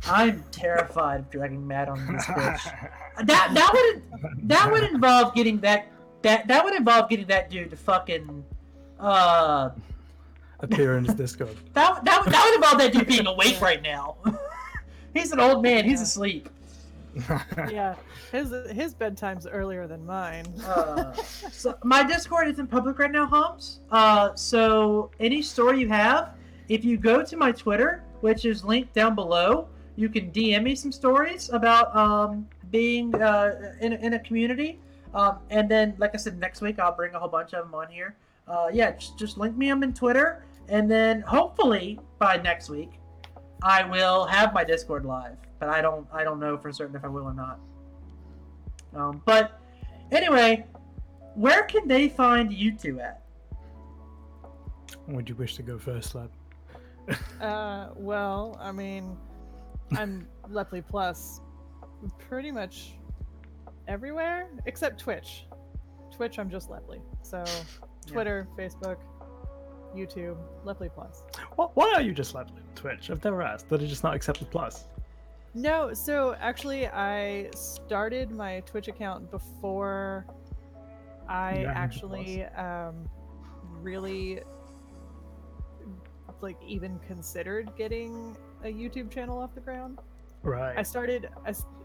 [SPEAKER 4] I'm terrified of dragging Matt on this bitch. That would involve getting that would involve getting that dude to fucking
[SPEAKER 3] appear in his Discord.
[SPEAKER 4] That would involve that dude being awake right now. He's an old man. He's asleep.
[SPEAKER 2] Yeah, his bedtime's earlier than mine.
[SPEAKER 4] So my Discord isn't public right now, Hums. So any story you have, if you go to my Twitter, which is linked down below, you can DM me some stories about being in a community. And then, like I said, next week I'll bring a whole bunch of them on here. Just link me on Twitter, and then hopefully by next week I will have my Discord live. But I don't know for certain if I will or not. But anyway, where can they find you two at?
[SPEAKER 3] Would you wish to go first, Lab?
[SPEAKER 2] Well, I mean, I'm Lepley Plus pretty much everywhere except Twitch. Twitch, I'm just Lepley. So Twitter, Facebook, YouTube, Lepley Plus.
[SPEAKER 3] Why are you just Lepley on Twitch? I've never asked. Did it just not accept the plus?
[SPEAKER 2] No, so actually I started my Twitch account before I actually really even considered getting a YouTube channel off the ground.
[SPEAKER 3] Right.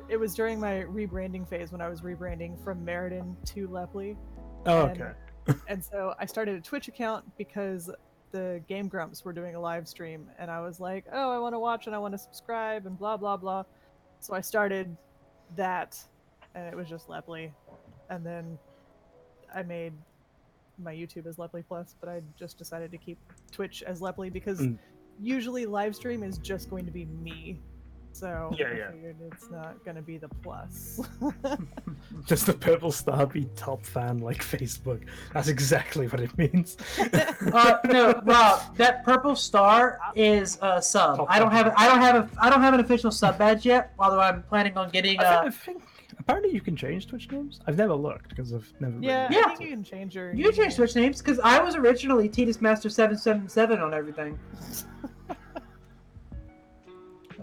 [SPEAKER 2] It was during my rebranding phase when I was rebranding from Meriden to Lepley.
[SPEAKER 3] Oh, okay.
[SPEAKER 2] And so I started a Twitch account because the Game Grumps were doing a live stream, and I was like, oh, I want to watch and I want to subscribe and blah blah blah. So I started that, and it was just Lepley, and then I made my YouTube as Lepley Plus, but I just decided to keep Twitch as Lepley because usually live stream is just going to be me. So I figured it's not going to be the plus.
[SPEAKER 3] Just the purple star be top fan like Facebook. That's exactly what it means.
[SPEAKER 4] No, Rob, that purple star is a sub. I don't have an official sub badge yet, although I'm planning on getting
[SPEAKER 3] I think apparently you can change Twitch names. I've never looked because I've never
[SPEAKER 2] I think you can change your
[SPEAKER 4] You can change Twitch names because I was originally Titus Master 777 on everything.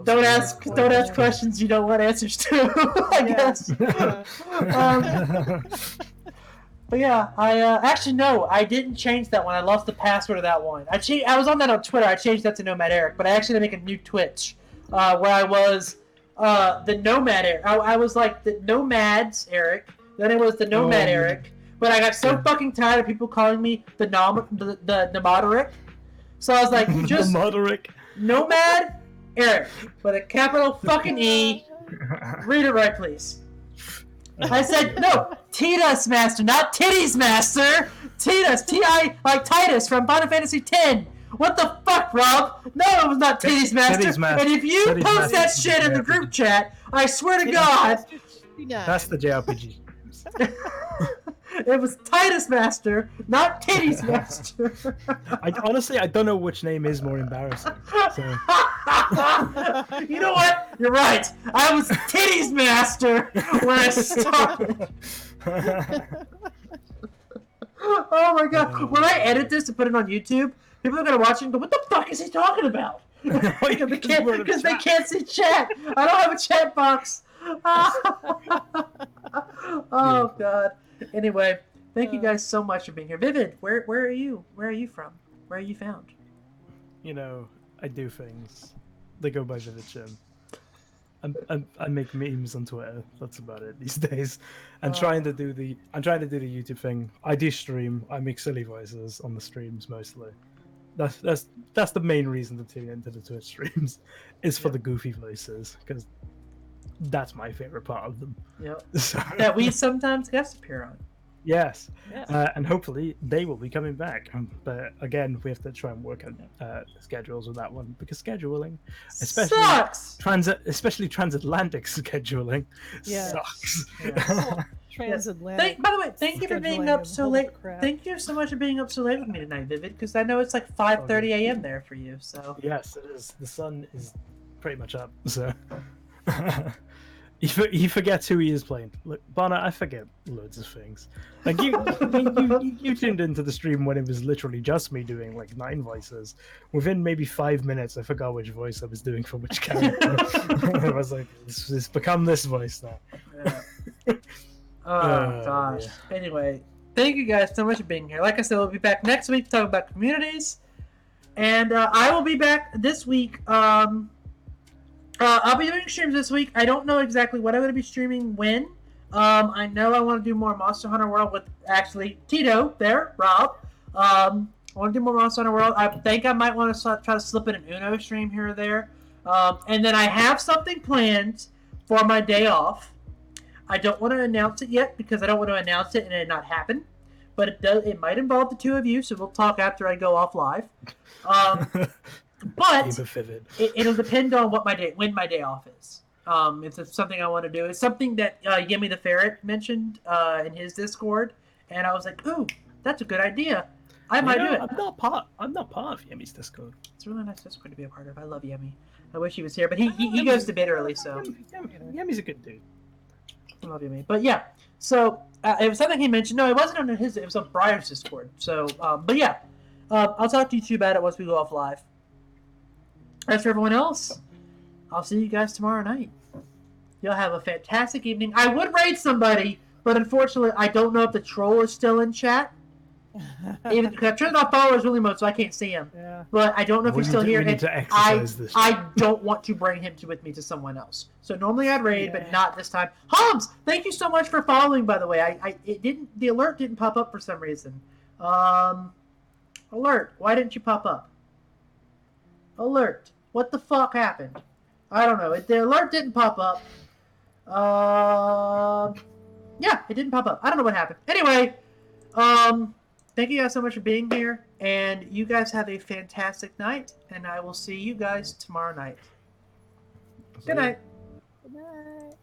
[SPEAKER 4] Don't ask questions you don't want answers to, I guess. But yeah, I didn't change that one. I lost the password of that one. I was on that on Twitter. I changed that to Nomad Eric, but I actually had to make a new Twitch where I was the Nomad Eric. I was like the Nomads Eric. Then it was the Nomad Eric. But I got so fucking tired of people calling me the Nomad. So I was like, just
[SPEAKER 3] Nomad
[SPEAKER 4] Nomad Eric with a capital fucking E, Read it right, please. I said, no, Titus Master, not Titties Master. Titus, T-I, like Titus from Final Fantasy X. What the fuck, Rob? No, it was not Titties Master. And if you post that shit in the group chat, I swear to God.
[SPEAKER 3] That's the JRPG.
[SPEAKER 4] It was Titus Master, not Titties Master.
[SPEAKER 3] I don't know which name is more embarrassing. So.
[SPEAKER 4] You know what? You're right. I was Titties Master when I started. Oh my god. When I edit this and put it on YouTube, people are going to watch it and go, what the fuck is he talking about? Because they can't see chat. I don't have a chat box. Oh god. Anyway, thank you guys so much for being here. Vivid, where are you? Where are you from? Where are you found?
[SPEAKER 3] You know, I do things. They go by Vivid Jim. I make memes on Twitter. That's about it these days. I'm trying to do the YouTube thing. I do stream. I make silly voices on the streams mostly. That's the main reason to tune into the Twitch streams, is for the goofy voices, because that's my favorite part of them.
[SPEAKER 4] Yep. So, that we sometimes guest appear on.
[SPEAKER 3] Yes. And hopefully they will be coming back. But again, we have to try and work on schedules with that one, because scheduling, especially
[SPEAKER 4] sucks.
[SPEAKER 3] Especially transatlantic scheduling, sucks.
[SPEAKER 2] Yeah. Transatlantic.
[SPEAKER 4] By the way, thank you for being up so late. Thank you so much for being up so late with me tonight, Vivid, because I know it's like 5:30 a.m. there for you. So
[SPEAKER 3] yes, it is. The sun is pretty much up. So. He forgets who he is playing. Look, Bonner, I forget loads of things. Like you tuned into the stream when it was literally just me doing like 9 voices. Within maybe 5 minutes, I forgot which voice I was doing for which character. I was like, it's become this voice now.
[SPEAKER 4] Yeah. Oh gosh. Yeah. Anyway, thank you guys so much for being here. Like I said, we'll be back next week to talk about communities, and I will be back this week. I'll be doing streams this week. I don't know exactly what I'm going to be streaming when. I know I want to do more Monster Hunter World with, actually, Tito there, Rob. I want to do more Monster Hunter World. I think I might want to try to slip in an Uno stream here or there. And then I have something planned for my day off. I don't want to announce it yet, because I don't want to announce it and it not happen. But it might involve the two of you, so we'll talk after I go off live. But it'll depend on when my day off is. If it's something I want to do. It's something that Yemi the Ferret mentioned in his Discord, and I was like, "Ooh, that's a good idea. I might do it."
[SPEAKER 3] I'm not part of Yemi's Discord.
[SPEAKER 4] It's a really nice Discord to be a part of. I love Yemi. I wish he was here, but he goes to bed early, so.
[SPEAKER 3] Yemi's a good dude.
[SPEAKER 4] I love Yemi, but yeah. So it was something he mentioned. No, it wasn't on his. It was on Briar's Discord. So, but yeah, I'll talk to you two about it once we go off live. As for everyone else, I'll see you guys tomorrow night. You'll have a fantastic evening. I would raid somebody, but unfortunately, I don't know if the troll is still in chat. Even because I turned off followers really mode, so I can't see him.
[SPEAKER 2] Yeah.
[SPEAKER 4] But I don't know if he's still here. And
[SPEAKER 3] this.
[SPEAKER 4] I don't want to bring him with me to someone else. So normally I'd raid, but not this time. Hobbs, thank you so much for following. By the way, the alert didn't pop up for some reason. Alert, why didn't you pop up? Alert. What the fuck happened? I don't know. The alert didn't pop up. Yeah, it didn't pop up. I don't know what happened. Anyway, thank you guys so much for being here, and you guys have a fantastic night, and I will see you guys tomorrow night. Good night.
[SPEAKER 2] Good night.